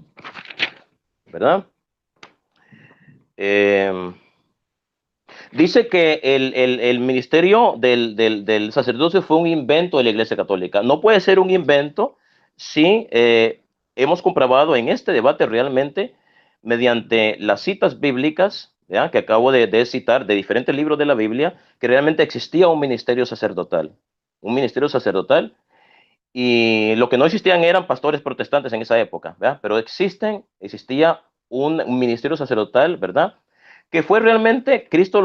¿verdad? Dice que el ministerio del sacerdocio fue un invento de la Iglesia Católica. No puede ser un invento si hemos comprobado en este debate realmente, mediante las citas bíblicas, ¿ya?, que acabo de citar de diferentes libros de la Biblia, que realmente existía un ministerio sacerdotal y lo que no existían eran pastores protestantes en esa época, ¿verdad? Pero existía un ministerio sacerdotal, ¿verdad? Que fue realmente, Cristo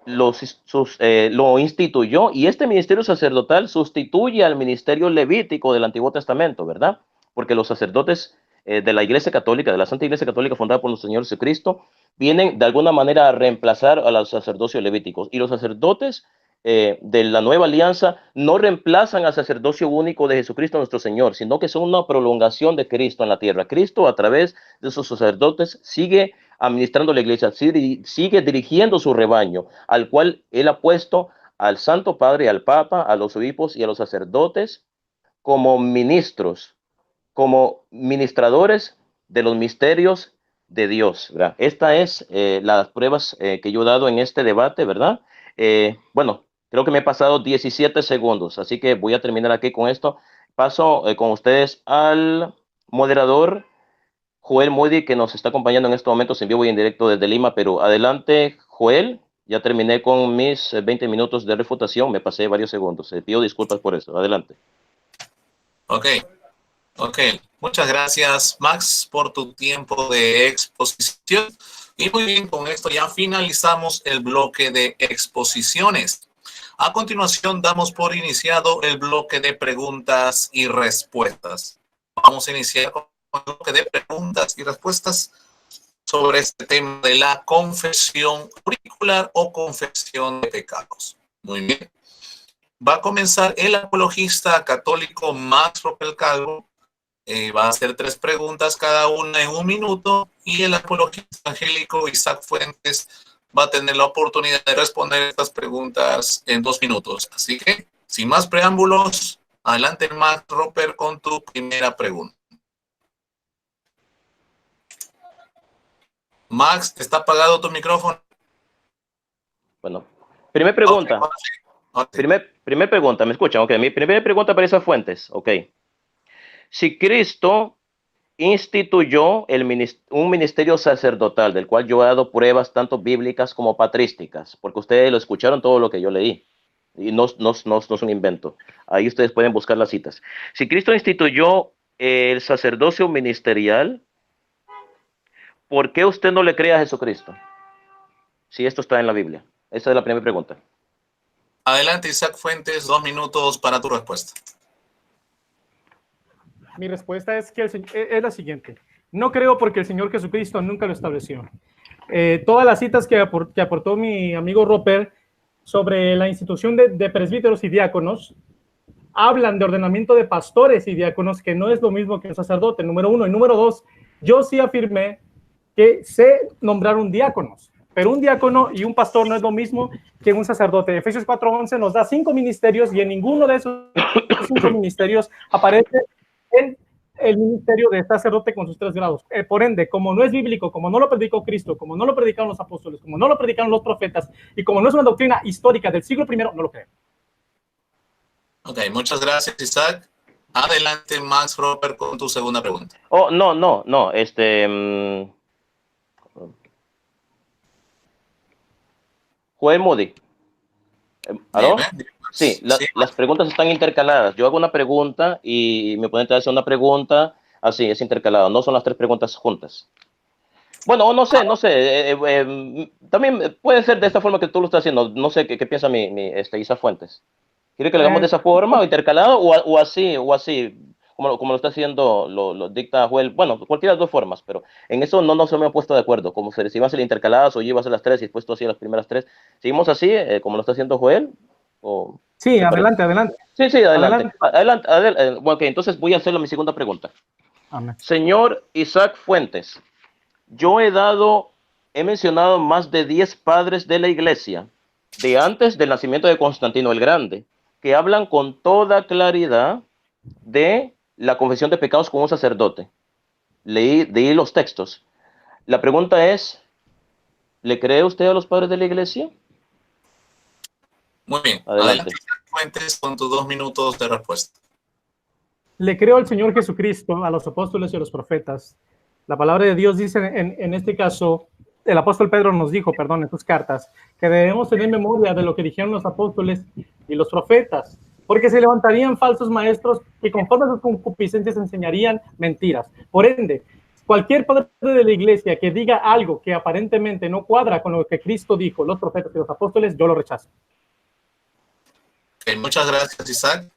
lo instituyó, y este ministerio sacerdotal sustituye al ministerio levítico del Antiguo Testamento, ¿verdad? Porque los sacerdotes de la Iglesia Católica, de la Santa Iglesia Católica fundada por nuestro Señor Jesucristo, vienen de alguna manera a reemplazar a los sacerdocios levíticos. Y los sacerdotes de la nueva alianza no reemplazan al sacerdocio único de Jesucristo nuestro Señor, sino que son una prolongación de Cristo en la tierra. Cristo, a través de sus sacerdotes, sigue administrando la iglesia, sigue dirigiendo su rebaño, al cual él ha puesto al Santo Padre, al Papa, a los obispos y a los sacerdotes como ministros, como ministradores de los misterios de Dios, ¿verdad? Esta es las pruebas que yo he dado en este debate, ¿verdad? Bueno, creo que me he pasado 17 segundos, así que voy a terminar aquí con esto. Paso con ustedes al moderador Joel Moody, que nos está acompañando en estos momentos en vivo y en directo desde Lima, pero adelante, Joel. Ya terminé con mis 20 minutos de refutación, me pasé varios segundos. Pido disculpas por eso. Adelante. Ok. Muchas gracias, Max, por tu tiempo de exposición. Y muy bien, con esto ya finalizamos el bloque de exposiciones. A continuación, damos por iniciado el bloque de preguntas y respuestas. Vamos a iniciar con el bloque de preguntas y respuestas sobre este tema de la confesión auricular o confesión de pecados. Muy bien. Va a comenzar el apologista católico Max Rupercalvo. Va a hacer 3 preguntas cada una en 1 minuto, y el apologista evangélico Isaac Fuentes va a tener la oportunidad de responder estas preguntas en 2 minutos. Así que, sin más preámbulos, adelante, Max Roper, con tu primera pregunta. Max, ¿está apagado tu micrófono? Bueno, primera pregunta. Okay. Primer pregunta, ¿me escuchan? Ok, mi primera pregunta para esas fuentes. Ok. Si Cristo instituyó un ministerio sacerdotal, del cual yo he dado pruebas tanto bíblicas como patrísticas, porque ustedes lo escucharon todo lo que yo leí, y no es un invento. Ahí ustedes pueden buscar las citas. Si Cristo instituyó el sacerdocio ministerial, ¿por qué usted no le cree a Jesucristo? Si esto está en la Biblia. Esa es la primera pregunta. Adelante, Isaac Fuentes, 2 minutos para tu respuesta. Mi respuesta es la siguiente. No creo, porque el Señor Jesucristo nunca lo estableció. Todas las citas que aportó mi amigo Roper sobre la institución de presbíteros y diáconos hablan de ordenamiento de pastores y diáconos, que no es lo mismo que un sacerdote, número 1. Y número 2, yo sí afirmé que se nombraron diáconos, pero un diácono y un pastor no es lo mismo que un sacerdote. Efesios 4:11 nos da 5 ministerios, y en ninguno de esos 5 ministerios aparece el ministerio de sacerdote con sus 3 grados. Por ende, como no es bíblico, como no lo predicó Cristo, como no lo predicaron los apóstoles, como no lo predicaron los profetas, y como no es una doctrina histórica del siglo I, no lo creo. Ok, muchas gracias, Isaac. Adelante, Max Roper, con tu segunda pregunta. Oh, no. Joel Moody. ¿Aló? Sí, las preguntas están intercaladas. Yo hago una pregunta y mi oponente hace una pregunta. Así, es intercalado. No son las 3 preguntas juntas. Bueno, no sé. También puede ser de esta forma que tú lo estás haciendo. No sé qué piensa Isa Fuentes. ¿Quiere que lo hagamos de esa forma, o intercalado, o así, como lo está haciendo, lo dicta Joel? Bueno, cualquiera de las 2 formas, pero en eso no se me han puesto de acuerdo. Como si iban a ser intercaladas, o yo iba a hacer las 3 y después tú hacías las primeras 3. ¿Seguimos así, como lo está haciendo Joel? Sí, adelante. Sí, adelante. Bueno, ok, entonces voy a hacerle mi segunda pregunta. Amén. Señor Isaac Fuentes, yo he mencionado más de 10 padres de la iglesia de antes del nacimiento de Constantino el Grande, que hablan con toda claridad de la confesión de pecados con un sacerdote. Leí los textos. La pregunta es, ¿le cree usted a los padres de la iglesia? Muy bien. Adelante. Fuentes, con tus 2 minutos de respuesta. Le creo al Señor Jesucristo, a los apóstoles y a los profetas. La palabra de Dios dice en este caso, el apóstol Pedro nos dijo, en sus cartas, que debemos tener memoria de lo que dijeron los apóstoles y los profetas. porque se levantarían falsos maestros que conforme a sus concupiscencias enseñarían mentiras. Por ende, cualquier padre de la iglesia que diga algo que aparentemente no cuadra con lo que Cristo dijo, los profetas y los apóstoles, yo lo rechazo. Okay, muchas gracias, Isaac.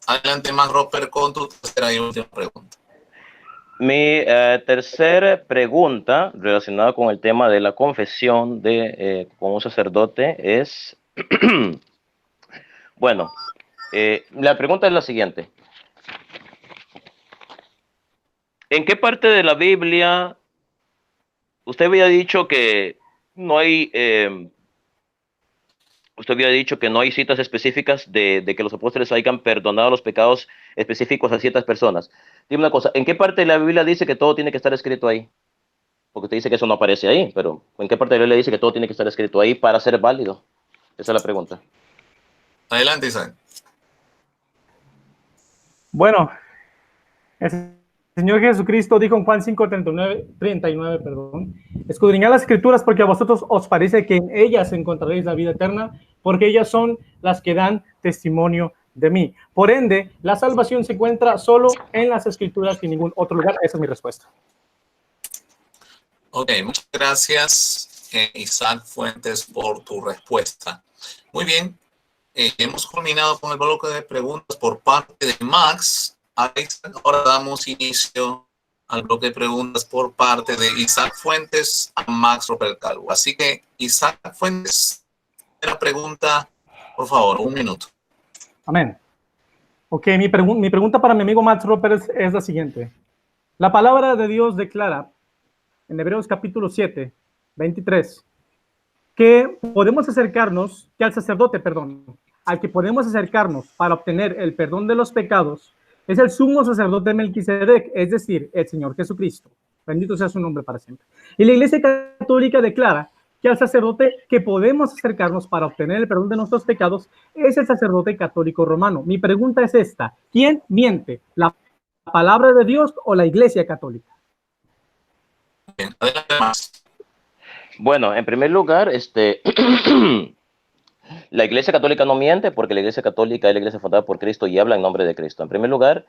Adelante, Max Roper, con tu tercera y última pregunta. Mi tercera pregunta relacionada con el tema de la confesión con un sacerdote es, bueno, la pregunta es la siguiente. ¿En qué parte de la Biblia usted había dicho que no hay, citas específicas de que los apóstoles hayan perdonado los pecados específicos a ciertas personas? Dime una cosa, ¿en qué parte de la Biblia dice que todo tiene que estar escrito ahí? Porque usted dice que eso no aparece ahí, pero ¿en qué parte de la Biblia dice que todo tiene que estar escrito ahí para ser válido? Esa es la pregunta. Adelante, Isaac. Bueno, el Señor Jesucristo dijo en Juan 5:39, perdón, escudriñad las escrituras porque a vosotros os parece que en ellas encontraréis la vida eterna, porque ellas son las que dan testimonio de mí. Por ende, la salvación se encuentra solo en las escrituras y en ningún otro lugar. Esa es mi respuesta. Ok, muchas gracias, Isaac Fuentes, por tu respuesta. Muy bien, hemos culminado con el bloque de preguntas por parte de Max. Ahora damos inicio al bloque de preguntas por parte de Isaac Fuentes a Max Roper Calvo. Así que, Isaac Fuentes, la pregunta, por favor, 1 minuto. Amén. Ok, mi pregunta para mi amigo Max Roper es la siguiente. La palabra de Dios declara en Hebreos capítulo 7, 23, que podemos acercarnos, que al sacerdote, perdón, al que podemos acercarnos para obtener el perdón de los pecados, es el sumo sacerdote Melquisedec, es decir, el Señor Jesucristo. Bendito sea su nombre para siempre. Y la Iglesia Católica declara que al sacerdote que podemos acercarnos para obtener el perdón de nuestros pecados es el sacerdote católico romano. Mi pregunta es esta: ¿quién miente? ¿La palabra de Dios o la Iglesia Católica? Bien, adelante, Max. Bueno, en primer lugar, la Iglesia Católica no miente, porque la Iglesia Católica es la Iglesia fundada por Cristo y habla en nombre de Cristo. En primer lugar,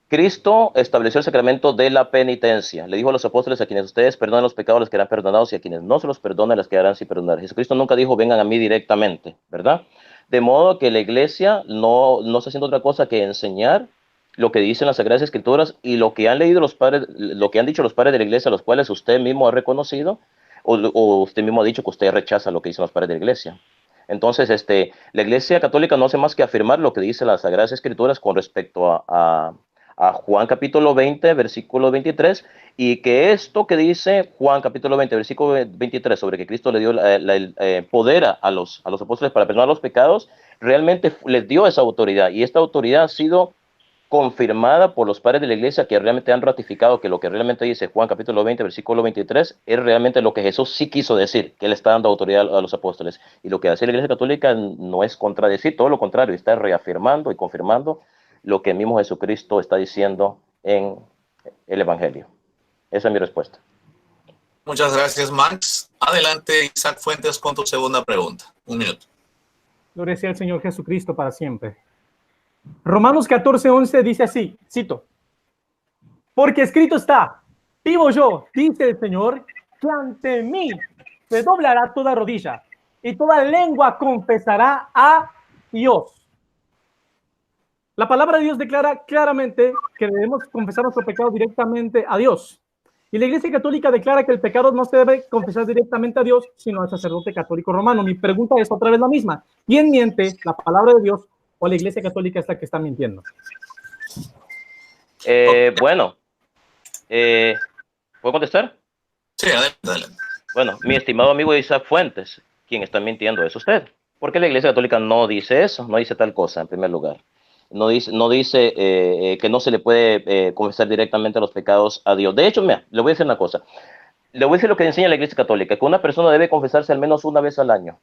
Cristo estableció el sacramento de la penitencia. Le dijo a los apóstoles: a quienes ustedes perdonen los pecados les quedarán perdonados, y a quienes no se los perdonen les quedarán sin perdonar. Jesucristo nunca dijo: vengan a mí directamente, ¿verdad? De modo que la Iglesia no está haciendo otra cosa que enseñar lo que dicen las Sagradas Escrituras y lo que han leído los padres, lo que han dicho los padres de la Iglesia, los cuales usted mismo ha reconocido, o usted mismo ha dicho que usted rechaza lo que dicen los padres de la Iglesia. Entonces, la Iglesia Católica no hace más que afirmar lo que dicen las Sagradas Escrituras con respecto a Juan capítulo 20, versículo 23, y que esto que dice Juan capítulo 20, versículo 23, sobre que Cristo le dio el poder a los apóstoles para perdonar los pecados, realmente les dio esa autoridad, y esta autoridad ha sido confirmada por los padres de la Iglesia, que realmente han ratificado que lo que realmente dice Juan capítulo 20, versículo 23, es realmente lo que Jesús sí quiso decir, que él está dando autoridad a los apóstoles. Y lo que hace la Iglesia Católica no es contradecir, todo lo contrario, está reafirmando y confirmando lo que el mismo Jesucristo está diciendo en el Evangelio. Esa es mi respuesta. Muchas gracias, Max. Adelante, Isaac Fuentes, con tu segunda pregunta. 1 minuto. Gloria sea al Señor Jesucristo para siempre. Romanos 14:11 dice así, cito: porque escrito está, vivo yo, dice el Señor, que ante mí se doblará toda rodilla y toda lengua confesará a Dios. La palabra de Dios declara claramente que debemos confesar nuestro pecado directamente a Dios. Y la Iglesia Católica declara que el pecado no se debe confesar directamente a Dios, sino al sacerdote católico romano. Mi pregunta es otra vez la misma: ¿quién miente, la palabra de Dios o la Iglesia Católica es la que está mintiendo? Bueno, ¿puedo contestar? Sí, adelante. Bueno, mi estimado amigo Isaac Fuentes, quien está mintiendo es usted, porque la Iglesia Católica no dice eso, no dice tal cosa en primer lugar. No dice que no se le puede confesar directamente los pecados a Dios. De hecho, mira, le voy a decir una cosa. Le voy a decir lo que enseña la Iglesia Católica, que una persona debe confesarse al menos una vez al año.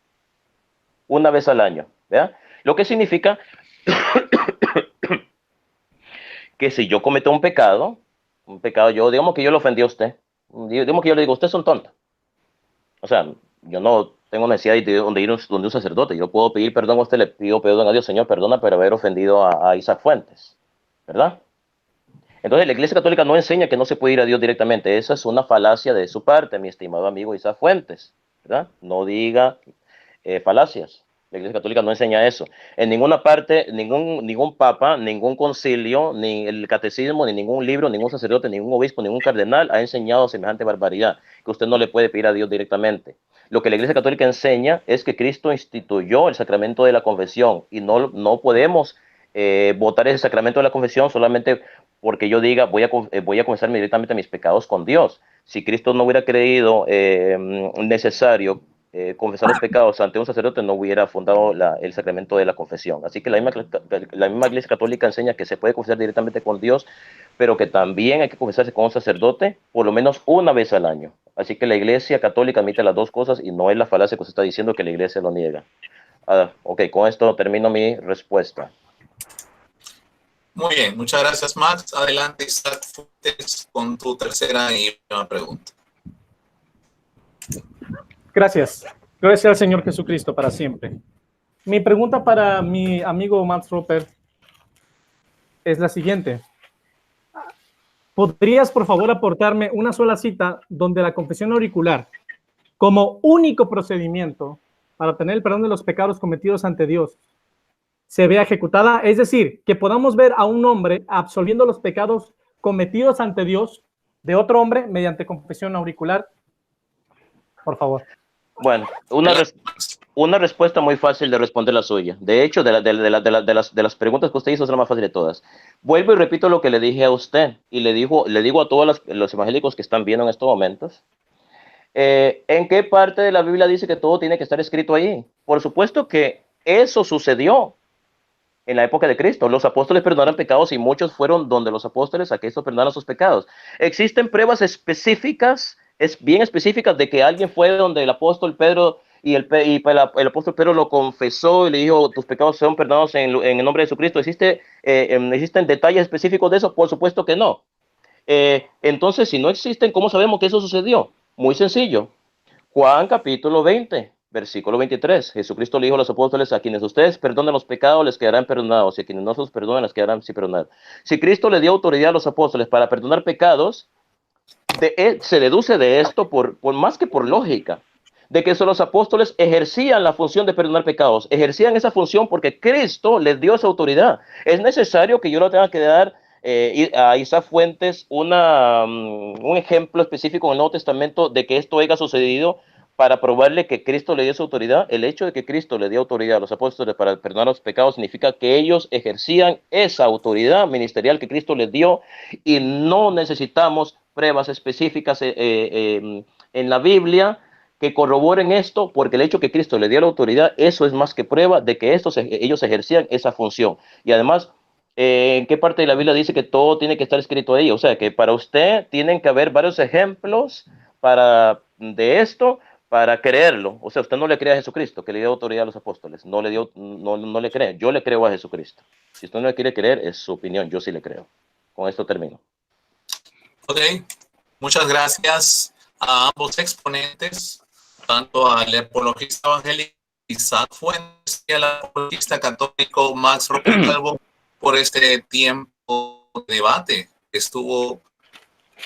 Una vez al año, ¿verdad? Lo que significa que si yo cometo un pecado, digamos que yo le ofendí a usted, digamos que yo le digo: usted es un tonto. O sea, yo no tengo necesidad de donde ir donde un sacerdote. Yo puedo pedir perdón a usted, le pido perdón a Dios, Señor, perdona por haber ofendido a Isaac Fuentes, ¿verdad? Entonces la Iglesia Católica no enseña que no se puede ir a Dios directamente. Esa es una falacia de su parte, mi estimado amigo Isaac Fuentes, ¿verdad? No diga falacias. La Iglesia Católica no enseña eso. En ninguna parte, ningún papa, ningún concilio, ni el catecismo, ni ningún libro, ningún sacerdote, ningún obispo, ningún cardenal ha enseñado semejante barbaridad, que usted no le puede pedir a Dios directamente. Lo que la Iglesia Católica enseña es que Cristo instituyó el sacramento de la confesión y no podemos votar ese sacramento de la confesión solamente porque yo diga voy a confesarme directamente mis pecados con Dios. Si Cristo no hubiera creído necesario confesar los pecados ante un sacerdote, no hubiera fundado el sacramento de la confesión. Así que la misma Iglesia Católica enseña que se puede confesar directamente con Dios, pero que también hay que confesarse con un sacerdote por lo menos una vez al año. Así que la Iglesia Católica admite las dos cosas y no es la falacia que usted está diciendo que la Iglesia lo niega. Ok, con esto termino mi respuesta. Muy bien, muchas gracias, Max. Adelante, Isaac Fuentes, con tu tercera y última pregunta. Gracias. Gracias al Señor Jesucristo para siempre. Mi pregunta para mi amigo Max Roper es la siguiente. ¿Podrías, por favor, aportarme una sola cita donde la confesión auricular, como único procedimiento para obtener el perdón de los pecados cometidos ante Dios, se vea ejecutada? Es decir, que podamos ver a un hombre absolviendo los pecados cometidos ante Dios de otro hombre mediante confesión auricular. Por favor. Bueno, una respuesta muy fácil de responder la suya. De hecho, de las preguntas que usted hizo es la más fácil de todas. Vuelvo y repito lo que le dije a usted y le digo a todos los evangélicos que están viendo en estos momentos. ¿En qué parte de la Biblia dice que todo tiene que estar escrito ahí? Por supuesto que eso sucedió en la época de Cristo. Los apóstoles perdonaron pecados y muchos fueron donde los apóstoles a que Cristo perdonaron sus pecados. Existen pruebas específicas, bien específicas, de que alguien fue donde el apóstol Pedro y el apóstol Pedro lo confesó y le dijo, tus pecados son perdonados en el nombre de Jesucristo. ¿Existen detalles específicos de eso? Por supuesto que no. Entonces, si no existen, ¿cómo sabemos que eso sucedió? Muy sencillo. Juan capítulo 20, versículo 23. Jesucristo le dijo a los apóstoles, a quienes ustedes perdonen los pecados les quedarán perdonados, y a quienes no se los perdonen les quedarán sin perdonar. Si Cristo le dio autoridad a los apóstoles para perdonar pecados, se deduce de esto por más que por lógica, de que los apóstoles ejercían la función de perdonar pecados, ejercían esa función porque Cristo les dio esa autoridad. Es necesario que yo le tenga que dar a Isaac Fuentes un ejemplo específico en el Nuevo Testamento de que esto haya sucedido para probarle que Cristo le dio esa autoridad. El hecho de que Cristo le dio autoridad a los apóstoles para perdonar los pecados significa que ellos ejercían esa autoridad ministerial que Cristo les dio, y no necesitamos pruebas específicas en la Biblia que corroboren esto, porque el hecho que Cristo le dio la autoridad, eso es más que prueba de que ellos ejercían esa función. Y además, ¿en qué parte de la Biblia dice que todo tiene que estar escrito ahí? O sea, que para usted tienen que haber varios ejemplos de esto para creerlo. O sea, usted no le cree a Jesucristo, que le dio autoridad a los apóstoles. No le cree. Yo le creo a Jesucristo. Si usted no le quiere creer, es su opinión. Yo sí le creo. Con esto termino. Ok. Muchas gracias a ambos exponentes, tanto al apologista evangélico Isaac Fuentes y al apologista católico Max Roper Calvo, por este tiempo de debate que estuvo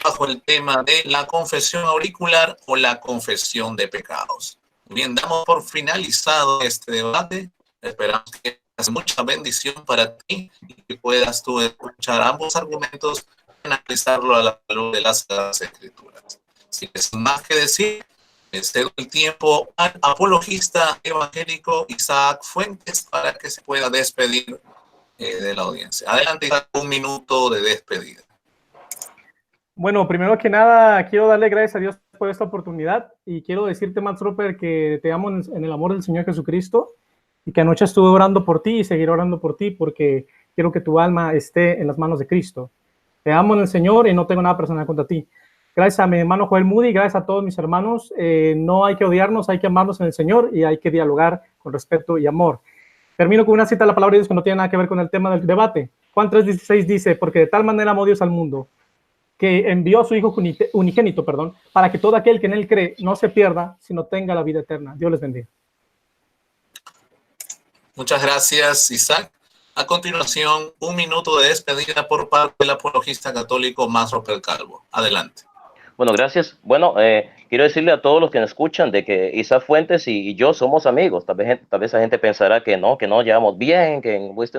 bajo el tema de la confesión auricular o la confesión de pecados. Bien, damos por finalizado este debate. Esperamos que haya mucha bendición para ti y que puedas tú escuchar ambos argumentos y analizarlo a la luz de las Escrituras. Sin más que decir, cedo el tiempo al apologista evangélico Isaac Fuentes para que se pueda despedir de la audiencia. Adelante, un minuto de despedida. Bueno, primero que nada, quiero darle gracias a Dios por esta oportunidad y quiero decirte, Max Roper, que te amo en el amor del Señor Jesucristo y que anoche estuve orando por ti y seguiré orando por ti porque quiero que tu alma esté en las manos de Cristo. Te amo en el Señor y no tengo nada personal contra ti. Gracias a mi hermano Joel Moody, gracias a todos mis hermanos. No hay que odiarnos, hay que amarnos en el Señor y hay que dialogar con respeto y amor. Termino con una cita de la palabra de Dios que no tiene nada que ver con el tema del debate. Juan 3:16 dice, porque de tal manera amó Dios al mundo, que envió a su Hijo unigénito, para que todo aquel que en Él cree no se pierda, sino tenga la vida eterna. Dios les bendiga. Muchas gracias, Isaac. A continuación, un minuto de despedida por parte del apologista católico Max Roper Calvo. Adelante. Bueno, gracias. Bueno, quiero decirle a todos los que nos escuchan de que Isaac Fuentes y yo somos amigos. Tal vez la gente pensará que no llevamos bien,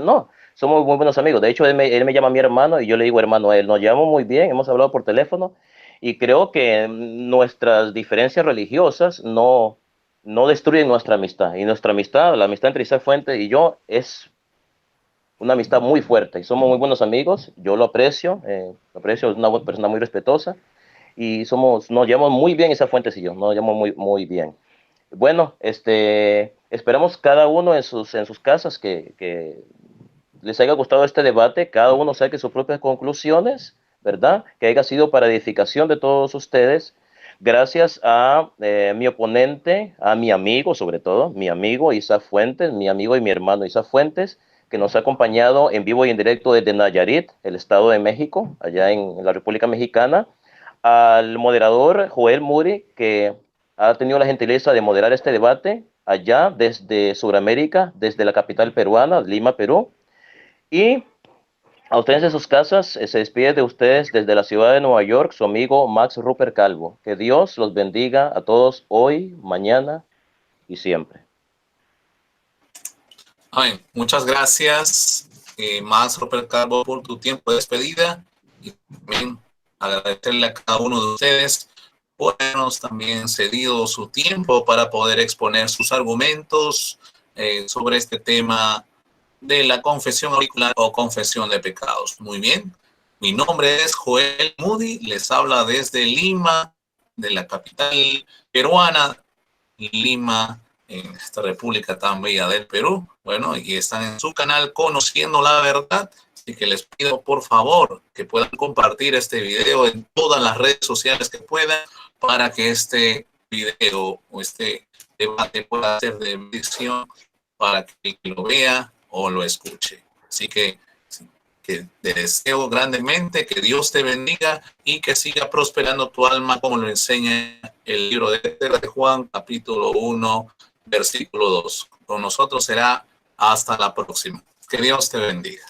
no, somos muy buenos amigos. De hecho, él me llama mi hermano y yo le digo hermano a él. Nos llevamos muy bien, hemos hablado por teléfono y creo que nuestras diferencias religiosas no destruyen nuestra amistad. Y nuestra amistad, la amistad entre Isaac Fuentes y yo es una amistad muy fuerte y somos muy buenos amigos. Yo lo aprecio, es una persona muy respetuosa. Y nos llevamos muy bien Isaac Fuentes y yo, nos llevamos muy bien. Bueno, esperamos cada uno en sus casas que les haya gustado este debate, cada uno saque sus propias conclusiones, ¿verdad? Que haya sido para edificación de todos ustedes. Gracias a mi oponente, a mi amigo sobre todo, mi amigo Isaac Fuentes, mi amigo y mi hermano Isaac Fuentes, que nos ha acompañado en vivo y en directo desde Nayarit, el Estado de México, allá en la República Mexicana. Al moderador Joel Muri, que ha tenido la gentileza de moderar este debate allá desde Sudamérica, desde la capital peruana, Lima, Perú. Y a ustedes en sus casas, se despide de ustedes desde la ciudad de Nueva York, su amigo Max Roper Calvo. Que Dios los bendiga a todos hoy, mañana y siempre. Amén. Muchas gracias, Max Roper Calvo, por tu tiempo de despedida. Y también agradecerle a cada uno de ustedes por habernos también cedido su tiempo para poder exponer sus argumentos sobre este tema de la confesión auricular o confesión de pecados. Muy bien. Mi nombre es Joel Moody, les habla desde Lima, de la capital peruana, Lima, en esta república tan bella del Perú. Bueno, y están en su canal Conociendo la Verdad. Así que les pido por favor que puedan compartir este video en todas las redes sociales que puedan para que este video o este debate pueda ser de bendición para que el que lo vea o lo escuche. Así que te deseo grandemente que Dios te bendiga y que siga prosperando tu alma como lo enseña el libro de Juan, capítulo 1, versículo 2. Con nosotros será hasta la próxima. Que Dios te bendiga.